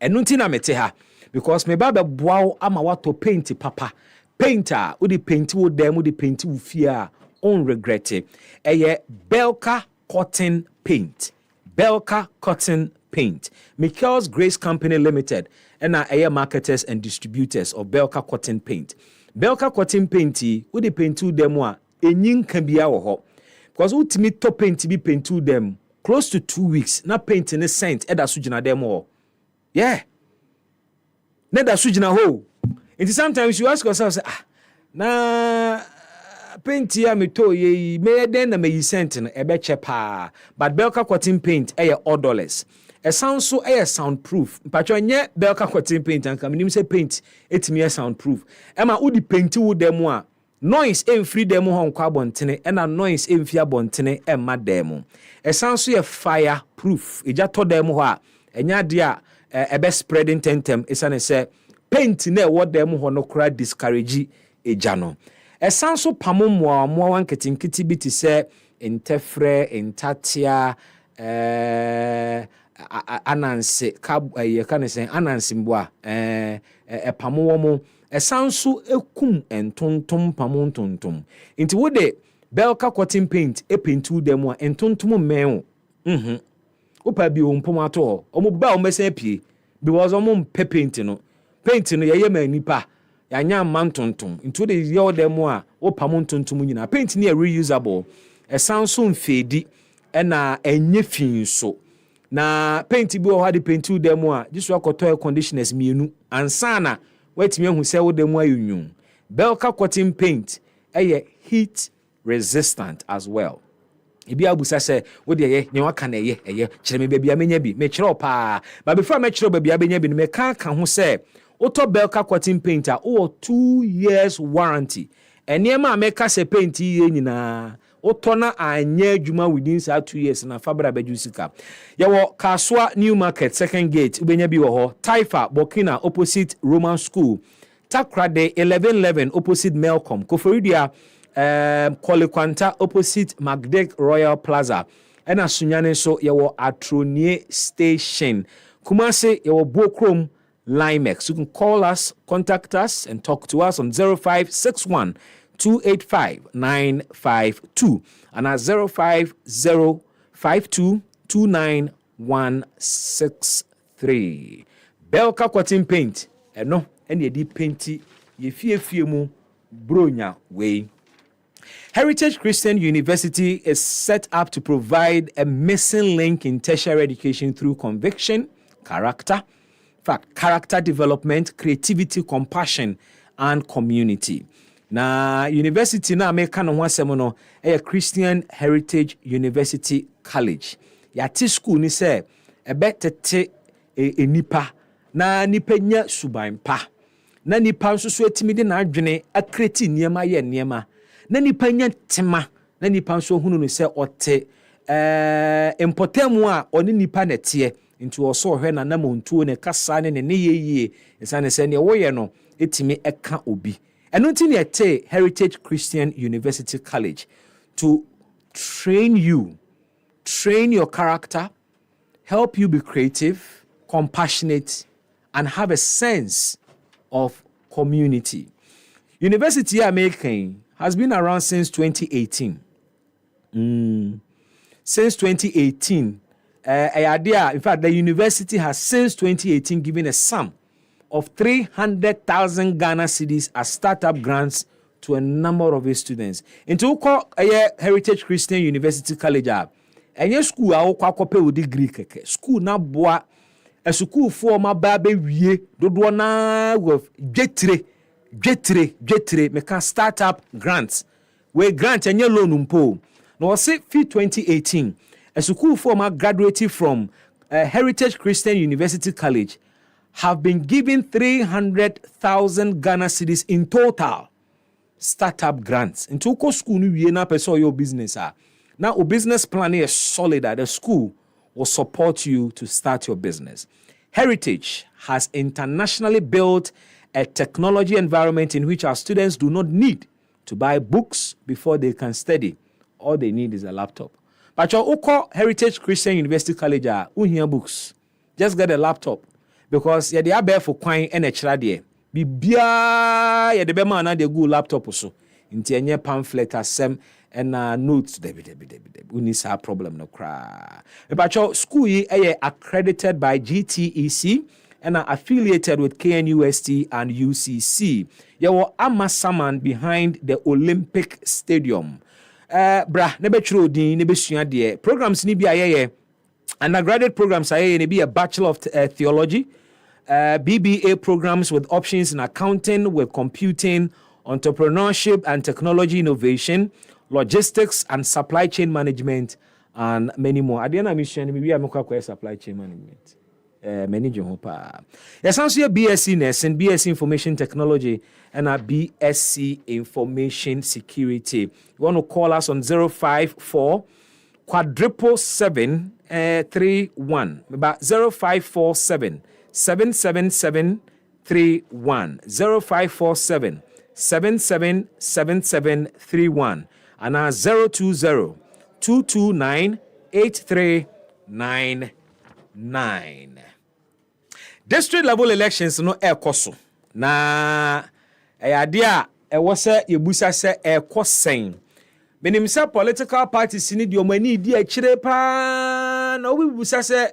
And nunti na mete ha because me ba be boa ama wato paint papa. Painter, who the paint wo dem, who the paint wo fear, on regret it. Belka Cotton Paint. Belka Cotton Paint. Michael's Grace Company Limited. And are marketers and distributors of Belka Cotton Paint. Belka Cotton Paint, who the paint to them wa, enyin can be our hop. Because who to top paint be paint to them close to 2 weeks. Na paint in a scent, eda sujina them all. Yeah. Neda sujina ho. And sometimes you ask yourself, na paint ya me to ye me den na me sent no e be chepa but Belka Cotton Paint odorless. E sound so soundproof. Mpacho nye Belka Cotton Paint anka me nim say paint etimi soundproof. E ma udi paint wo dem a noise free dem ho nkwa bontene e na noise emfi abontene e ma dem. E sound so ye fireproof. Eja to dem ho a enya dia ebe spreading tentem isane say paint na what dem ho no kra discourage eja no esan so pamo mo wan ketinkiti bi ti say intefre intatia ananse ye kan say ananse mboa pamo wo mo esan so ekum entontom pamo ntontom inti wo de belka cotton paint paintu dem a entontom men opa bi o mpom ato o mo ba o mesa pie because o mo paint no ye manipa yanya mantontom into the ye dem a opa mo ntontom nyina paint ne reusable esan so mfedi na enye fin so na paint bi o ha de paintu dem a jisu akoto air conditioners mienu ansana watimi ahu se wo dem ayunyu belka cotton paint heat resistant as well. Ibi abusa se wo de ye nyen waka na ye kire me bia menya bi me kire opa but before me kire bia benya bi me ka ho se auto belka cotton painter o 2 years warranty eniema make se paint ye nyina auto na anya adwuma within 2 years na fabra bajusika ye wo Kaswa New Market second gate ubenya bi wo ho Taifa Burkina opposite Roman School Takrade 1111 opposite Melcom Koforidia Kolikwanta opposite Magdek Royal Plaza and Asunyane so yawo Atronie Station Kumase yawo Bokrom Limex. You can call us, contact us and talk to us on 0561 285 952 and at 05052 29163. Belka cotton paint no and ye di painti ye fie mu bronya way. Heritage Christian University is set up to provide a missing link in tertiary education through conviction, character development, creativity, compassion, and community. Na university na American no wasem no a Christian Heritage University College. Yati school ni se ebetete enipa na nipa nya suban pa. Na nipa nso so etimi de na adwene akreti niema ye niema. Na nipa nya tema na nipa nso hunu no se ote impotemu a oni nipa netie nti oso hwe na namontuo ne kasa ne yeye esane se ne wo ye no etimi eka obi eno nti ne ete Heritage Christian University College to train your character, help you be creative, compassionate, and have a sense of community. University American has been around since 2018. Since 2018, in fact, the university has since 2018 given a sum of 300,000 Ghana cedis as startup grants to a number of its students. Into Heritage Christian University College, a school a okwakope with degree keke. School na boa a school for my baby wie dodo na with jetre meka startup grants. We grant a loan umpo. No say fee 2018. A school former graduated from Heritage Christian University College have been given 300,000 Ghana cedis in total startup grants. Into school we na person your business now a business plan is solid that the school will support you to start your business. Heritage has internationally built a technology environment in which our students do not need to buy books before they can study. All they need is a laptop. But your Heritage Christian University College here books. Just get a laptop because they are bare for coin and a chradie. Bibia ya de be man na de go laptop so. Nti enye pamphlet asem and notes we need a problem no cry. But your school ye accredited by GTEC and are affiliated with KNUST and UCC. You were Amasaman behind the Olympic Stadium. Bra, nebetro din nebesua de programs ni bia ye undergraduate programs aye ne be a Bachelor of Theology, BBA programs with options in accounting, with computing, entrepreneurship and technology innovation, logistics and supply chain management, and many more. Adiana mission we are supply chain management. Many Jehopa. Yes, also BSc Nursing, BSc Information Technology, and a BSc Information Security. You want to call us on 054 quadruple 731. About 0547 77731. 0547 777731. And 020 229 8399. District level elections no ekoso. Na idea e wose yebusa se ekosen. Menim se political parties ni di omani di akire pa na obibusa se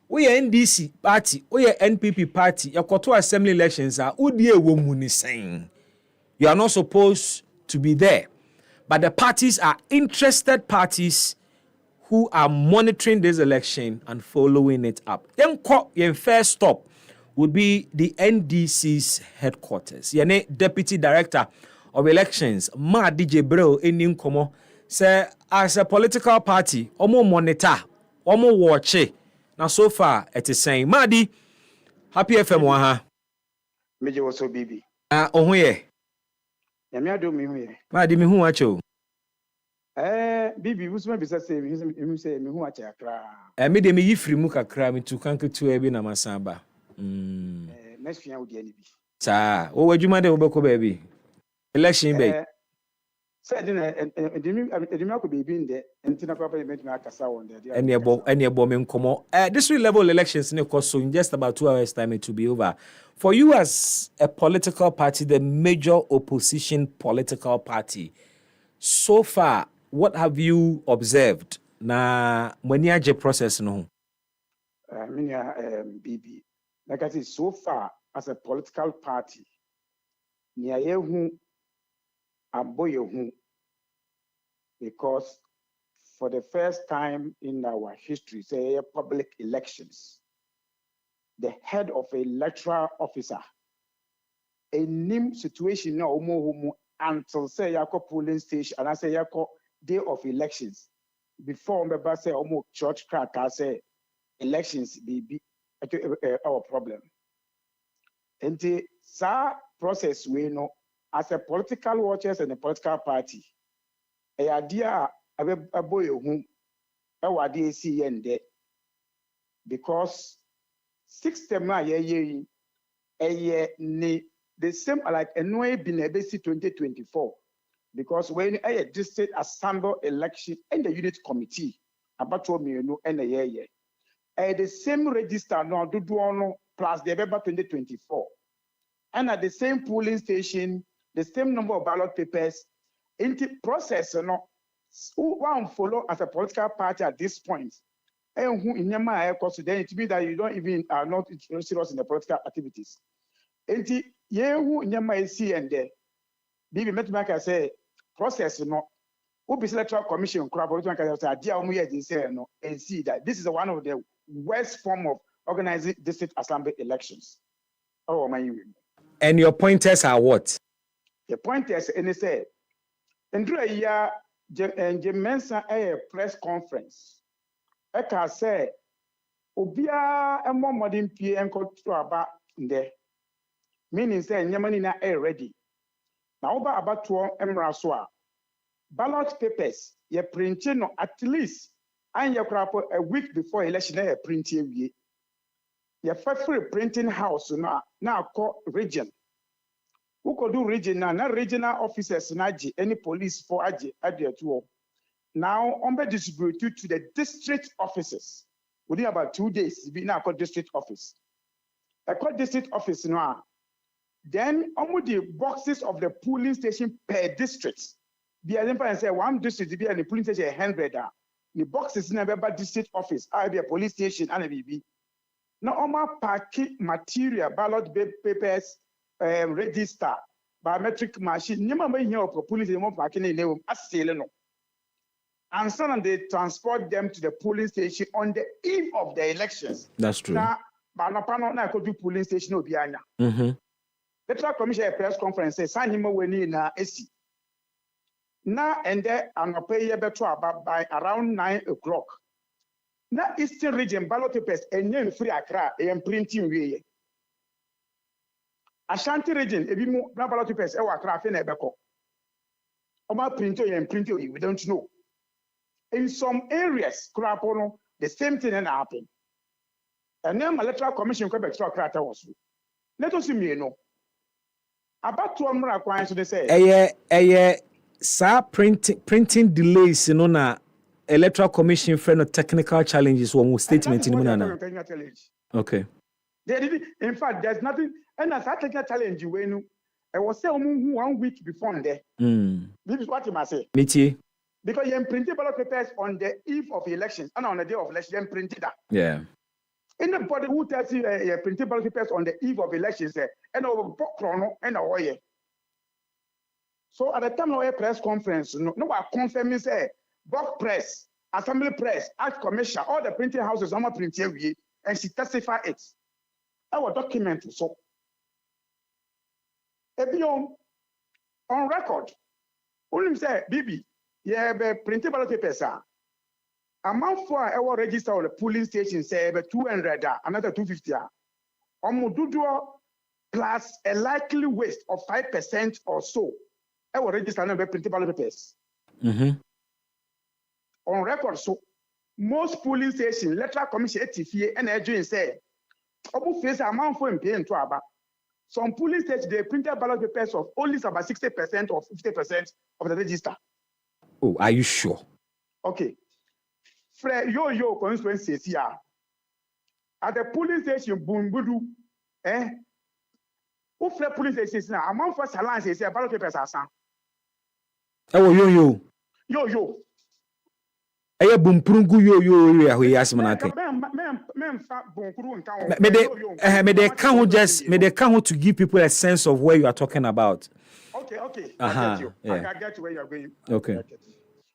we NDC party, we NPP party, yakoto assembly elections are udi ewo mu ni sen. You are not supposed to be there. But the parties are interested parties who are monitoring this election and following it up. Then first stop would be the NDC's headquarters. Yene Deputy Director of Elections, Ma DJ Bro in Nkomo, say as a political party, omo monitor, omo watch. Now so far it is saying, Madi, happy FM waha. Meje waso bibi. Ohuye. Yami ado mi huye. Madi mi hu wacho. Bibi usuma bisa se mi hu wacha akra. Me de me yifri mu kakra mi tu kanke tu ebi na masamba. Next fian odi ani bi. Sa, o wadwuma de obekọ baby. Election be. Say edimi akọ baby nde entina papa event me akasa won there. Any ebo me nkomo. District level elections ne cost in just about 2 hours time it will be over. For you as a political party, the major opposition political party, so far, what have you observed na maniaje process no? BB. Like I said, so far as a political party, niayehu aboyehu, because for the first time in our history, say public elections, the head of a electoral officer, a name situation now until say yako polling station and I say yako day of elections. Before member say church crack, I say elections be our problem. And the process we know as a political watchers and a political party, a idea a boy whom our DAC and because 6 term the same like a no been a basic 2024 because when a district assembly election and the unit committee about 2 million and a year the same register no do no plus the November 2024 and at the same polling station the same number of ballot papers in the process no who one follow as a political party at this point. And who in Yama because then it means that you don't even are not serious in the political activities. And the who in Yama see and there. Bibi Metmaka say process no. Who be electoral commission crap political say dear no and see that this is one of the worst form of organizing district assembly elections. Oh my. And your pointers are what? The pointers and they say and through a year and Jemensa a press conference. Eka say obia emo modern pie enko to aba nde meaning say nyamani na ready na oba abato emra so a ballot papers ye print no at least and ye krapo a week before election ye print ye free printing house na call region who could do region na regional officers na any police for aje to now, Ombe distributed to the district offices within about 2 days. Be now called district office. I call district office now. Then, the boxes of the polling station per district. The example and say 1 district be and the polling station 100. The boxes never by district office. I be a police station and a BB. Now, packet material, ballot papers, register, biometric machine. Never may hear of police in one parking in the as no. And so they transport them to the polling station on the eve of the elections. That's true. Now, Banapano na could do polling station obianya. The Electoral Commission press conference says sign him away na AC. Now and there and pay better about by around 9 o'clock. Now Eastern region ballot papers and free Accra and printing way. Ashanti region, if you ballot papers, Accra, Fenebeko. Oma printer and printer, we don't know. in some areas, the same thing didn't happen. And then electoral commission Quebec crata was. Let us see me know. About 2 months, so they say. Sa printing delays, na electoral commission friend of technical challenges one statement in Munana. Okay. They did, in fact, there's nothing, and as I technical challenge, I was saying 1 week before there. This is what you must say. Miti. Because you printed ballot papers on the eve of elections and on the day of election, you printed that. Yeah. Anybody who tells you you printed ballot papers on the eve of elections, and over chrono and away. So at the time of a press conference, no one confirming say, box press, assembly press, art commission, all the printing houses, I'm printing and she testify it. Our document so. On record, only say, Bibi, yeah, printed ballot papers. Amount for our register on the polling station say 200, another 250. Plus a likely waste of 5% or so. Our register number printed ballot papers. On record, so most polling stations, electoral commission ATFA and AJ say, Obu face amount for paying to Aba. Some polling stations they printed ballot papers of only about 60% or 50% of the register. Oh, are you sure? Okay. Yo constituency here. At the polling station, Bumbudu, who fled polling stations now? Amount for salons is a ballot papers are some. Oh, yo. Eye bumprungu yo area we ask manake. Me de count to give people a sense of where you are talking about. Okay. I get you where you are going. Okay.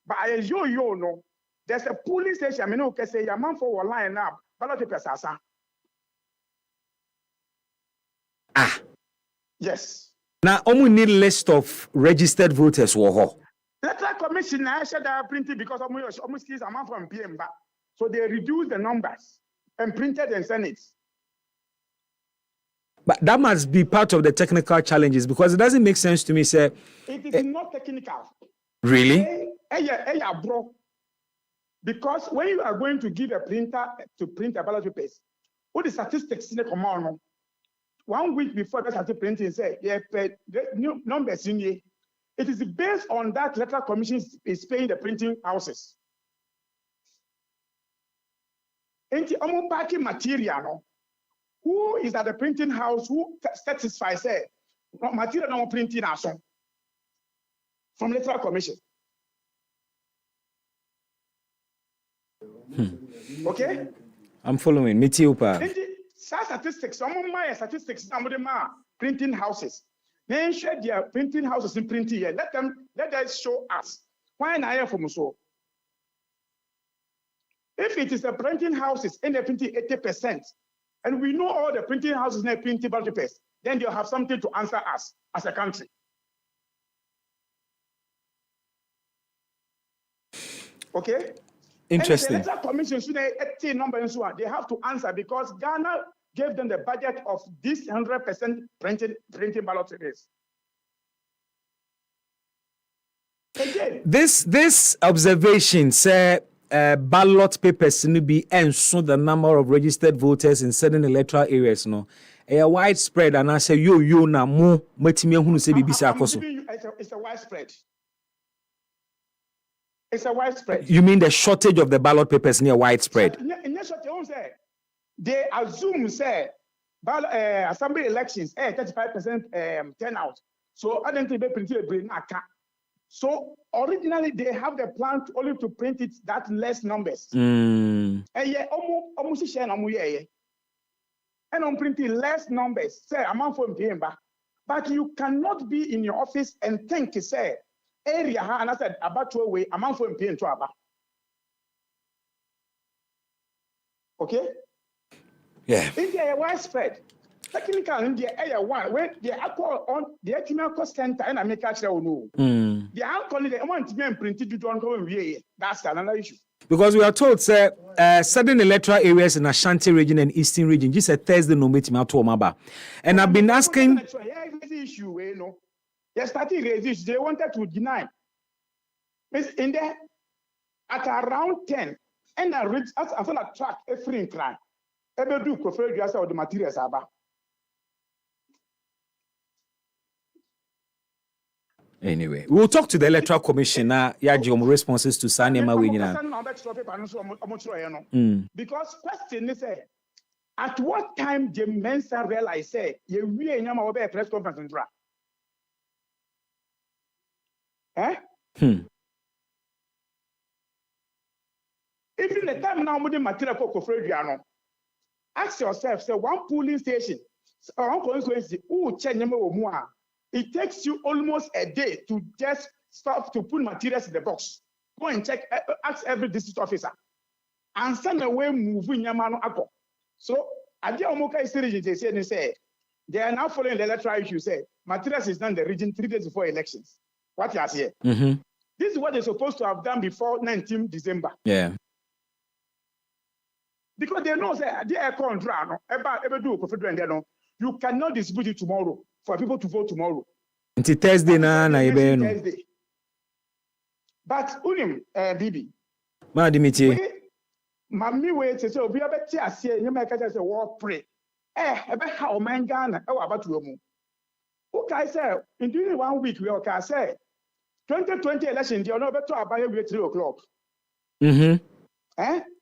But yo no. There's a polling station. I mean, okay, say your man for one line up. Ballot papers are some. Yes. Now, only need list of registered voters. Electoral commission I said they are printed because almost kids are from PM back. So they reduced the numbers and printed and sent it. But that must be part of the technical challenges because it doesn't make sense to me, sir. It is not technical. Really? Bro. Because when you are going to give a printer to print a ballot papers, all the statistics in the command 1 week before they started printing, say, the new numbers in here. It is based on that electoral commission is paying the printing houses. And the packing material, who is at the printing house who satisfies say material no printing action from electoral commission. Okay? I'm following. Mitiopa. Statistics, some of my statistics, some of them are printing houses. Then share their printing houses in printing here. Let them show us. Why not here from so? If it is the printing houses and they're printing 80%, and we know all the printing houses and printing ballot papers, then they'll have something to answer us as a country. Okay? Interesting. And the electoral commission should have number and so on. They have to answer because Ghana gave them the budget of this 100% printing ballot papers. Again, this observation say ballot papers need be and so the number of registered voters in certain electoral areas no widespread and I say yo na mo matimi ehunu say bibi say akoso. It's a widespread. It's a widespread. You mean the shortage of the ballot papers near widespread? They assume say assembly elections 35% turnout. So I don't think they print it. So originally they have the plan only to print it that less numbers. And yeah, almost share and on printing less numbers. Say amount for Mpemba, but you cannot be in your office and think say area and I said about 2 way amount for Mpemba to Aba. Okay. Yeah. India widespread. Technical India area one when they are on the economical center and I make actually no. They are calling the want to be printed to don't go away. That's another issue. Because we are told say certain electoral areas in Ashanti region and Eastern region just a Thursday no meet me out to Omaba. And I've been asking the issue, you know. They started raise issue. They wanted to deny. In there at around 10, and I reach as I feel a track every incline. Ever do prefer you as the materials are. Anyway, we'll talk to the Electoral Commission now. Responses to Sanema Winina. Because question is, at what time the Mensa realized say you really know about press conference in draft? Even the time now with the material for ask yourself, say one polling station or one constituency, it takes you almost a day to just stop to put materials in the box. Go and check, ask every district officer. And send away moving Yamano Apple. So, at the Omoka State, they say, they are now following the electoral issue. Say, materials is done in the region 3 days before elections. What you are here? This is what they're supposed to have done before 19 December. Yeah. Because they know that they are contract, you cannot distribute it tomorrow for people to vote tomorrow. Until Thursday, Thursday. But Unim, Bibi. Mammy wait so we are better say you make us a war pray. About how man Ghana about to okay, say in during 1 week we can say 2020 election, you're not better about 3 o'clock.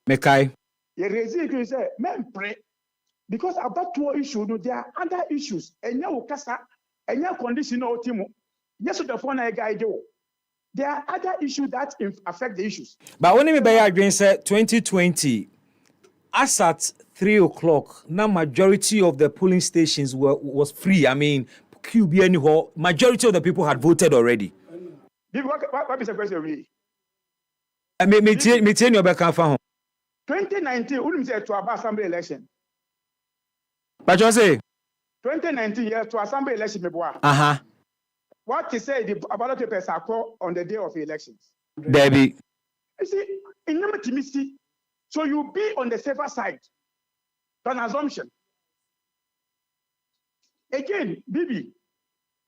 Mekai. You say, men pray. Because about 2 issues, there are other issues. And now, Kasa, and now conditional Timo. Yes, the phone I guide you. There are other issues that affect the issues. But when we buy again, say 2020, as at 3 o'clock, now majority of the polling stations was free. I mean, QB anyhow, majority of the people had voted already. What is the question? I mean, me tell you about 2019, we say to our assembly election. But you say 2019 year to assembly election, me boy. What to say the ballot papers are called on the day of the elections? Debbie. You see, in number to so you be on the safer side. An assumption. Again, Bibi,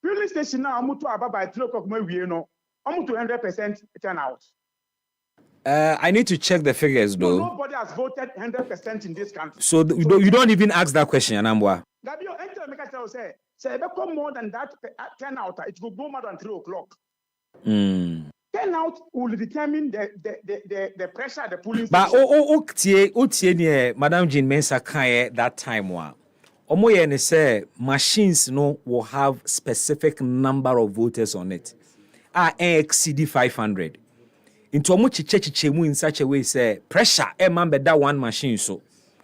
polling station now I'm to about by 3 o'clock. Maybe I'm to 100% turnout. I need to check the figures though. Nobody has voted 100% in this country. So you don't even ask that question, Anambwa. Say more than that turnout, it will go more than 3 o'clock. Turnout will determine the pressure the polling station. But Madam Jean Mensah Kaye that time Omoye say machines will have specific number of voters on it. Exceed 500. Into chiche in such a way say pressure man be that one machine so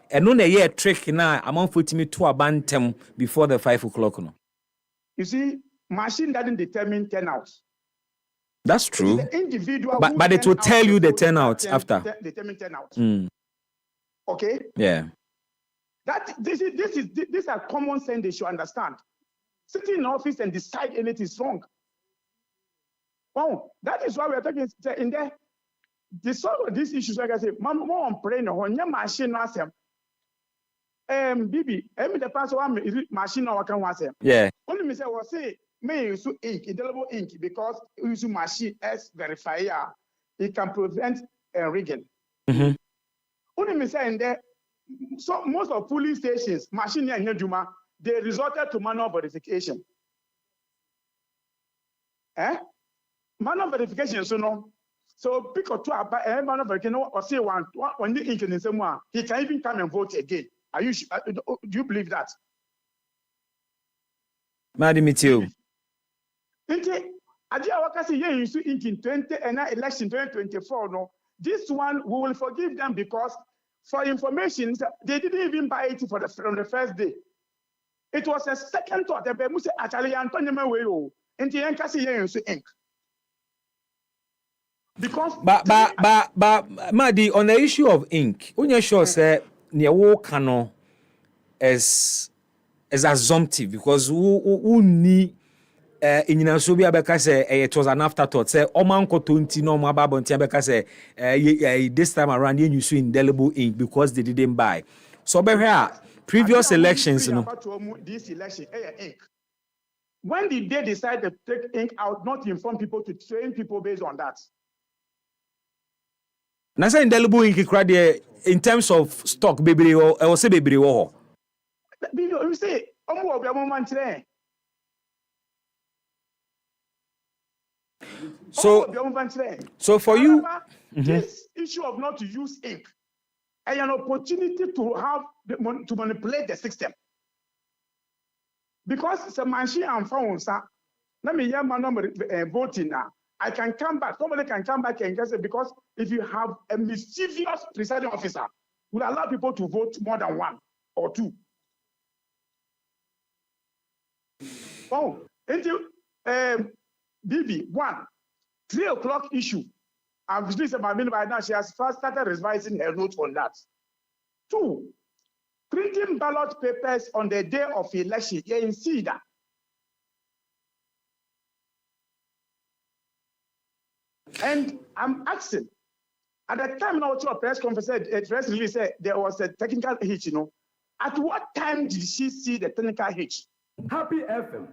and no na trick na amount for me to abantem before the 5 o'clock no. You see, machine doesn't determine turnout. That's true. The individual but it will tell you the turnout after. Determine turnout. Okay. Yeah. These are common sense they should understand. Sitting in office and decide anything is wrong. Oh, that is why we are talking in there. The solve of these issues, like I say, more on praying on your machine. Bibi, the person machine or can was yeah. Only me say was say may use ink, indelible ink because use machine as verifier, it can prevent rigging. Only me say in there. So most of polling stations, machine and Juma, they resorted to manual verification. Manual verification, so pick or two about manual verification or say one the ink in someone, he can even come and vote again. Do you believe that? Madam Mitio. I say yeah, you see ink in 20 and election 2024. No, this one we will forgive them because for information, they didn't even buy it from the first day. It was a second thought. They must actually Antonio Mayo and the ink. Because but Madi, on the issue of ink, when you sure say near walk as assumptive because who need in Sobia because it was an afterthought. Say Omanko 20 no Mababontia because this time around you see indelible ink because they didn't buy. So here previous elections, this election ink. When did they decide to take ink out, not to inform people, to train people based on that? Na say indelible ink crade in terms of stock bebre or say bebre wo. You say omo obi omo man kire. So for you, this issue of not to use ink is an opportunity to have to manipulate the system. Because it's a machine and phone, sir. Let me hear my number voting now. I can come back. Somebody can come back and say, because if you have a mischievous presiding officer, will allow people to vote more than one or two. Oh, into BB 1, 3 o'clock issue. I've released my minute by now. She has first started revising her notes on that. 2, printing ballot papers on the day of election. You can see that. And I'm asking, at the time now, a press conference, a press release said there was a technical hitch, At what time did she see the technical hitch? Happy FM.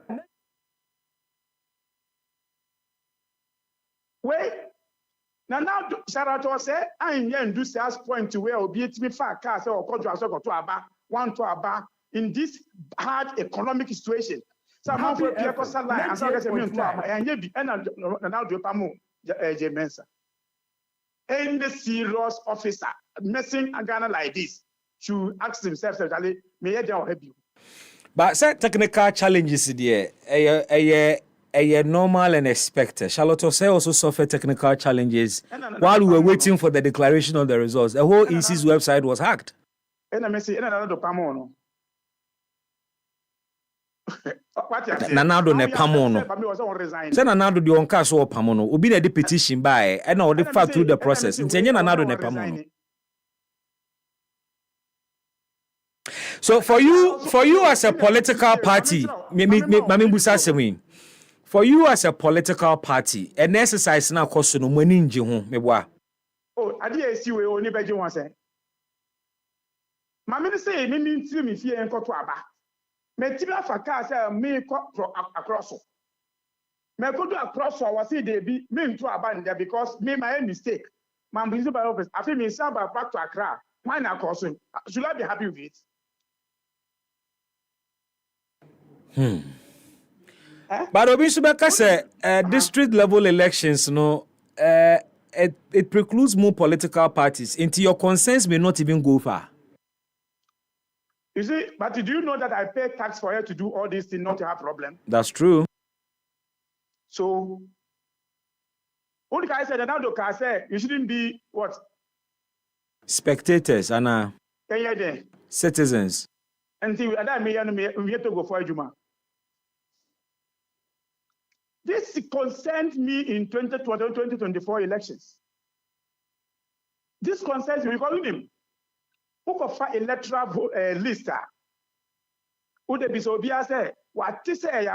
Wait. Now, Sharato said, I ain't do sales point to where be it me far cars or one to Aba in this hard economic situation. So I'm for people salary and so I say and you be and now do pamo Mensa. Any serious officer messing a Ghana like this should ask himself, may I help you? But set technical challenges there, a normal and expected. Charlotte Osei also suffered technical challenges while we were waiting for the declaration of the results. The whole EC's website was hacked. Nanado ne pamono. Say Nanado the onka so pamono. Obi na the petition by and now the fact through the process. Intenye Nanado ne pamono. So for you as a political party, for you as a political party, an exercise now cost no money in Jihun, meboa. Oh, I did see we only by one say. Mammy say, me mean to me fear and go to Aba. Metila for car say me across. Me go to across so I was see they be me to Aba there because me my mistake. My principal office, I feel me samba back to Accra. Why not cross? Should I be happy with it? But Obisubeka said district level elections, it precludes more political parties. Into your concerns may not even go far. You see, but do you know that I pay tax for her to do all these things, not to have problem? That's true. So, what I said, another car said, you shouldn't be what? Spectators and citizens. And see, we have to go for a Juma. This concerned me in 2024 elections. This concerns me because him. Who could find electoral list? Who the Bisobia say, what this say,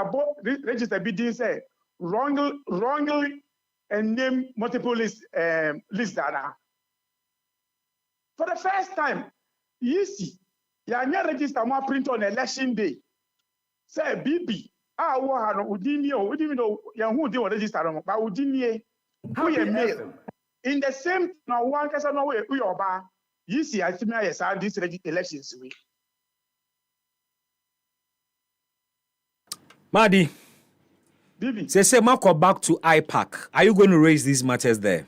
register bidding say, wrongly and name multiple list data. For the first time, you see, you register more print on election day. Say BB. Udini know who they register but Udini who you mail in the same now one person no way we oba you see I think yes this elections we Madi Bibi say Marco back to IPAC. Are you going to raise these matters there?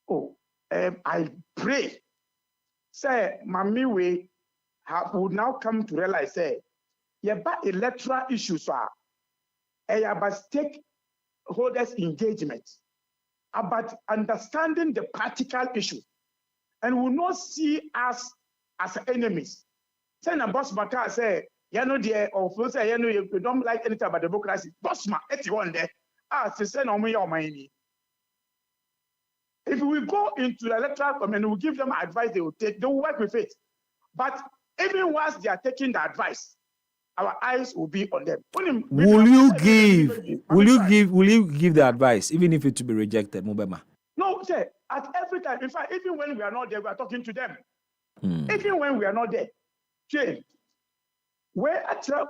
Oh I pray say Mami we would now come to realize say about electoral issues are about stakeholders' engagement, about understanding the practical issue, and will not see us as enemies. Say, Bismark say, dear, or say, you don't like anything about democracy. Bismark, it's one there. Say, no, me or mine. If we go into the electoral committee, we give them advice, they will take, they will work with it. But even once they are taking the advice, our eyes will be on them. Will you give the advice, even if it to be rejected, Mubema? No, sir. At every time, in fact, even when we are not there, we are talking to them. Even when we are not there, Jay, where actually,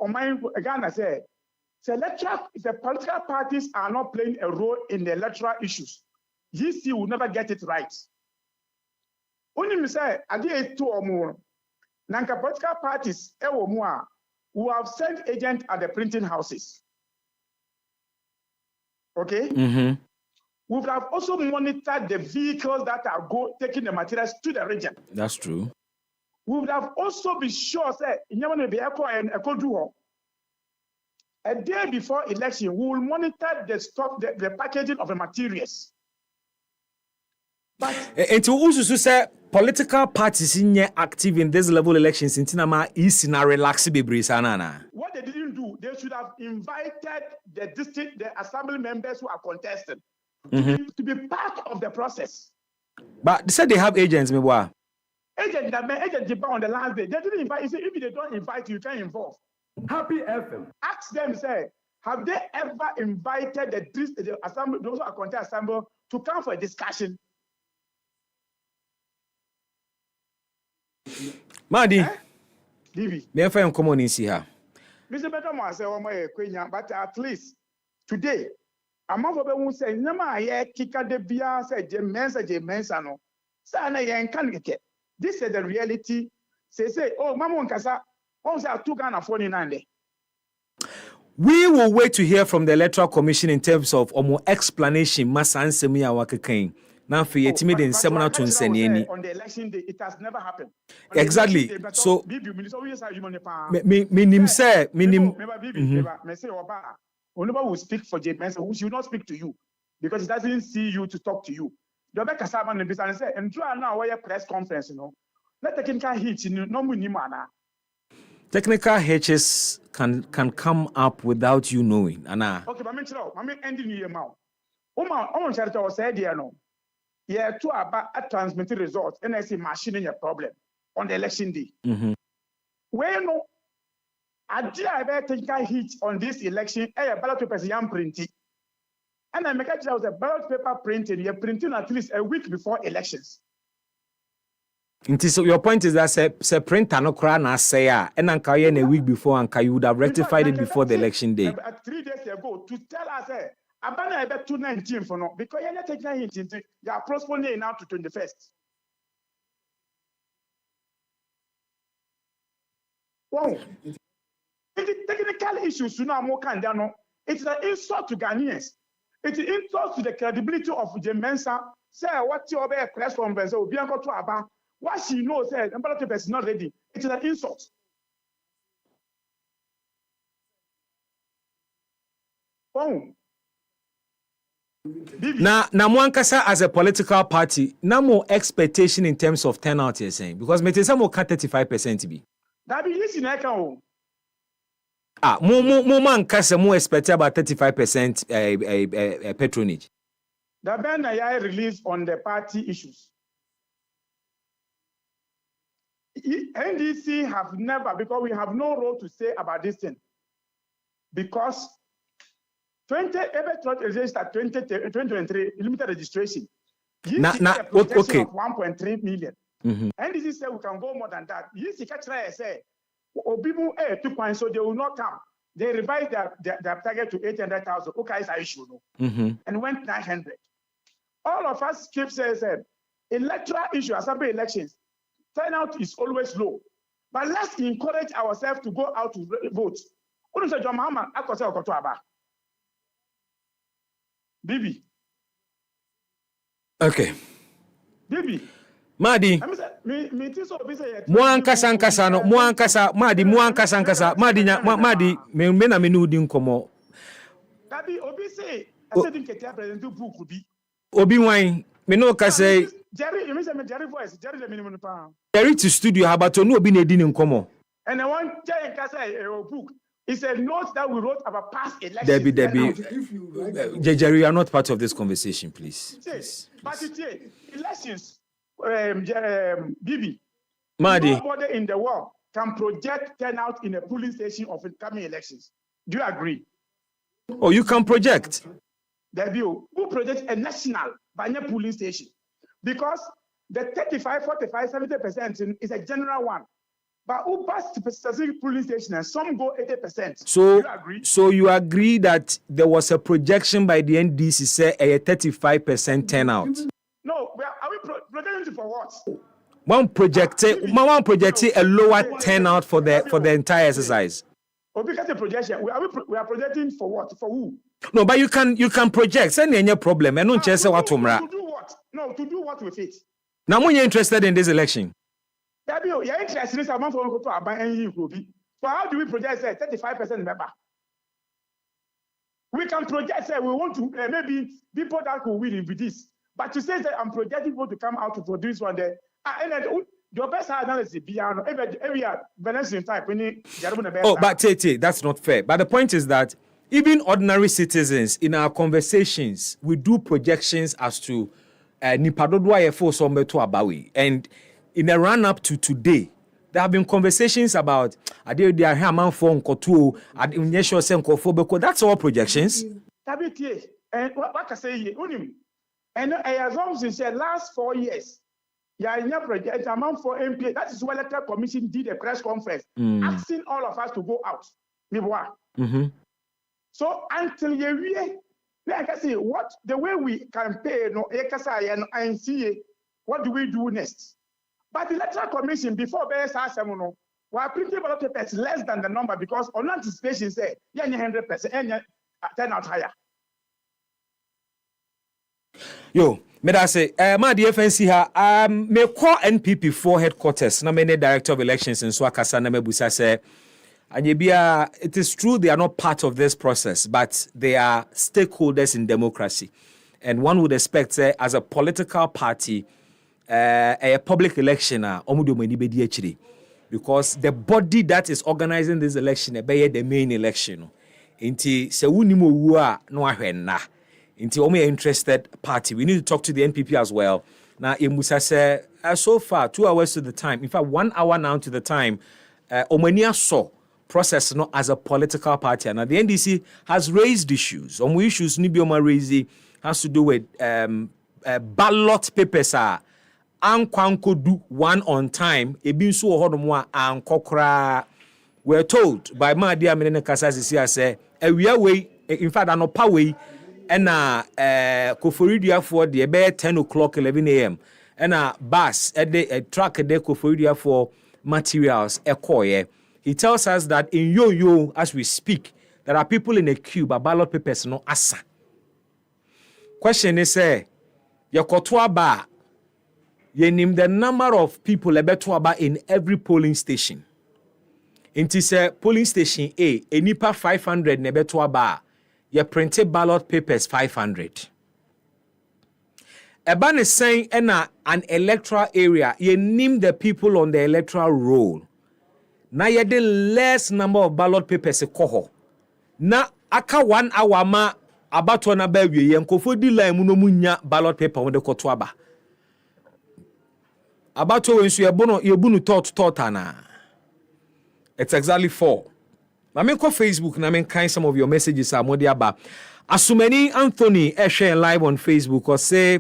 Ghana said, the political parties are not playing a role in the electoral issues. GC will never get it right. Only me say, I did 2 or more. Nanka political parties, who have sent agents at the printing houses. Okay? Mm-hmm. We would have also monitored the vehicles that are taking the materials to the region. That's true. We would have also be sure that a day before election, we will monitor the stock, the packaging of the materials. But and to also say political parties in active in this level elections in Tinama is in a relaxed sanana. What they didn't do, they should have invited the assembly members who are contesting to be part of the process. But they said they have agents, me boy. Agent on the last day. They didn't invite. If they don't invite you, you can't involve. Happy FM. Ask them, say, have they ever invited the assembly, those who are contest assembly, to come for a discussion? Madi, me find common in here. Mr. Beto say, but at least today, I'm not going to say, Nama, Kika de Bia, say, Jemensa, no. Sana Yan can get. This is the reality. Say, oh, Mamon Kasa, also 2 Ghana 49. We will wait to hear from the Electoral Commission in terms of more explanation. Masansemi awakekain. Now for your timid and seminar to Nsenieni. On the election day, it has never happened. Exactly. So, minim say, minim. Whenever we speak for J. Mensa, who should not speak to you because he doesn't see you to talk to you. The back of Saban and Bismarck said, and draw now a press conference, Let the technical hitch in no minimana. Technical hitches can come up without you knowing. Anna. Okay, but I'm ending your mouth. Oman Charity was said, no. Yeah, to about a transmitted result, and I see machine in your problem on the election day. Well, no, I did a technical hit on this election, a ballot paper is printing. And I make a ballot paper printing, you're printing at least a week before elections. So your point is that say printer no cry na say and a week before and you would have rectified it before the election day. 3 days ago to tell us Abana about 219 for no because you're not taking it into you are postponing now to 21st. Wow. The technical issues now more can down. It's an insult to Ghanaians. It's an insult to the credibility of the Mensa. Say what your press conference will be able to about what she knows said the ballot paper is not ready. It's an insult. Oh. Now, Mwankasa as a political party, no more expectation in terms of turnout, you're saying, because Metesa more 35% to be. That be easy, more Mwankasa more expect about 35% patronage. The ban I released on the party issues. NDC have never, because we have no role to say about this thing. Because 2023 limited registration. Okay. 1.3 million. NDC said we can go more than that. Yes, say, people 2 points, so they will not come. They revised their target to 800,000. Okay, is an issue, and went 900. All of us keep saying, electoral issue, assembly elections, turnout is always low. But let's encourage ourselves to go out to vote. Bibi. Okay. Bibi. Madi. Mwankasa no mwankasa Madi mwankasa Madi me na me no di nkomo. Dabi obi say I said Nketia present book bi. Obi wan me no ka say Jerry, you mean Jerry voice, Jerry the minimum pa. Jerry to studio habato no obi na di nkomo. And I want Jerry ka say a book. It's a note that we wrote about past elections. Debbie. Jerry, you are not part of this conversation, please. But it's elections, Bibi. Madi. Nobody in the world can project turnout in a polling station of incoming elections. Do you agree? Oh, you can project. Debbie, who projects a national polling station? Because the 35, 45, 70% is a general one. But who passed the specific polling station and some go 80%. So, do you agree? So you agree that there was a projection by the NDC say a 35% turnout? No, are we projecting for what? one project a lower turnout for the entire exercise. Because the projection, we are projecting for what? For who? No, but you can project. Send any problem. And don't just say what to do what? No, to do what with it? Now, when you're interested in this election, you're interested in someone for to buy any group. So how do we project? Say 35% member. We can project. Say we want to maybe people that will win with this. But to say that I'm projecting people to come out to produce one day, and then your best analysis beyond every balancing type. Oh, but Tete, that's not fair. But the point is that even ordinary citizens in our conversations, we do projections as to Nipadodwa Efo Sombeto Abawi. And in a run up to today, there have been conversations about they are Haman phone Kotu, that's all projections. And what I say, and as long as the last 4 years, project amount for MP. That is why the electoral commission did a press conference asking all of us to go out. So until you like I say, what the way we campaign, and see what do we do next? But the electoral commission before BSR we are printing ballot papers less than the number because on anticipation say 100% and turn out higher. Yo, me da say, my dear FNC ha, me call NPP 4 headquarters, na me ne director of elections in Swakasa na me busa say, Anyebia, it is true they are not part of this process, but they are stakeholders in democracy. And one would expect, as a political party, a public election, because the body that is organizing this election, the main election. Inti se unimo wua no ahwenna. Inti omo interested party. We need to talk to the NPP as well. Now, Musa say so far 2 hours to the time. In fact, 1 hour now to the time. Omania saw process no as a political party. Now, the NDC has raised issues. Issues Nibioma raising has to do with ballot papers. Ankwanko do one on time. Ebinsu ohodumwa ankokra. We're told by my dear Menene Kasasi say we are way. In fact, an opaway. And Koforidia for the about 10 o'clock, 11 a.m. And a bus at the truck at the Koforidia for materials. He tells us that in Yo, as we speak, there are people in a queue, but ballot papers no asa. Question is, your kotwa ba, you name the number of people in every polling station. Inti say polling station A, enipa 500 nebetwa ba. You printed ballot papers 500. Eban is saying an electoral area, you name the people on the electoral roll. Now you the less number of ballot papers koho. Na aka 1 hour ma about one baby yenkofo di line muno munya ballot paper on the kotwaba. About when you bunu thought ana. It's exactly 4. I mean, call Facebook and I mean, kind some of your messages are more about. Asumeni Anthony sharing live on Facebook or say,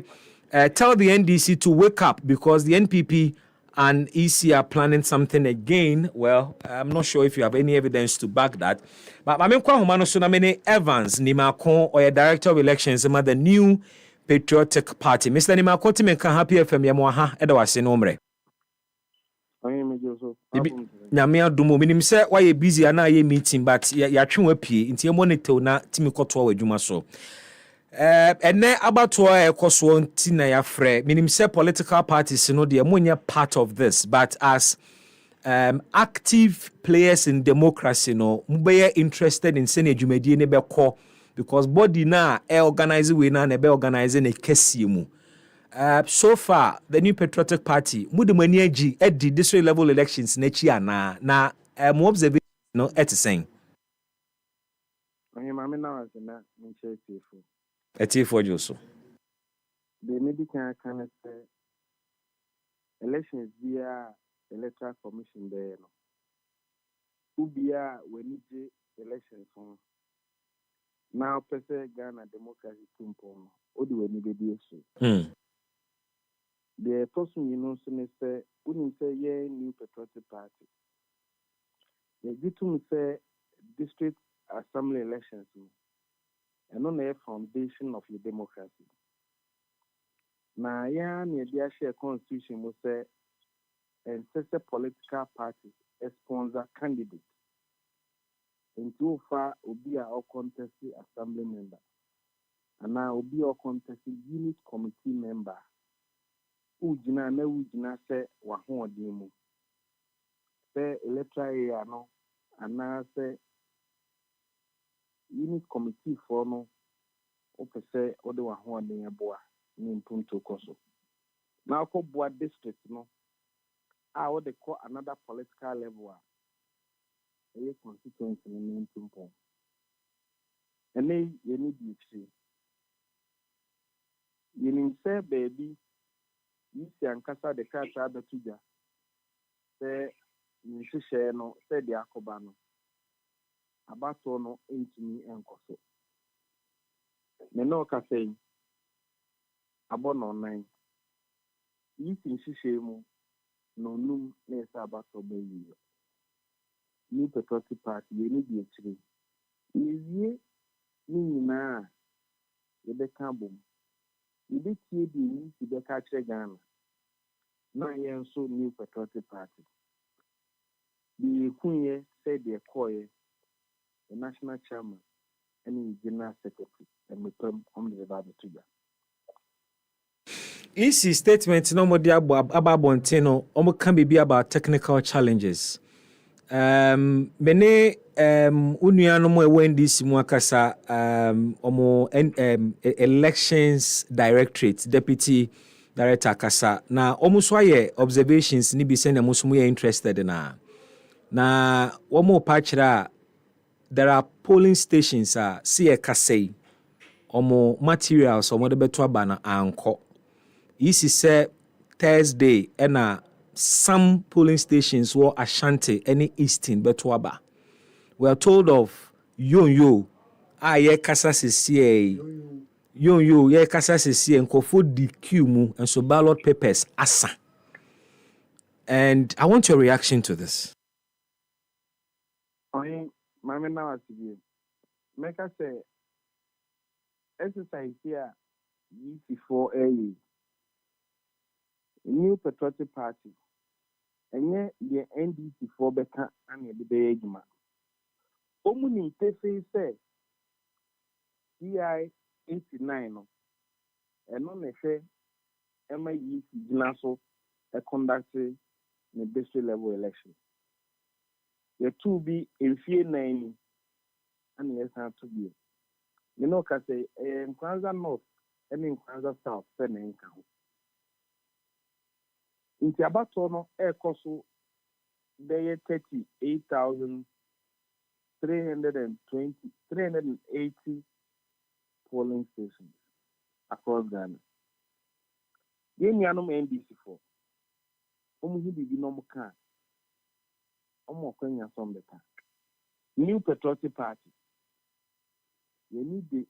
tell the NDC to wake up because the NPP and EC are planning something again. Well, I'm not sure if you have any evidence to back that. But I mean, kwa humano sunamene Evans Nimakon or a director of elections about the new Patriotic Party. Mr. Nimakon, Tim and Happy FM Yamoha Edwasi Nombre. Nyame adumo minim se why you busy and na meeting but ya twenwa pie nti monitor na timi kwoto wadwuma so ene abato ekoso nti na ya frɛ minim se political parties no de monya part of this but as active players in democracy no mubeye interested in sene adwumadie ne bɛkɔ because body na organize we na be organize na kɛsie mu. So far, the new Patriotic Party, Mudumaniaji at the district level elections next year na more observation no at saying. For you so. The medical can say elections via electoral commission there. Ubia when you elections on now per se Ghana democracy tumpon or do any baby so. The person you know, say, wouldn't say, yeah, new Patriotic Party. They did to say district assembly elections and on the foundation of your democracy. Now, yeah, near the share constitution will say, and such political parties sponsor candidates. And so far, Obi a contest assembly member. And now Obi a contest unit committee member. Ujina na ujina se wahon odimu. Se electoral area no, and now se unit committee for no, ope se ode wahon odimu boa ni mpunto koso. Now ko boa district no, I would call another political level. A constituency in Tumpo. And they need you see. You need say, baby, you see, and Cassa the cat are the tuja. Say, you should share no, say the Acobano. About no into me and Cosso. Menoka saying, Abon online. You think she shame no noom, nessa about obey. New Patriotic Party, you need the tree. You na you be carbon. You be TD, you be catch a gun. Now you so New Patriotic Party. The Queen said the Koye, the national chairman, and the general secretary, and we come on the Bible to you. EC statement no more about Bontino, almost can be about technical challenges. Mene unuano mo ewe ndisi mwakasa omo elections directorate deputy director kasa na omo so aye observations ni bi se na musumu ye interested na omo pachira there are polling stations see kasei omo materials omo de beto aba na anko isi se Thursday ena some polling stations were Ashanti, any Eastern, Betuaba. We are told of Yo, ye Kasa CCA, Yo, ye Kasa CCA, and Kofu DQ, and so ballot papers, Asa. And I want your reaction to this. I Mamma now to you. Make us say, exercise here, before a New Patriotic Party. And yet, the NDC for Becca and the Begma. Omuni Tefe said, CI 89, and on a fair, MIEC Gnasso, a conductor in the district level election. The two be in fear 90, and yes, have to be. You know, can say, in Kwanzaa North, and in Kwanzaa South, Penang County. In Tiabatono, air coso, they are 380 polling stations across Ghana. Yen Yanum NDC for Omuhi no car. Omo Kenya some better. New Patriotic Party. You need the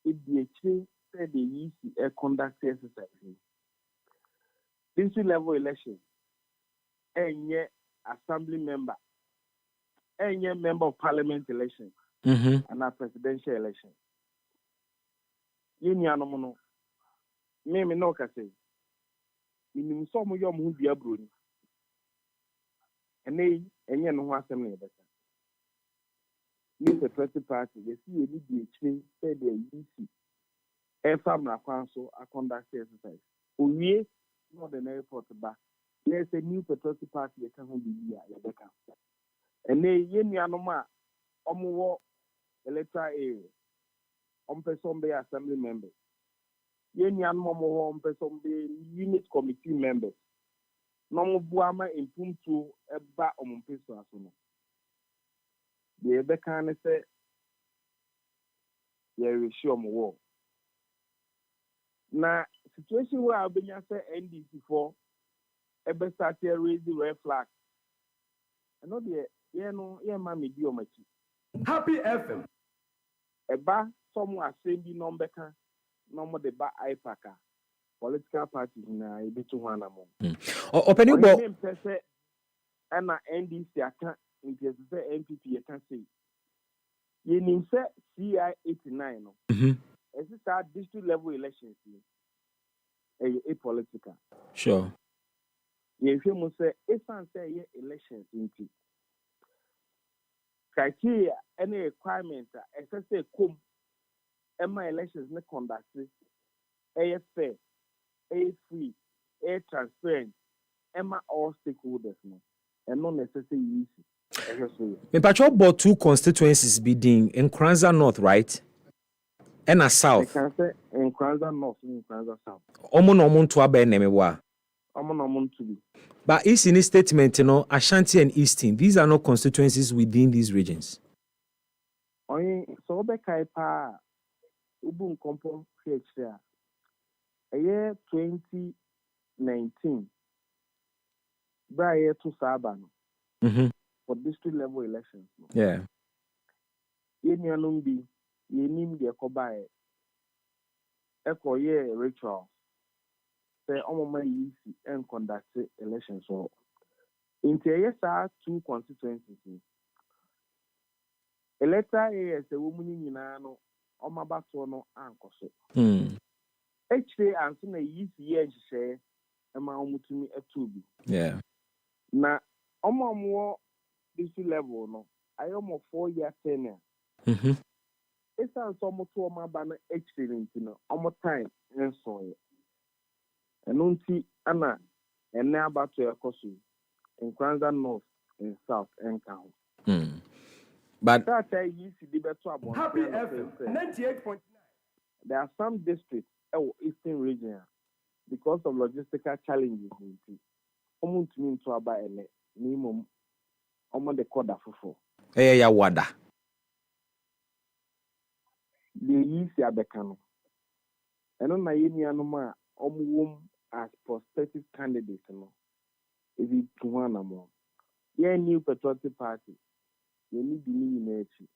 ADHA said they use a conduct exercise. District level election. And yet assembly member. And yet member of parliament election. And a presidential election. Yen Yanomono. Me no ka say. In some of your movie abroad. And they and you know assembly better. New Patriotic Party, they see a DHA said they use a family council a conduct exercise. We more than airport back. There's a New Patriotic Party that can be here, and they yen yanoma omo electoral area. Person be assembly members. Yen yanoma person be unit committee members. No buama impuntu eba omumpeso asono. The Beccan say, "You're sure more." Now, situation where I've been say NDC for, ebe start raising red flag. I know the mammy do much. Happy FM. Eba someone saying number can no more the ba IPACA political parties na ebe to one among. Opening ball. And NDC account. In the NPP, you can say, you need CI 89. As it's our district level elections, a political. Sure. If you must say, if I say elections into criteria, any requirement, as I say, come, and my elections not conducted, a fair, a free, a transparent, and my all stakeholders, and not necessarily easy. Me patrol bought 2 constituencies bidding in Kranza North, right? And a South. I can say in Kranza North, in Kranza South. Omon to abe nemewa. Omon to be. But East in this statement, Ashanti and Eastern, these are not constituencies within these regions. Only so be kaipa ubun kompo here. A year 2019. By year to Saban. For district level elections. Yeah. Yenyanumbi, yenim de kobaye. Eko ye ritual. Say omoma yisi and conduct elections. So in the 2 constituencies. Electoral areas the woman in Nano, Omabato no ankoso. Actually, I'm saying a year share amount to me a 2B. Yeah. Now, more this level, no, I am a 4-year tenure. It's also to my banner excellent, time and so. And unti Anna and now back to a cosu in Kranza North and South and Town. But that I used to be better. Happy FM 98.9. There are some districts in Eastern region because of logistical challenges. To mean to about a minimum the quarter for. Yeah, wada. The easy abekano. And on my union, as prospective candidates, if you to one more. Yeah, new patriotic party. You need the new nature.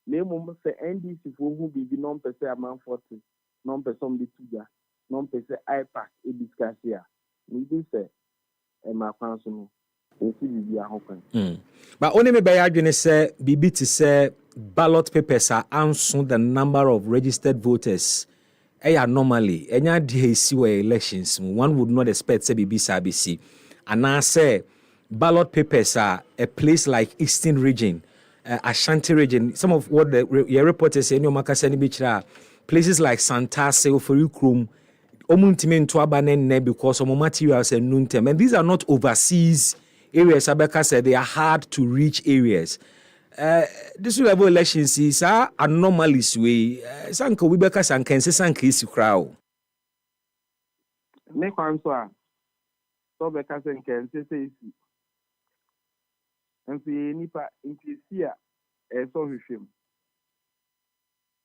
Name say NDC for who be non-per amount 40, non-per some be tuga, non-per IPAC, a discuss here. We do say, and my council, and see the open. But only me by arguing say, BB to say ballot papers are answering the number of registered voters. Normally, any day elections, one would not expect say BB Sabisi. And I say, ballot papers are a place like Eastern region, Ashanti region. Some of what your reporters say, places like Santase, Oforikrum, Omuntime to Abanene because some materials are nuntem. And these are not overseas areas. Abeka said they are hard to reach areas. This level elections is anomalies way. Sanko Wibeka Sankense Sankisi crowd. Make one so Beka Sankense. And see nipa intisia so hwehwem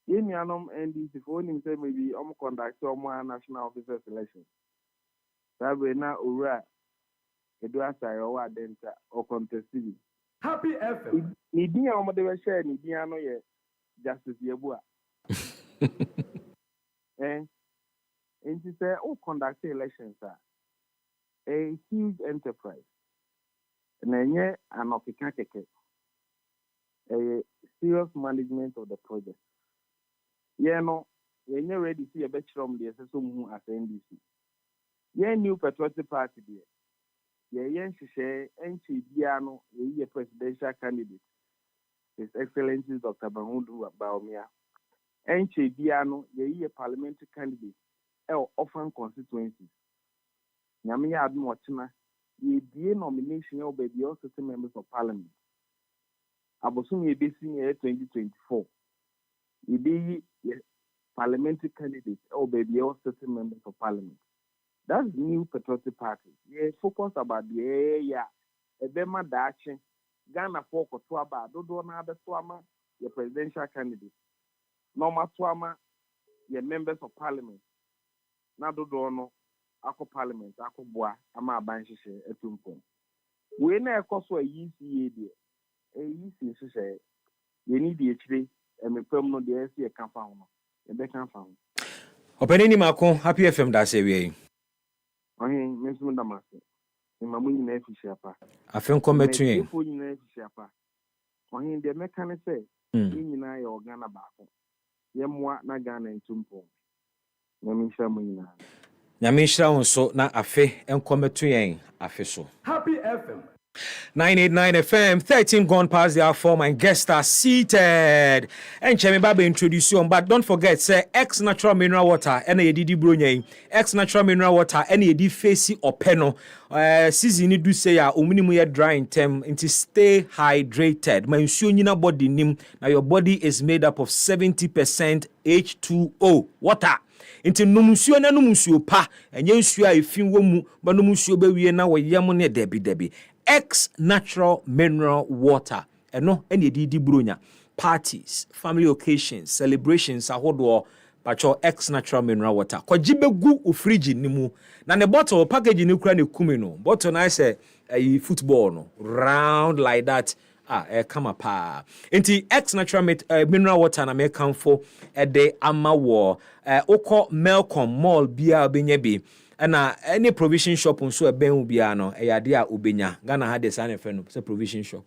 yemi anom NDC for him say maybe conduct more national officers election sabe na owura edu asai o wa denta o contest. Happy FM ni dia de we share ni dia no ye justice yebua nti say o conduct elections a huge enterprise. Nenye an keke a serious management of the project. No, you're ready to see a better from the SSO as NDC. New patriotic party there. Yen share NC Diano, a presidential candidate. His Excellency Dr. Mahmoud Baumia. NC Diano, a parliamentary candidate. Often constituencies. Yamia Admochina. Ye be nomination of baby all certain members of parliament. Abosom ye be seen 2024. Ye be parliamentary candidate or baby all certain members of parliament. That's new patriotic party. Ye focus about the area. Ebema dache. Ghana for Kotwaba. Dodo na abe twama ye presidential candidate. Norma twama ye members of parliament. Na dodo no. Ako parliament, ako boa, ama abanshishe etumpon. We na ekoso a yisi de. Yisi shishe. Ye need the HD, and me permanent the SC can found. E be can found. Openini Mako, Happy FM da se we. Ohin, mensu ndamase. Imamu ni na efishe apa. Afem kometuen. Ifo ni na efishe apa. Ohin de mekane se, ni na ye organa baako. Ye mwa na Ghana etumpon. Na minsha mu nyina. nyame nhyira wo so na afe enkometo yen afe so. Happy FM 989 FM, 13 gone past the hour 4. My guests are seated. And Chemi Baba introduce you on, but don't forget, say X natural mineral water, and a didi brunye, X natural mineral water, and a di facey or penno. Season you do say ya minimum ya dry in term into stay hydrated. My insuina body nim. Now your body is made up of 70% H2O water. Into numusuo na numusuo pa, and yensuo a efin wo mu, ba numusuo be wie na wo yam ne debi. X natural mineral water. Eno ene di bronya. Parties, family occasions, celebrations ahodo pacho X natural mineral water. Kwa jibe gu u fridge ni mu. Na ne bottle package ni kura ne kumi no. Bottle na say football no. Round like that. Come pa. Inti X natural mineral water na me come for de ama wo. Oko Melcom Mall bia benye bi. And any provision shop on so a ben ubiano, a idea ubenya. Ghana had the sign of friend, say provision shop.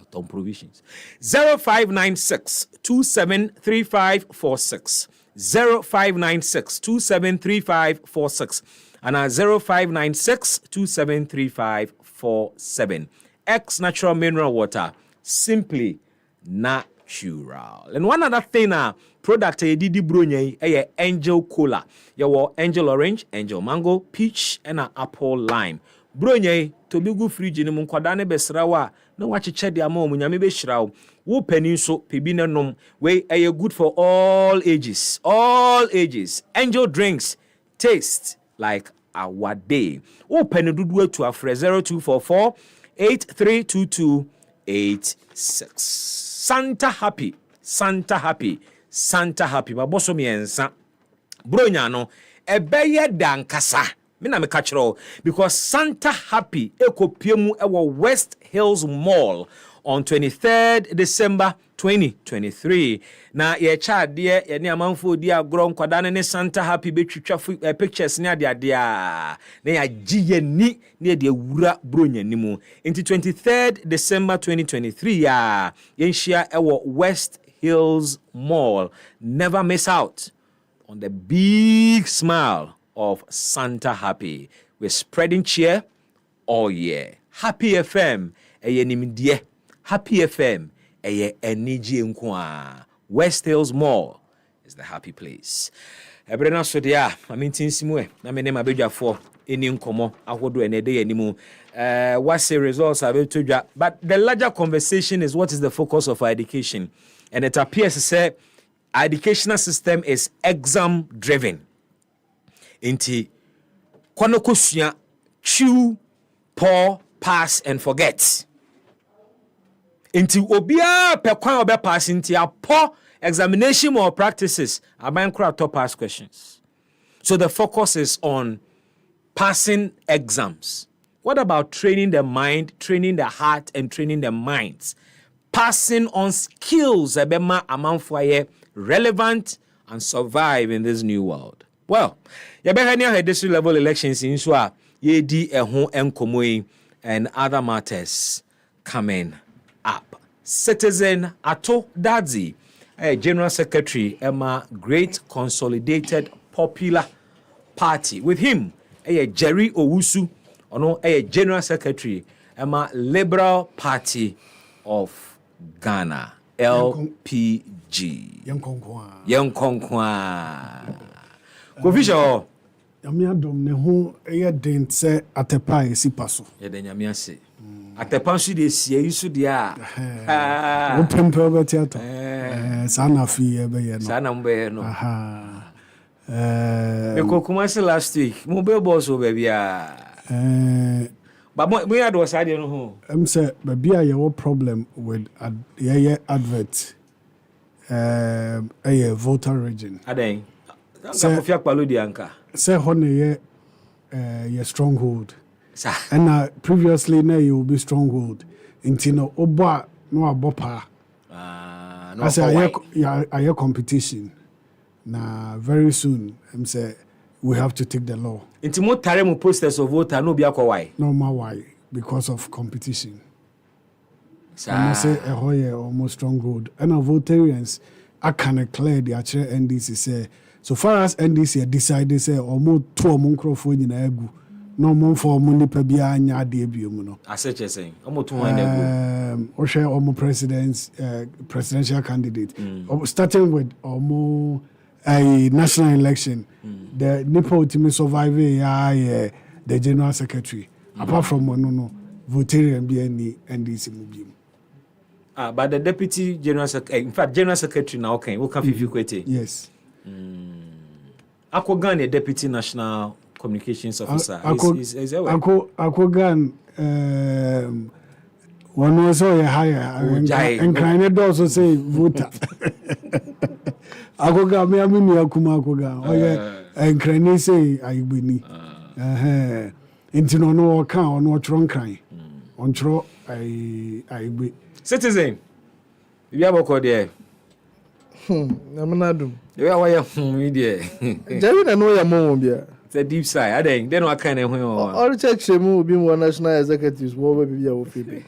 Tom provisions. 0596 273546. 0596 273546. And 0596 273547. X natural mineral water. Simply natural. And one other thing product didi brunye Angel Cola. Your Angel Orange, Angel Mango, Peach, and Apple Lime. Brunye to be good fridge in Munkwadane Besrawa. No watch check the amount munyame be shraw. Wo peninso pebina nom we good for all ages. All ages. Angel drinks taste like our day. Wo penidudu to a 0244 832286. Santa happy. Baboso miensa. Bronya no ebeye dankasa. Mina me kachiro because Santa happy ekopiemu ewo West Hills Mall on 23rd December 2023. Na ye chade ye ne amanfo di agro nkwadane ne Santa happy betwitwa pictures ne ade na ya giye ni ne de wura bronya nimu. Into 23rd December 2023 ya yenhia ewo West Hills Mall. Never miss out on the big smile of Santa Happy. We're spreading cheer all year. Happy FM, eye nimdie. Happy FM, eye eniji nkwa. West Hills Mall is the happy place. Ebrena so dia, amintinsimwe, na me nema bedwa for eni nkomo ahodo enede animu. What's the results are to do? But the larger conversation is what is the focus of our education. And it appears to say our educational system is exam driven. Inti konokosua chew, pour, pass and forget. Inti obia pe kwan obe pass inti a pour examination or practices aban kra top pass questions. So the focus is on passing exams. What about training the mind, training the heart and training the minds? Passing on skills ebema amanfoye relevant and survive in this new world. Well, yabehania district level elections in Swa yedi ehon enkomoi and other matters coming up. Citizen Ato Dadzi, General Secretary Emma Great Consolidated Popular Party. With him, Jerry Owusu, General Secretary Emma Liberal Party of Ghana, LPG. Yankonkwa. Kofisho. Yamia dom ne ho eye den se atepa esi paso. Ye den yamia se. Atepa nso de sie yisu de a. Wo pempe be theater. Sana fi e be ye no. Sana mbe ye no. Aha. Me kokuma se last week. Mo be boss o baby a. But we had was idea no ho. Say baby a your problem with advert. A voter region. Aden. Say honey ye stronghold. And previously na you will be stronghold. Intino oba no abopa. No. I say a competition. Na very soon say we have to take the law. Intimo taremu posters of voter no be why. No ma why because of competition. I say a hoye almost stronghold. And our votarians I can clear the actual NDC say so far as NDC decided say almost 2 microphone in egu no more for money per be anya de biom no as such as saying almost 200 or share almost presidential candidate starting with almost a national election the nipo ultimate survive the general secretary apart from no votarian be any NDC mubium. But the deputy general secretary, in fact, general secretary now okay, we can feel kwete. Yes. Akogan, the deputy national communications officer. Is Akogan, one was so higher, and kind also say voter. Akoga, me akuma akoga. Oh yeah, and crane say I bini. Into no account no trunk cry. On tro I be. Citizen, if you have a code there. I'm not doing. You are why I'm there. Jerry, I know your mom. It's a deep side. I think they know what kind of all church will be more national executives. What will be our people?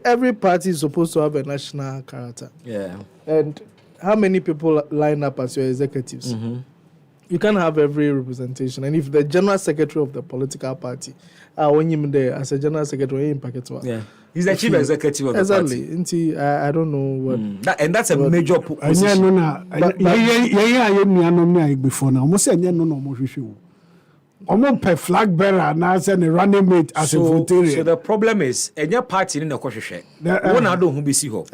Every party is supposed to have a national character. Yeah. And how many people line up as your executives? You can't have every representation. And if the general secretary of the political party, when you're there as a general secretary, in packet, yeah, he's the chief executive of the party. Exactly. I don't know what. And that's a major position. Before now, almost almost per flag bearer now send a running mate as a votarian. So the problem is, any party in the question, one I don't who be see ho.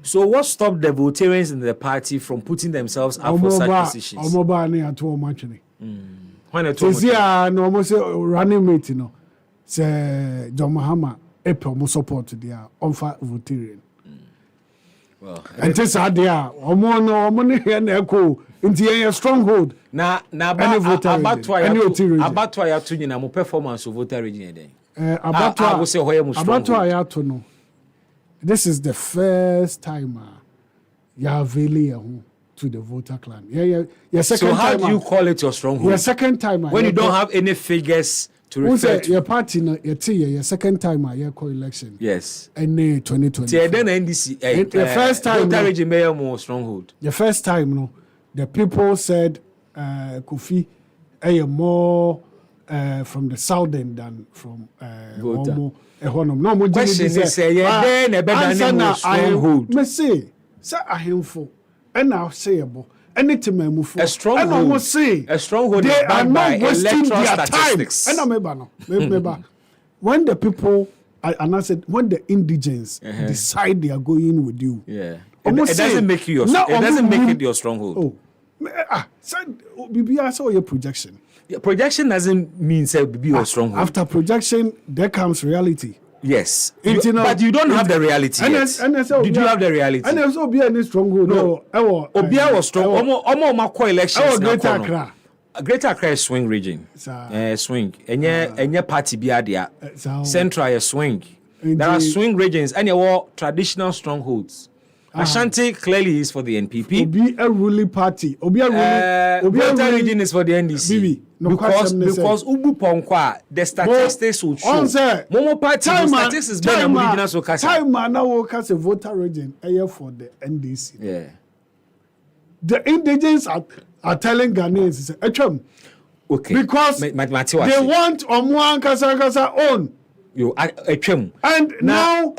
So what stopped the votarians in the party from putting themselves up for such positions? When it was no almost running mate, you know, say John Mahama, April support their unfair votarian. Well, and this idea, money and echo into a stronghold. Now, about why I have to know performance of voter region. About why to know. This is the first time you have really to the voter clan. Yeah. So how do you call it your stronghold? Your second time when you don't have any figures to refer to. Your party, your second time you call election. Yes. And 2020. Then NDC. The first time. Voter region may have more stronghold. The first time, no. The people said Kofi more from the southern than from no, question is then a better stronghold. Me say I himful and now sayable anything me move a stronghold. A stronghold they are not wasting their statistics. And remember when the people and I said when the indigents decide they are going with you. Yeah. It doesn't make you your stronghold. Oh. I saw your projection. Yeah, projection doesn't mean say be your stronghold. After projection, there comes reality. Yes, but you don't have the reality yet. Did you have the reality? And also be any stronghold. No, Obia was strong. Almost elections. Greater Accra. Greater Accra is swing region. Swing. Enye party be there. Central is swing. There are swing regions and there were traditional strongholds. Ashanti clearly is for the NPP. Obi a ruling party. Obi a ruling region is for the NDC. Because Ubu Ponkwa, the statistics will show. Momo party statistics better than regional so time now will cast a voter region for the NDC. Yeah. The indigents are telling Ghanaians, okay. Because they want Omuan Kasa own. And now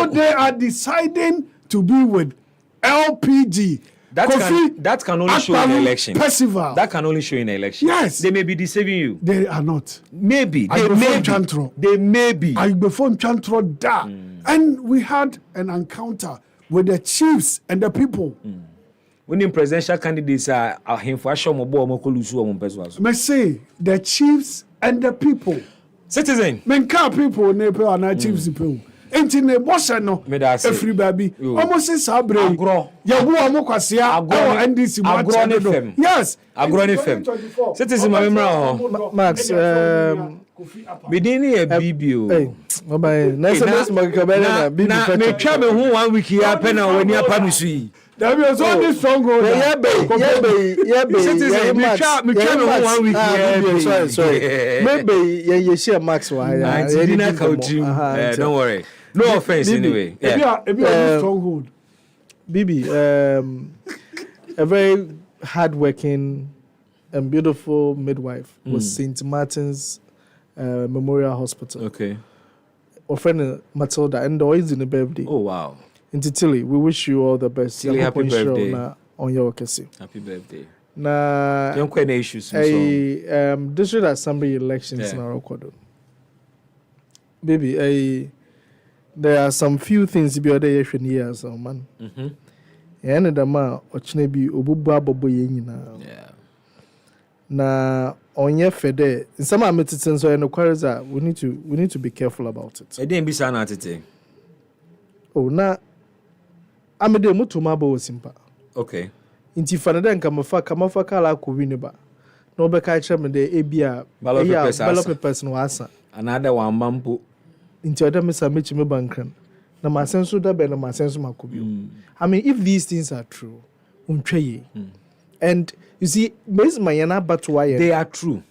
they are deciding to be with LPG. That can only show in election. Percival. That can only show in election. Yes. They may be deceiving you. They are not. Maybe. They may be. And we had an encounter with the chiefs and the people. When the presidential candidates are him for may say the chiefs and the people. Citizen. Men car people nepe and chiefs people. Enti ne bossa no every baby almost sabre agro yabu amokwasea agro NDC agro yes agro FM citizen memra Max bidini e bibio bye next month na bibi me twa me ho 1 week ya pe na wani apa mi sui there be so this stronghold yeah be citizen me twa me ho 1 week ya sorry maybe you share Max wa ya don't worry. No offense, Bibi, anyway. Yeah. If you are stronghold. Bibi, a very hardworking and beautiful midwife was St. Martin's Memorial Hospital. Okay. Our friend Matilda, and always in the birthday. Oh, wow. Into Tilly, we wish you all the best. Tilly, happy birthday. On your occasion. Happy birthday. Na don't quite issues. District Assembly elections in our record. Baby, there are some few things to be other years, man. And the man, or Chnebi, Obuba Bobo Yena. Yeah. Na on your fede, in some amenities and inquiries that we need to be careful about it. I didn't be saying that. Oh, na I'm a demo to Mabo Simpa. Okay. Inti fanada kamafa kala ko winiba. No be ka chairman de ebia ballot papers no asa. Another one mampo. Inti oda me samechi me bankran. Na masenso da be na masenso makobio. I mean, if these things are true, and you see, they are true.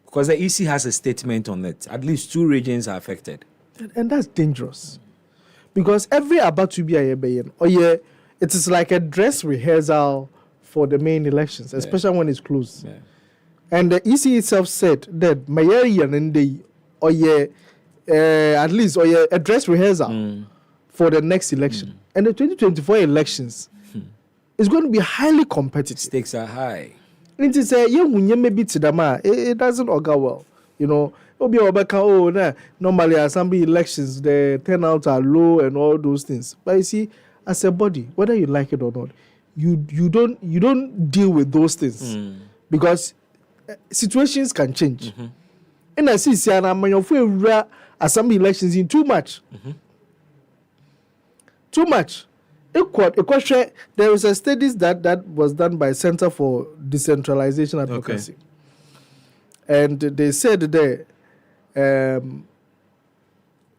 Because the EC has a statement on it. At least 2 regions are affected. And that's dangerous. Because every about to be a it is like a dress rehearsal for the main elections, especially when it's close. Yeah. And the EC itself said that at least a dress rehearsal for the next election. And the 2024 elections is going to be highly competitive. Stakes are high. It is it doesn't augur well. You know, normally assembly elections, the turnouts are low and all those things. But you see, as a body, whether you like it or not, you don't deal with those things because situations can change. And I see assembly elections in too much. Too much. There is a study that was done by Center for Decentralization Advocacy. Okay. And they said there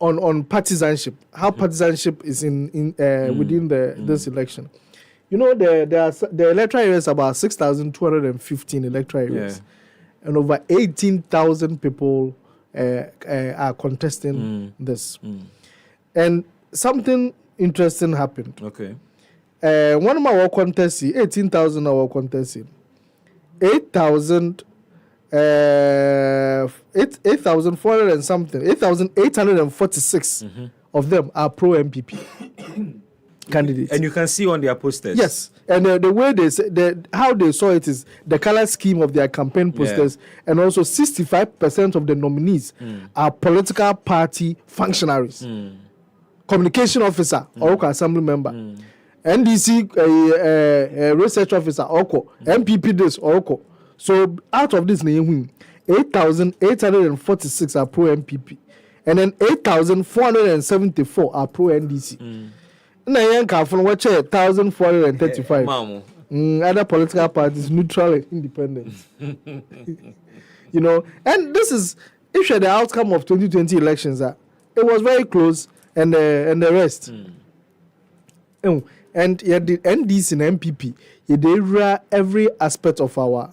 on partisanship, how partisanship is in within this election. You know, the electoral areas about 6,215 electoral areas, and over 18,000 people are contesting this. And something interesting happened. Okay. One of my contests, 18,000 our contesting. 8,400 and something, 8,846 of them are pro MPP candidates. And you can see on their posters. Yes. And the way they say, how they saw it is the color scheme of their campaign posters, and also 65% of the nominees are political party functionaries. Communication officer, or assembly member. NDC research officer, Oko, MPP this, Oko. So out of this, 8,846 are pro MPP, and then 8,474 are pro NDC. Na yanka from what 1,435. Other political parties, neutral and independent. You know, and this is if you're the outcome of 2020 elections. It was very close, and the rest. And yet the NDC and MPP, they rule every aspect of our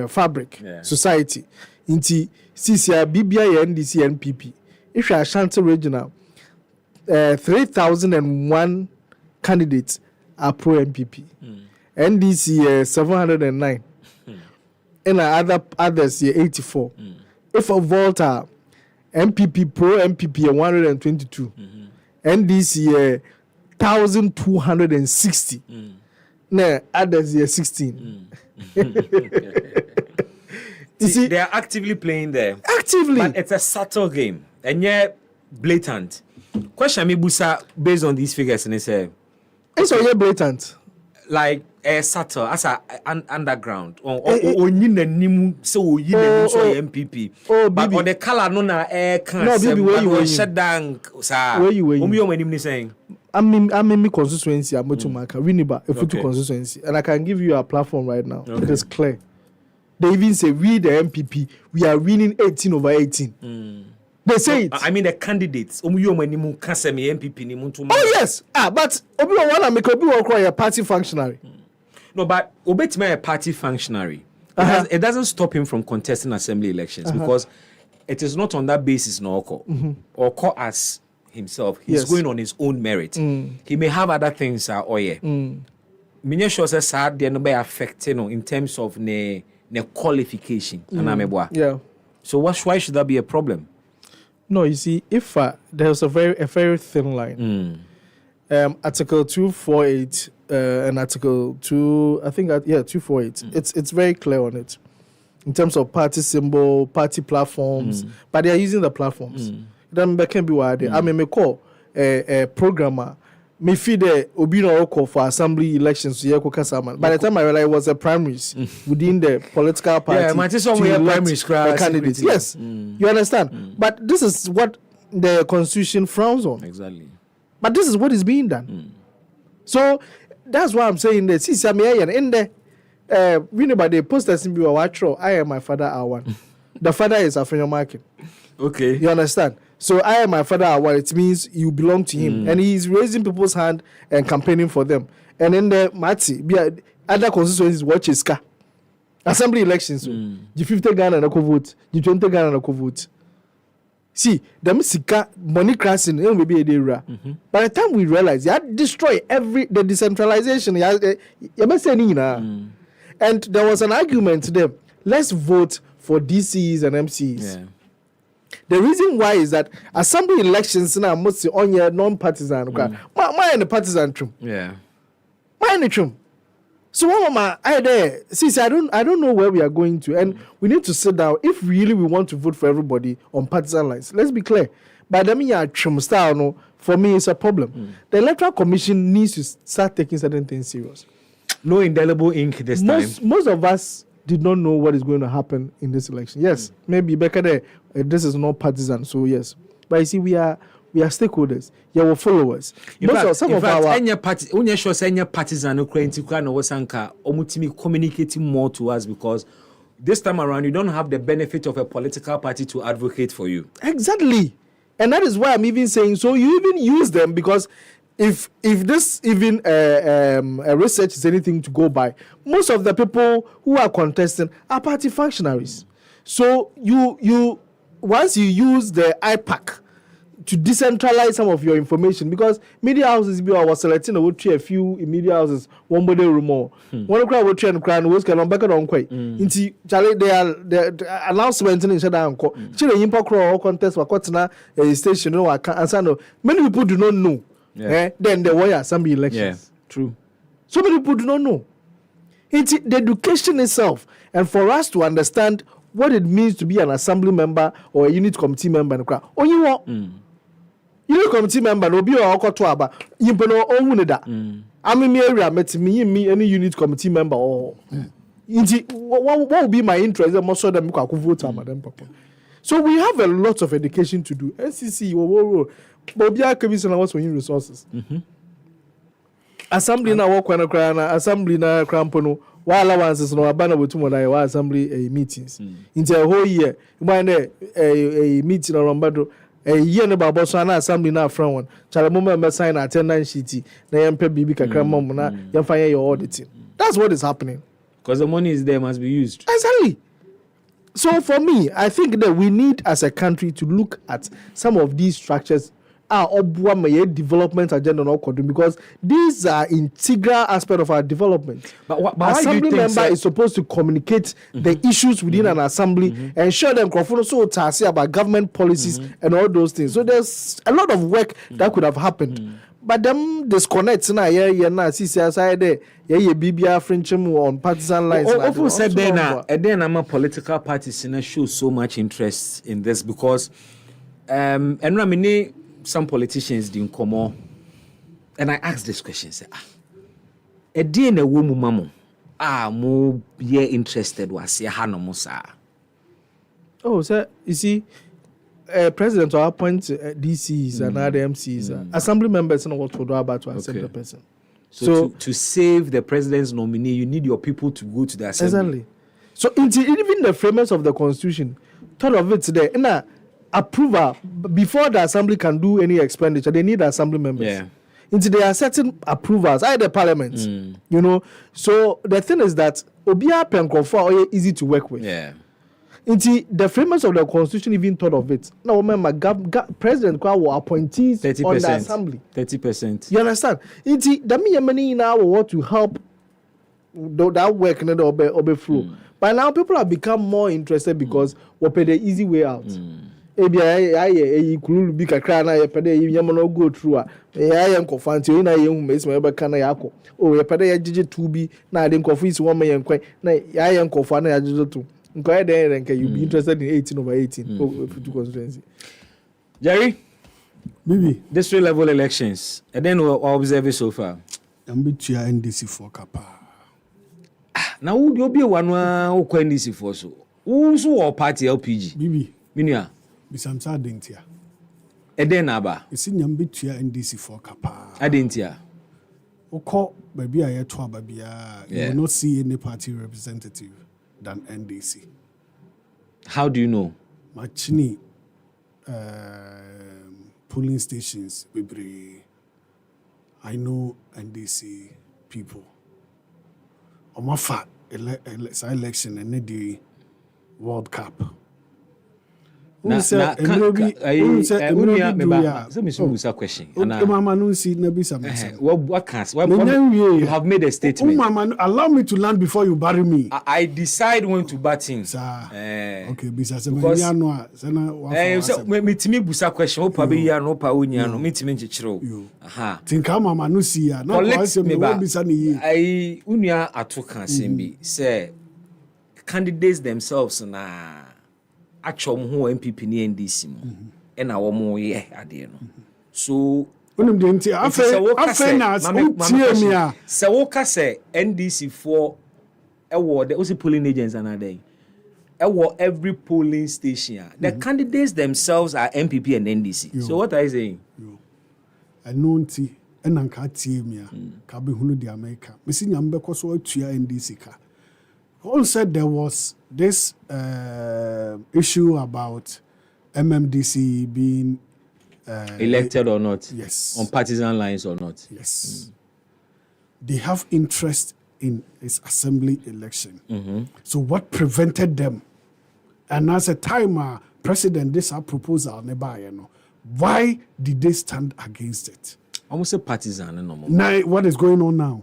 fabric, society. Into CCR, BBI, NDC, NPP. If you are Ashanti regional, 3,001 candidates are pro MPP. NDC 709. And others 84. If a Volta, MPP pro MPP 122. NDC 1,260. No, others 16. You see, they are actively playing there. Actively. But it's a subtle game. And yet, blatant. Question me, Busa, based on these figures, and it's blatant. Like, subtle, as an underground. Or MPP. But on the color, no, baby, where you shut down, sir. Where you saying? I'm in constituency. I'm to Maka, Winiba, a photo constituency, and I can give you a platform right now. Okay. It is clear. They even say we the MPP, we are winning 18 over 18. They say it. I mean the candidates. Oh yes. But Obi wanna make Obi a party functionary. No, but Obetime a party functionary. It doesn't stop him from contesting assembly elections because it is not on that basis. No, Oko as himself, he's going on his own merit. He may have other things. me sure say sad they no be affecting in terms of ne qualification. Yeah. So why should that be a problem? No, you see, if there's a very thin line. Article 248 and Article 248. It's very clear on it in terms of party symbol, party platforms, but they are using the platforms. Then can be why I may call a programmer. Me feed the Obino call for assembly elections to Yako Kasaman. By the time I realized it was a primaries within the political party. Yeah, my sister we primaries candidates. Yes, you understand. But this is what the constitution frowns on. Exactly. But this is what is being done. So that's why I'm saying that. See, in the we know about the posters in Biwa I am my father R1. The father is African market. Okay. You understand? So I am my father R1. It means you belong to him, and he's raising people's hand and campaigning for them. And then the Mati, other constituencies watch his car. Assembly elections. The 50 Ghana na vote. The 20 Ghana na vote. See, the Misika money crossing maybe a day. By the time we realize you had destroy the decentralization, and there was an argument to them. Let's vote for DCs and MCs. Yeah. The reason why is that assembly elections now must be on your non-partisan. Why in the partisan trim? Yeah. Why in the trim? So Mama, I don't know where we are going to, and we need to sit down. If really we want to vote for everybody on partisan lines, let's be clear. But I mean, trim style, no, for me it's a problem. The Electoral Commission needs to start taking certain things serious. No indelible ink this time. Most of us did not know what is going to happen in this election. Yes, maybe Becca there, this is not partisan, so yes. But you see, we are stakeholders. You are followers. Some of our any party, only sure any partisan no communicating more to us because this time around you don't have the benefit of a political party to advocate for you. Exactly, and that is why I'm even saying so. You even use them because if this even research is anything to go by, most of the people who are contesting are party functionaries. So you once you use the IPAC to decentralize some of your information, because media houses was selecting a few in media houses, one body or more. One crowd will train crown was can on back on quite. Into Charlie, they are the announcement in Shadan. Chile Impa or contest or Kotana a station, no, I can't answer. No, many people do not know. Yeah. Then there were assembly elections. Yeah, true. So many people do not know. It's the education itself, and for us to understand what it means to be an assembly member or a unit committee member in the crowd. Oh, you want unit committee member no be or okotwaba. You know, own that. I'm in area met me any unit committee member or. What will be my interest? I'm also them vote madam papa. So we have a lot of education to do. NCC, Bobia Commission was for resources. Assembly na work when a assembly na crampono, while allowances no abana with tomorrow assembly meetings. Into a whole year, when a meeting or Lombado, a year no Babosana assembly na from one. Chalamoma sign attendance sheet, na MP BB Kakramona, you find your auditing. That's what is happening. Because the money is there, must be used. Exactly. So for me, I think that we need as a country to look at some of these structures development agenda because these are integral aspects of our development. But assembly member is supposed to communicate the issues within an assembly and show them about government policies and all those things. So there's a lot of work that could have happened. But them disconnects now, BBR friendship on partisan lines. Often said then I'm a political parties show so much interest in this because and I mean some politicians didn't come on, and I asked this question: say, a day na woman mamo, mo be interested was ya hano musa. Oh, sir, you see, president will appoint DCs and other MCs, assembly members, and what to do about to accept the person. So to save the president's nominee, you need your people to go to the assembly. Exactly. So even the framers of the constitution thought of it today. Approval before the assembly can do any expenditure, they need assembly members. Yeah. Into there are certain approvals, the parliament. You know. So the thing is that Obia Penkofa are easy to work with. Yeah. Into the framers of the constitution even thought of it. Now remember, President Kwawo appointees 30%, on the assembly. 30%. You understand? Into the money now what to help that work no obe flow. But now people have become more interested because we pay the easy way out. Ebi aye kululu bi kakra na ye pede ye no go through a aye nkofanti o na ye hu mesi me be kana yako o ye pede ye gigi 2 bi na ade nkofo isi wo me ye nkwan na aye nkofo na ya gigi 2 nko dey then you be interested in 18/18 to constituency. Jerry, Bibi, district level elections, and then we observe it so far. I'm between NDC for Kapa. Now, would you be one who NDC for so? Who's or party LPG? Bibi, Minia, Bisamsa Dentia. And then Abba, it's in Yam between NDC for Kapa. Adentia. Oko, baby, I had baby. You will not see any party representative than NDC. How do you know? Machini. Polling stations, baby. I know NDC people. On my fat election and the World Cup. Question. You have made a statement. Allow me to land before you bury me. I decide when to bat him. Okay, because me busa question. Opa be ya no pa onya no. Me timi nchichiro. Aha. Tinka mama no see ya. Na collect me ba. I unia atoka sembi say candidates themselves na actually who MPP ni NDC mo and our more ye ade no so onim de nti afa na tie se wo ka se NDC for the also polling agents and ade every polling station the candidates themselves are MPP and NDC. So what are you saying? I know nti and anka tie me ka be hunu di America me si nyam be koso atua NDC ka. All said there was this issue about MMDC being elected or not. Yes. On partisan lines or not. Yes. They have interest in this assembly election. So what prevented them? And as a timer, President, this a proposal, why did they stand against it? Almost a partisan. Now, what is going on now?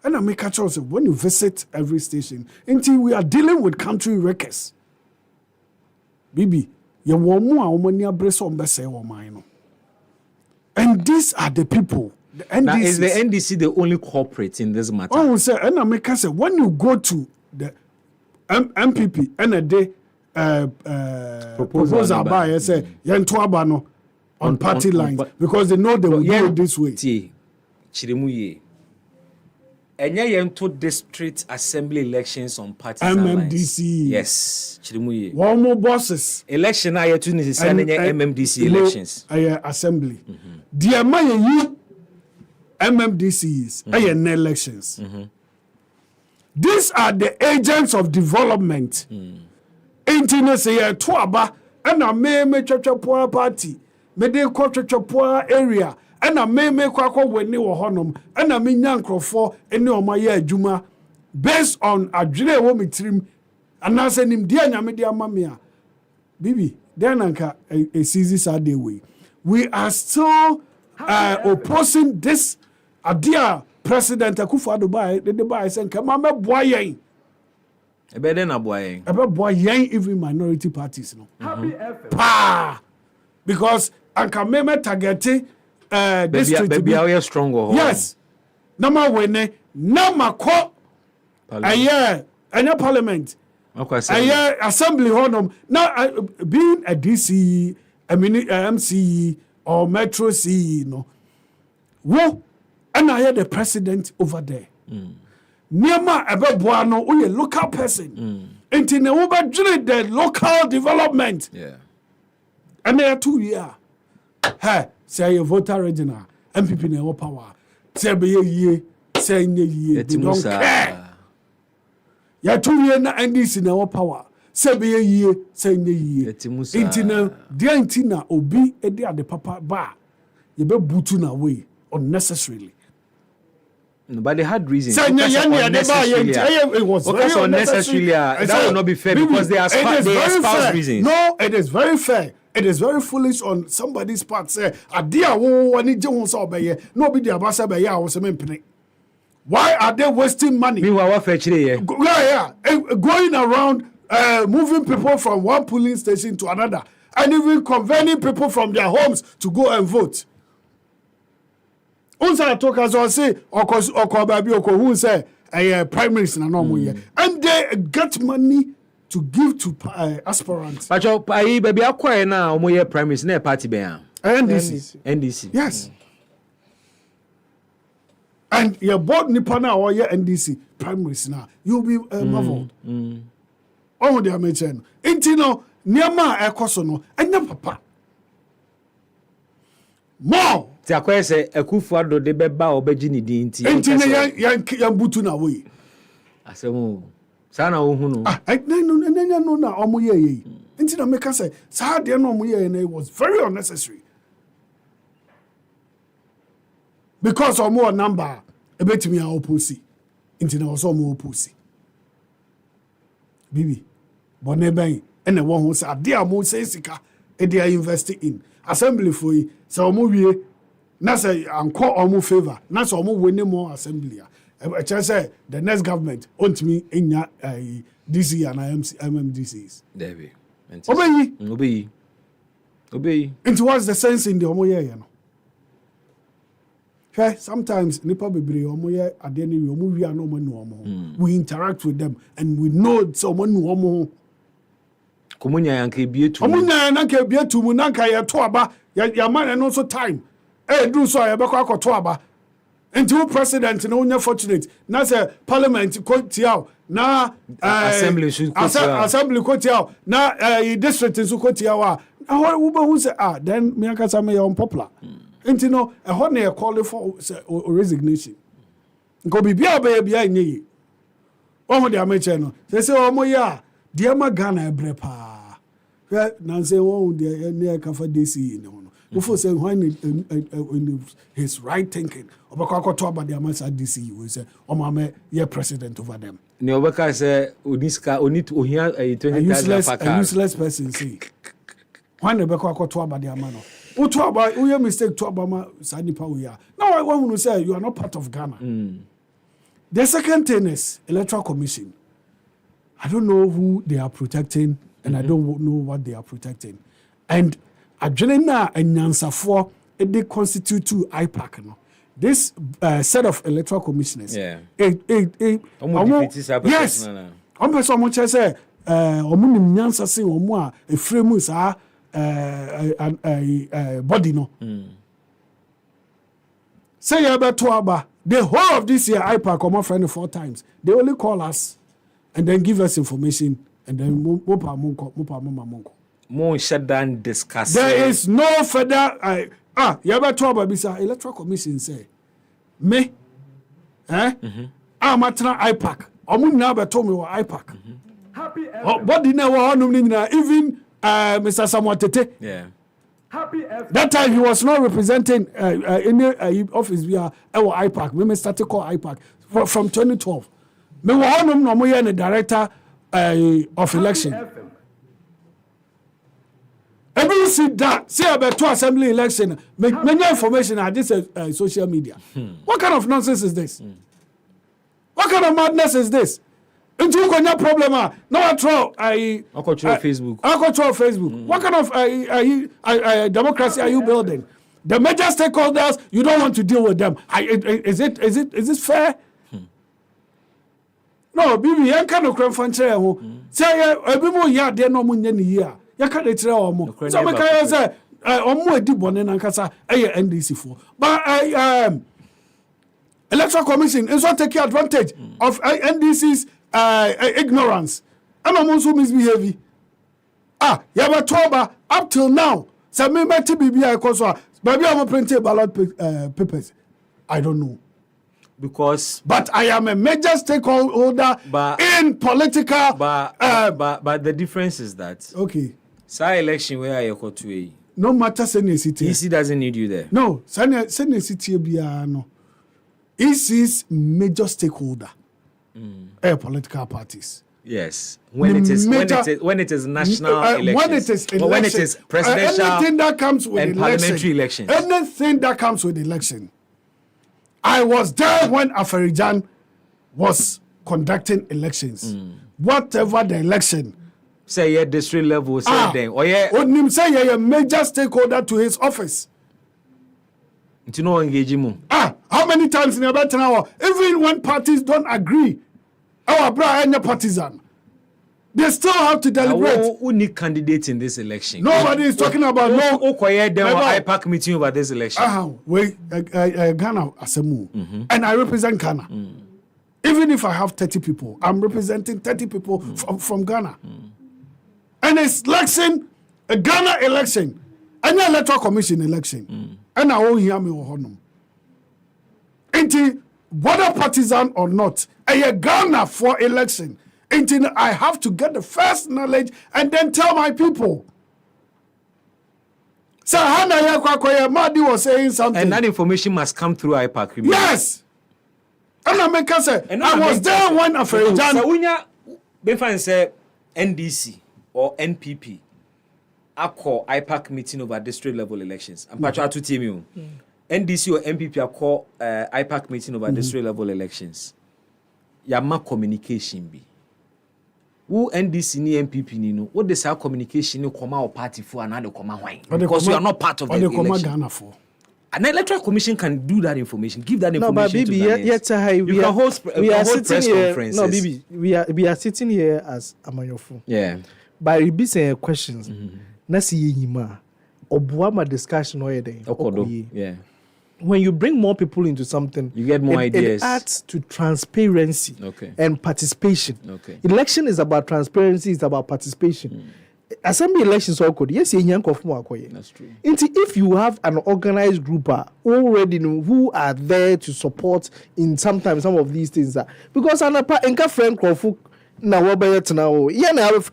And I make a choice when you visit every station, until we are dealing with country wreckers. Bibi, you want more and these are the people. The NDC. Now, is the NDC the only corporate in this matter? I will say, and I make a say when you go to the MPP and a day proposal by say Yantuabano on party lines because they know they will do it this way. Chirimuye. Enye yento district assembly elections on party MMDC. Lines. Yes, Chirimuye. One more bosses. Election I to necessarily MMDC elections. Assembly. The amount MMDCs and elections. These are the agents of development. Internet say Tuaba and a me church party. Me de church area. And a me kwako weni wo honom and a me nyankrofo ene o maye adwuma based on adwene wo mitrim anase nim dia nyame dia mamia bibi then anka a season are the way we are still opposing this idea President Akufo-Addo buy the buy say kama me boyen ebe den na boyen ebe boyen even minority parties no pa because anka me targeting district baby are stronger. Yes. Nama wene nama ko aye any parliament. Aye assembly honum now being a DC MC or Metro CE no. Wo and I the president over there. Niema ebeboa no we local person. Enti ne wo ba the local development. Yeah. And there 2 years. Hey, say a voter regional, MPP never power. Say be ye, say ye, they don't care. Ya 2 years na NDC never power. Say be ye, say ye. Intina, dear intina, obi, edi at the papa bar. You be booting away unnecessarily. No, but they had reasons. It was unnecessarily. That will not be fair because they espouse reasons. No, it is very fair. It is very foolish on somebody's part. Say, "Adia wo ani je won so obeye, no be dia ba say be ya wo se mempene." Why are they wasting money? Meanwhile, what fetch it? Going around moving people from one polling station to another, and even converting people from their homes to go and vote. Unsa talk as I say, or baby, or who say primaries na normal year, and they get money to give to aspirants. But your baby, I quite now, more year primaries, ne party bear. NDC. Yes. And your board Nipana or your NDC primaries now, you'll be marveled. Oh, they are mentioned. Intino, Niama Ekosono, and your papa. More. Tiakwe say Ekufuado de beba obejini di nti. Intino yan butu na way. Asemu. Sana ohunu. No na omo ye. Intino make us say, sa de no omo ye, and it was very unnecessary. Because of more number, a bit me opposite. Intino was more opposite. Bibi, Bonne and the one who said, dear Mo Sika, and they are investing in assembly for you. So, movie, Nasa and call or more favor, Nasa more winning more assembly. I just say the next government wants me in DC and MMDCs. David, obey. And what's the sense in the Omoya, you know? Okay, sometimes nipa bebre omoye ade ne we omo wi ano mo no we interact with them and we know someone no omo komunya yanka bietu omunya yanka bietu mu nanka ye to aba ya man no so time do so ya bekọ akoto aba until president no nya fortunate na say parliament ko tiaw na assembly ko tiaw na district so ko tiaw a wo be hu say then me aka say me unpopular. Nti no ehọ na call for resignation. Nko bibia ba bia nyi. Omo de ameche no. Say omo ya de ma Ghana ebre pa. Na say wo de ne ka fa DC no no. Before say when in his right thinking, obakọ akoto aba de amasa DC we say omo ame ye president over them. Ne obaka say oniska onit ohia 20,000 useless person see. When obakọ akoto aba de amano. You mistake to Obama Sanipa we are. Now I want to say you are not part of Ghana. The second thing is Electoral Commission. I don't know who they are protecting and I don't know what they are protecting. And Adrenna and Nyansafo, they constitute to IPAC. No? This set of electoral commissioners. Yeah. Yes. I'm person someone say omunim nyansa se omo a efremu sa body no. Say you better aba. The whole of this year, IPAC come up friend 4 times. They only call us and then give us information and then mopa. More shut down discussing. There is no further. You better aba bisa electoral commission say me. Matna IPAC. Omu na beto me wa IPAC. Body na wa honum ni na even Mr. Samuel Tete. Yeah. That time he was not representing any office via our IPAC. We started call IPAC from 2012. Me wa honum no mo ye the director of election. Every see that see about 2 assembly election. Many information at this social media. What kind of nonsense is this? What kind of madness is this? Into no problem. No, I control Facebook. What kind of democracy are you building? The major stakeholders, you don't want to deal with them. Is it fair? No, Bibi, I can't crime fancy. Say, a bit more yard, they're no money in a year. You can't tell more. So, I say, I'm more deep one and Kasa, NDC4. But Electoral Commission is not taking advantage of NDC's ignorance. And I'm also misbehaving. Yabatoba, up till now, some member TBBI Kosoa, maybe I'm printing ballot papers. I don't know. But I am a major stakeholder in political. But the difference is that. Okay. Say election where you go to. No matter Senate City. EC doesn't need you there. No, Senate City no. EC's major stakeholder. Political parties. Yes. When it is national elections. When it is presidential anything that comes with and election, parliamentary elections. Anything that comes with election. I was there when Aferijan was conducting elections. Whatever the election. Say yeah, district level, say then. Or yeah. Onim say yeah, a major stakeholder to his office. You know, engage him. How many times in about an hour? Even when parties don't agree, our brother and partisan, they still have to deliberate. Who need candidates in this election? Nobody is talking about no. IPAC meeting over this election. Ghana Asemu, and I represent Ghana. Even if I have 30 people, I'm representing 30 people from Ghana. And it's election, a Ghana election, and an electoral commission election. And I won't hear me or honor. Until whether partisan or not, a Ghana for election. Until I have to get the first knowledge and then tell my people. So Hana Madi was saying something. And that information must come through IPAC. Yes. And I make us say, I was there when Aferijan. So when you Benfan say NDC or NPP, I call IPAC meeting over district level elections. I'm patching to team you. NDC or NPP I call IPAC meeting over district level elections. Yama communication be. Who NDC ni NPP ni no? What the say communication ni come out party for another come why? Because you are not part of the election. Ghana for. An electoral commission can do that information, give that information. No, but Bibi, we can host press conferences. No, Bibi, we are sitting here as Amanyofu. Yeah. By repeating questions, nasi yima obuama discussion Yeah. When you bring more people into something, you get more ideas. It adds to transparency and participation. Election is about transparency, it's about participation. Assembly elections all could yes, that's true. If you have an organized group already who are there to support in sometimes some of these things because anapa friend Kofu na wobayet now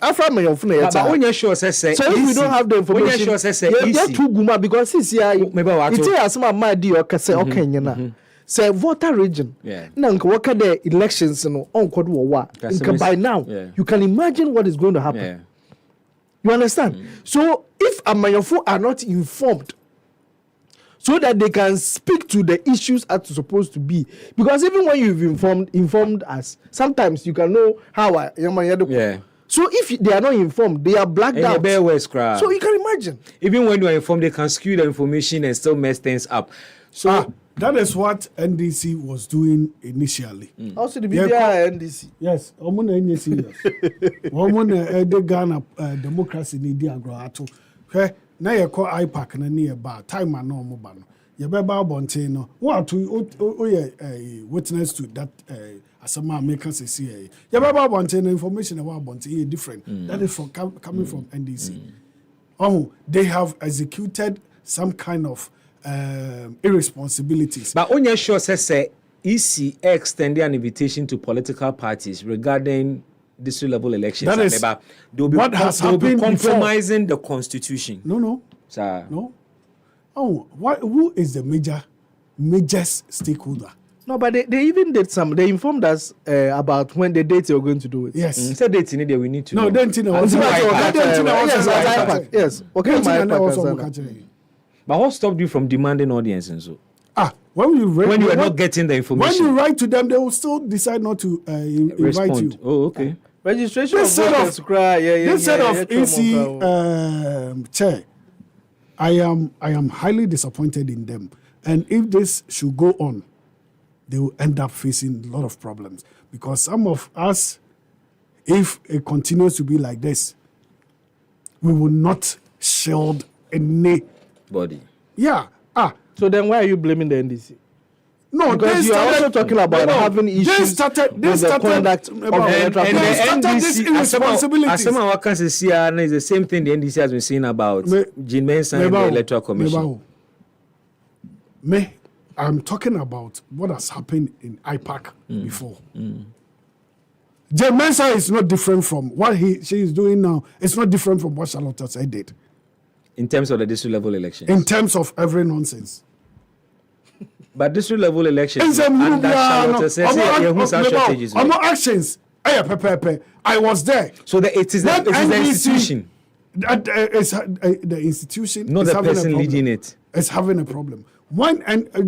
after me of so if we don't have the information you're too guma because this year it's as my madi or kase okay say voter region na nka the elections no on by now you can imagine what is going to happen. You understand? So if Amanyofu are not informed so that they can speak to the issues as it's supposed to be, because even when you've informed us, sometimes you can know how So if they are not informed, they are blacked out. So you can imagine. Even when you are informed, they can skew the information and still mess things up. So that is what NDC was doing initially. Also the BBI NDC. Yes, omuna NDC. Omuna the Ghana democracy ni di agro ato. Na ye call IPAC na ni ba time na omo ba no. Ye be ba bonten no. What to witness to that asama make us see. Ye be ba bonten information about bonten different. That is from coming from NDC. They have executed some kind of irresponsibilities. But on your show says EC extended an invitation to political parties regarding district level elections. That is they'll be compromising the constitution. No. Sir. No. Who is the major stakeholder? No, but they even did some. They informed us about when the date they were going to do it. Yes. Said date in there we need to know. No, then yes. Okay, but what stopped you from demanding audience and so? When you are not getting the information. When you write to them, they will still decide not to invite you. Oh, okay. Registration instead of EC chair, I am highly disappointed in them. And if this should go on, they will end up facing a lot of problems. Because some of us, if it continues to be like this, we will not shield any body. Yeah. So then why are you blaming the NDC? No, because you are also talking about having issues with the conduct of the electoral NDC. Asema Wakansi is the same thing the NDC has been saying about Jean Mensah and the Electoral Commission. I'm talking about what has happened in IPAC before. Jean Mensah is not different from what she is doing now. It's not different from what Charlotte said did. In terms of the district level elections? In terms of every nonsense. But district level elections, and that Charlotte says, actions. I was there. So it is the institution. The institution. Not the person leading it. It's having a problem.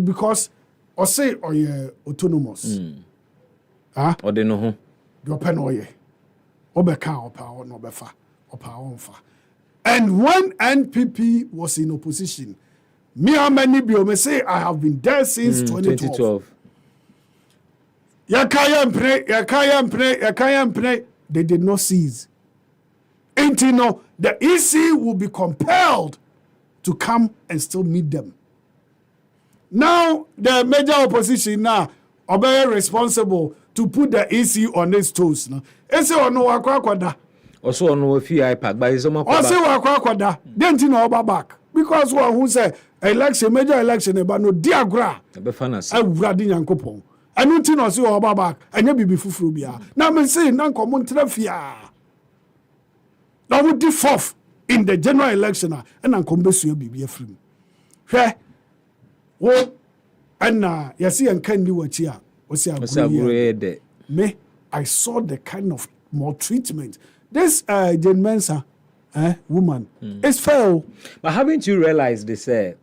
Because or say or ye autonomous. Ah, or they know who. Your pen or ye. Obeka or power no befa or power. And when NPP was in opposition, me and many biome say I have been there since 2012. Yakayam, they did not cease. Until now, the EC will be compelled to come and still meet them. Now, the major opposition now are very responsible to put the EC on its toes. Ese ono wakwakwada. Also ono ofi IPAC, but it's almost. Also wakwakwada. Then you know back because one who say election, major election, but no diagram. Be fanas. Awurade Nyankopon. Anu ti no se o back. Anya bibi fufuru bia. Na me say na nkomo ntrafia. Now we did fourth in the general election and nkomo besu bibi afrim. Hwe wo and yesi and kandi wachi a osi aguru me I saw the kind of maltreatment this Jane Mensah woman is fair. But haven't you realized they say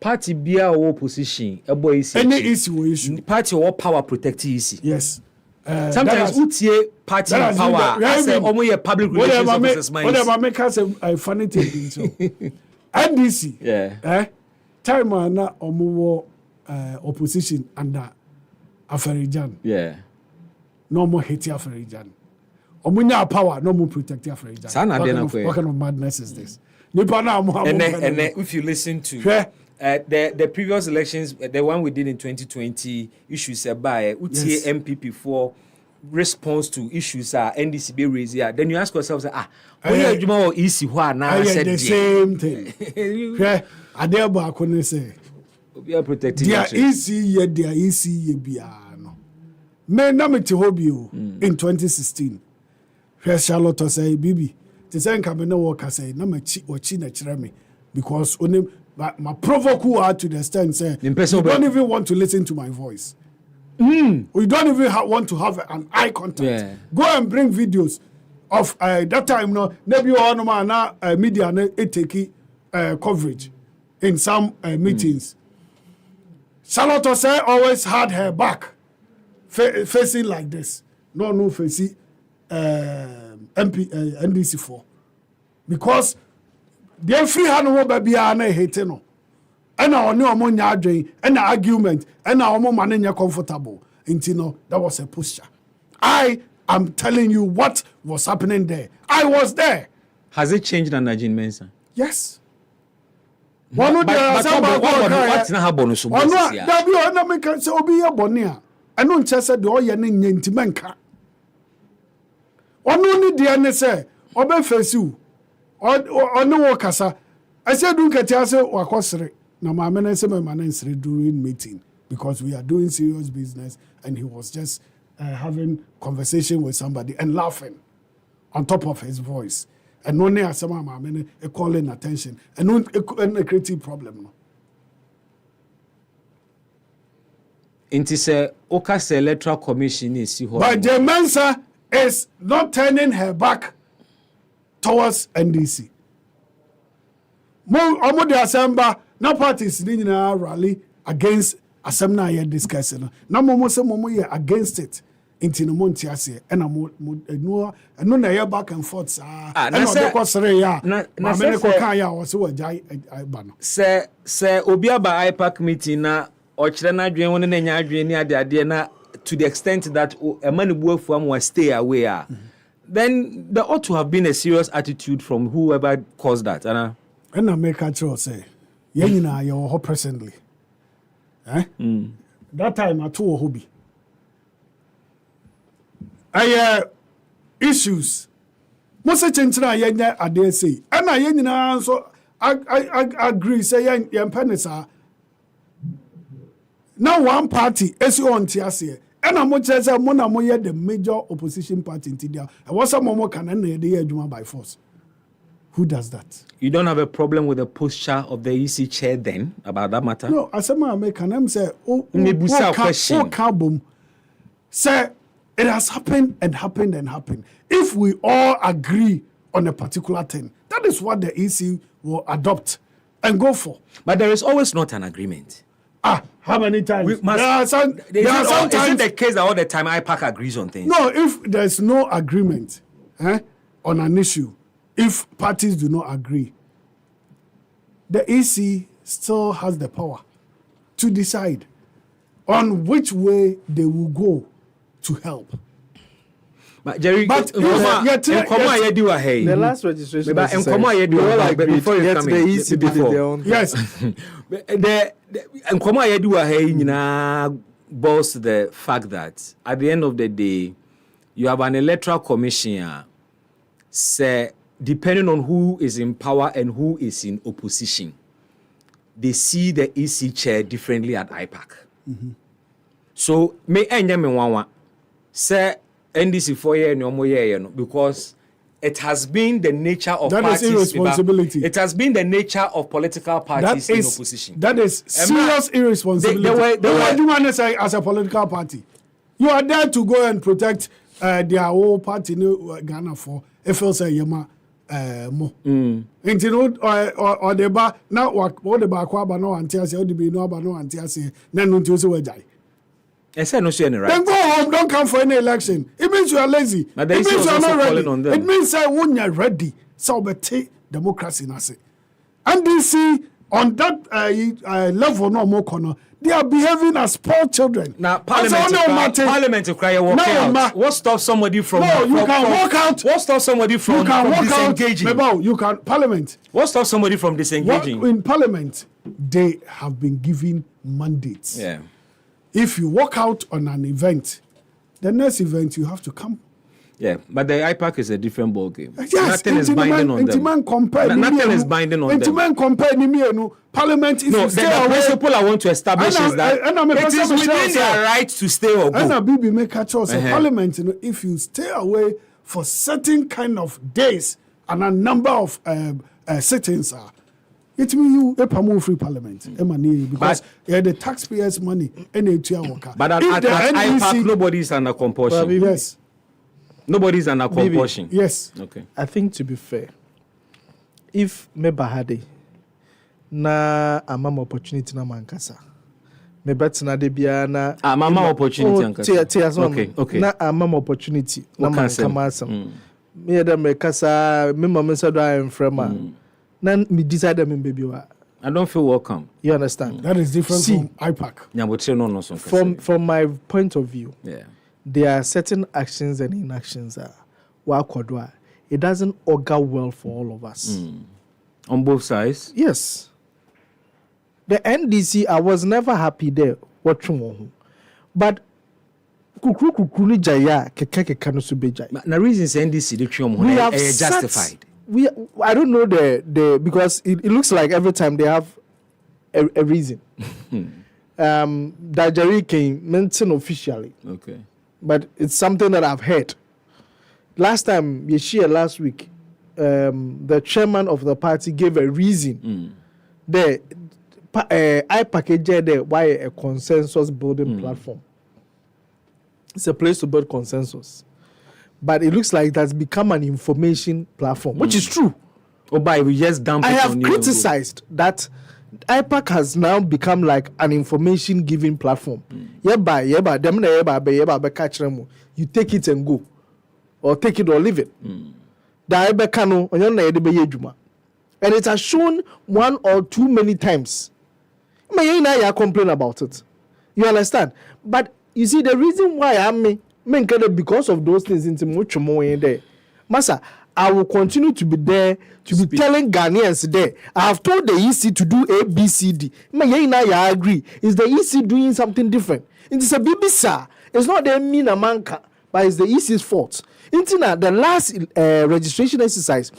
party bia or opposition any issue party or power protect easy. Yes. Sometimes utie party power as a public relations officers mind. Whatever make us a funny thing so. NDC. Yeah. Time na omo opposition under Aferijan. Yeah. No more hate Aferijan. Omunya power, no more protect Aferijan. What kind of madness is this? And if you listen to the previous elections, the one we did in 2020, issues by UTA MPP for response to issues NDC be raised here. Then you ask yourself, when you are easy, now said the same thing. Adeba akone say we are protecting they are easy ye biano me na me te hobio in 2016 Charlotte say bibi te say nka me na work say na machi na kire me because only my provoke her to the extent say you don't even want to listen to my voice. We don't even want to have an eye contact. Go and bring videos of that time no maybe one man na media na take coverage in some meetings. Charlotte say always had her back facing like this. No facing NDC4 because they free hand wo baby na hate no. And our new nya adwen and argument and our mom man comfortable. Intino that was a posture. I am telling you what was happening there. I was there. Has it changed under Jane Mensah? Yes. What not happen so much here? That be on make say obi ye bone a. Eno nche say de oye ne nyantimenka. Ono ni de ne say obe fesiu. Ono wo kasa. I said do nkete ase wakosere. Na ma me say my man nsere during meeting because we are doing serious business and he was just having conversation with somebody and laughing on top of his voice. And no near some man calling attention and no a creative problem. No. It is a Okas Electoral Commission is but Jane Mensah is not turning her back towards NDC. More the assembly, no parties in a rally against assembly here discussing. No more say against it. Into the Montiasi and a no na back and forth. And no Kosrea, Mameko Kaya was so a jai bano. Sir, Obiaba IPAC meeting na or China Dream one in the idea to the extent that a man who work from was stay away. Then there ought to have been a serious attitude from whoever caused that. And I make a choice say, Yenina, you're presently. That time I told a hobby. Issues. Most chenchina yenya ade say. And I yenina so I agree say yen penisa. Now one party is on tiase. And I'm much as a monamoye the major opposition party in Tidia. And what's a momo can end the year by force. Who does that? You don't have a problem with the posture of the EC chair then about that matter? No, as a man make an say question. Say it has happened and happened and happened. If we all agree on a particular thing, that is what the EC will adopt and go for. But there is always not an agreement. How many times? There are some times. Isn't the case that all the time IPAC agrees on things? No, if there's no agreement on an issue, if parties do not agree, the EC still has the power to decide on which way they will go to help. But Jerry, the last registration, before you come in, yes, the boils to the fact that at the end of the day, you have an electoral commission. Say, depending on who is in power and who is in opposition, they see the EC chair differently at IPAC. So, me say NDC 4 years no more year, because it has been the nature of that parties. Is irresponsibility. It has been the nature of political parties in opposition. That is serious irresponsibility. They were doing as a political party. You are there to go and protect their whole party in Ghana for FLC Yama mo. Or the bar now what the bar kwaba no antiase or the be no aba no antiase na no nti so wajai. I said no share right. Then go home, don't come for any election. It means you are lazy. It means you are not ready. It means when you are ready, so be democracy na say. NDC on that level no more corner. They are behaving as poor children. Now, Parliament to cry walk out. What stops somebody from? No, you can walk out. What stops somebody from disengaging? You can Parliament. What stops somebody from disengaging? In Parliament, they have been given mandates. Yeah. If you walk out on an event, the next event you have to come. Yeah, but the IPAC is a different ballgame. Yes, nothing is binding on them. Nothing is binding on them. Parliament is the principle I want to establish is that it is within their right to stay or go. And Bibi make a choice. Parliament, if you stay away for certain kind of days and a number of sittings it means you a free parliament. Because the taxpayers' money and but at IPAC, nobody is under compulsion. Yes. Nobody's under compulsion. Yes. Okay. I think to be fair, if Meba had na amama opportunity na mankasa, Meba na debia na amama opportunity ankasa. Okay. Na amama opportunity na mankamasa. Me da mekasa me mama said I am from na me decide me baby wa. I don't feel welcome. You understand? That is different from IPAC. From my point of view. Yeah. There are certain actions and inactions it doesn't augur well for all of us. On both sides? Yes. The NDC, I was never happy there watching. But kukru jaya keka the reasons NDC we have justified. I don't know the because it looks like every time they have a reason. Dajari came mentioned officially. Okay. But it's something that I've heard. Last week, the chairman of the party gave a reason. I packaged there why a consensus building platform. It's a place to build consensus. But it looks like that's become an information platform, which is true. We just dump I have criticized that IPAC has now become like an information giving platform. You take it and go, or take it or leave it. And it has shown one or too many times. You complain about it. You understand? But you see, the reason why I'm because of those things into much more in there. Masa, I will continue to be there to be telling Ghanaians there. I have told the EC to do A, B, C, D. I agree. Is the EC doing something different? It is a BBC. It's not the Mina Manka, but it's the EC's fault. The last registration exercise,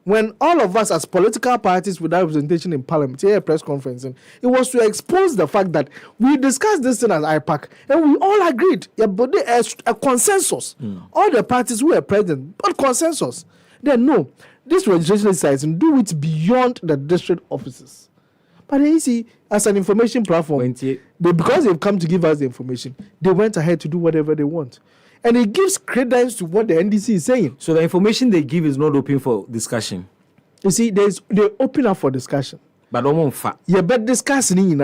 when all of us as political parties without representation in parliament, here a press conference, it was to expose the fact that we discussed this thing as IPAC and we all agreed. But there's a consensus. All the parties who were present, but consensus. Then no, this registration exercise and do it beyond the district offices. But then you see, as an information platform, because they've come to give us the information, they went ahead to do whatever they want. And it gives credence to what the NDC is saying. So the information they give is not open for discussion. You see, they open up for discussion. But don't want yeah, but discussing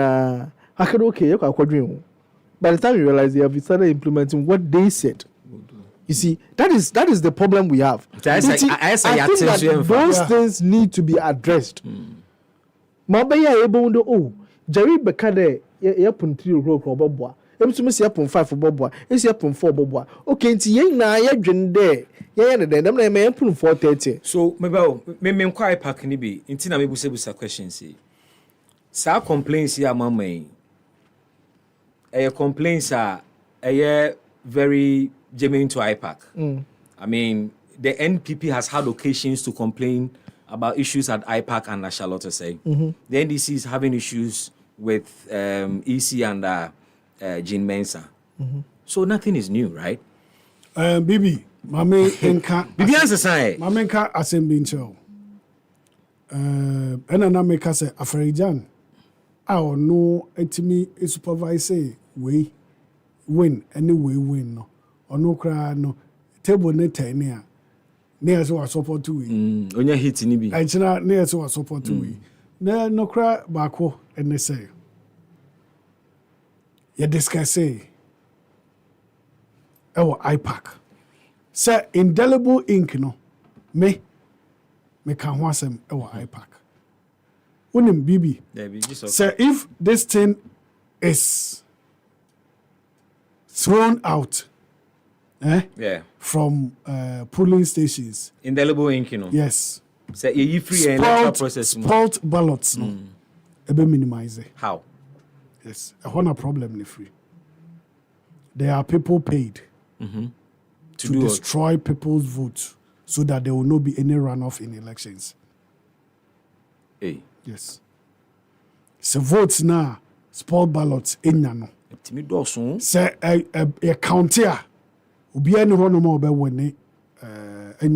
I said, okay, you can dream. By the time you realize they have started implementing what they said. You see, that is the problem we have. I think that those things need to be addressed. Mabaya able to Jerry Becade, yapon 3 o'clock or Bobwa. Ems yapon 5 for Bobwa. It's yapon 4 Bobwa. Okay, it's yen na yadrin there. Yeah, then I'm may put 4:30. So maybe inquire park nibi. Intina me busa question say. Sa complaints ya mama. Complaints are very germane to IPAC. I mean, the NPP has had occasions to complain about issues at IPAC and as Charlotte say. The NDC is having issues with EC and Jean Mensa. So nothing is new, right? Bibi, Mame Enka. Bibi answer say. Mame Enka Asembincho. Enana meka say Afrejan. I no etimi supervise we win anyway win no. Ono kra no table ne tani a ne so wa support we onya hit ni bi I china ne so wa support we na no kra baako ene say ya discuss IPAC say indelible ink no me can ho asem IPAC unim bibi say if this thing is thrown out from polling stations. Indelible ink, you know. Yes. So you free electoral process. Spelt ballots, no. Ebe minimize it. How? Yes. A one problem ni free. There are people paid to destroy people's votes so that there will not be any runoff in elections. Hey. Yes. So votes now, spelt ballots in no. Say a counter. Obi any ho no more be win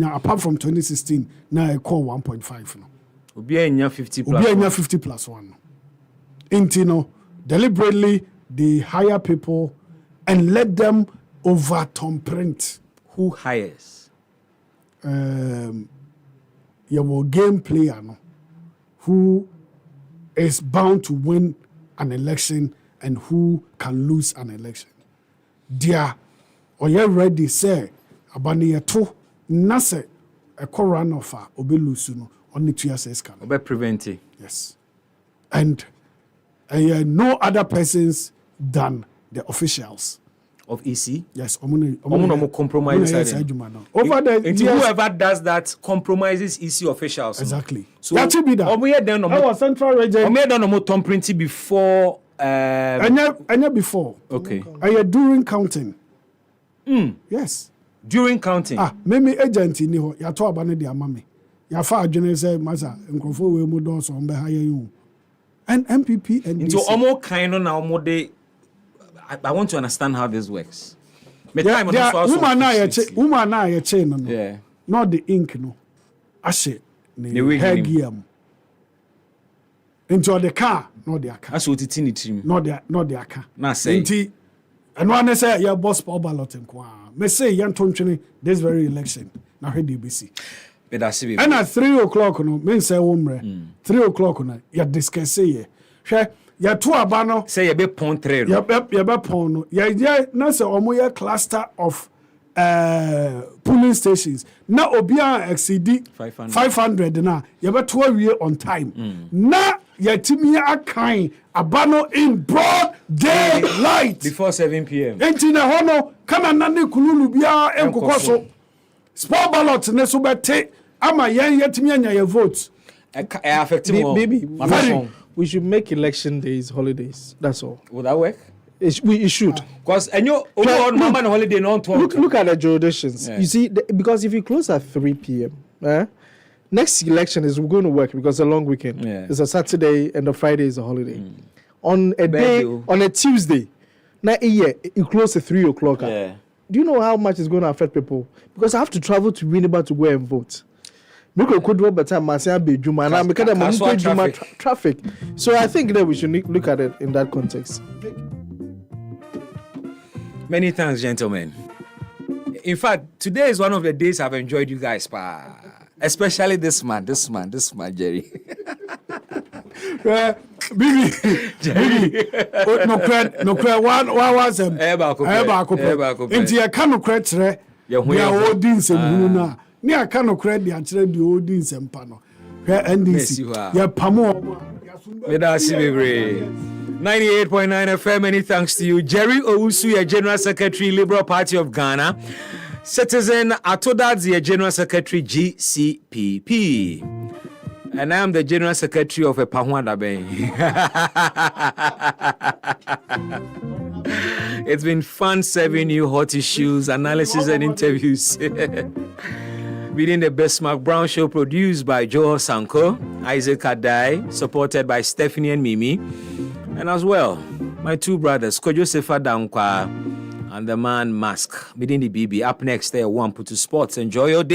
apart from 2016 now I call 1.5 no. Obi enya 50 plus. Obi enya 50 plus 1 no. Intino deliberately they hire people and let them over thumbprint. Who hires? Your game player no, who is bound to win an election and who can lose an election. Dear, or you ready say abani yeto nase a run of obe lose no only 2 years escan. Obe prevent it. Yes. And no other persons than the officials of EC. Yes, compromise. Over the whoever does that compromises EC officials. Exactly. So that should be that. Our central region. We done no thumbprint before. Before. Okay. During counting. Yes. During counting. Maybe agent ni ho ya to abane de amame. Ya fa adwene say masa nkrofo we mu don so mbe hire you. And MPP and into almost kind of now more they I want to understand how this works. Woman na ye che no. Yeah. Not the ink no. Ashe ne hair gear. Into the car, not the car. That's what it's in the team. Not the car. Na say. And one say your boss power ballot nkwa. Me say yan tontwene this very election. Na hwe DBC. But that's it. And at 3 o'clock no, me say womre. 3 o'clock no, ya discuss ye. Hwe ya to aba no say ye be pon 3. Ya be pon no. Ya na say omo ye cluster of polling stations. Na obia exceed 500 na. Ya be to awie on time. Na yetimi akan abano in broad daylight before 7 p.m. Enti na hono kana nane kululu bia enkokoso sport ballot ne so bete ama yen yetimi anya your vote baby we should make election days holidays, that's all. Would that work? It should, because and you on holiday not look at the jurisdictions. You see because if you close at 3 p.m. Next election is going to work because it's a long weekend. It's a Saturday and the Friday is a holiday. On a day, on a Tuesday, now you close at 3 o'clock. Do you know how much it's going to affect people? Because I have to travel to Winneba to go and vote. Traffic. So I think that we should look at it in that context. Many thanks, gentlemen. In fact, today is one of the days I've enjoyed you guys, especially this man, Jerry. Bibi. No credit. One was Eba ko. Inti ya kanu credit. Ya holding some hunu. Ni aka no credit ya chere di holding some pano. NDC. Ya pamo. Medasi bebre. 98.9 FM. Many thanks to you, Jerry Owusu, your General Secretary, Liberal Party of Ghana. Citizen Atodadzi, General Secretary, GCPP. And I am the General Secretary of EpaHoaDaben. It's been fun serving you hot issues, analysis, and interviews. Within the Bismark Brown Show, produced by Joel Sanko, Isaac Adai, supported by Stephanie and Mimi, and as well, my two brothers, Kojo Sefa Dankwa and the man Mask. Within the BB. Up next, there, one put to sports. Enjoy your day.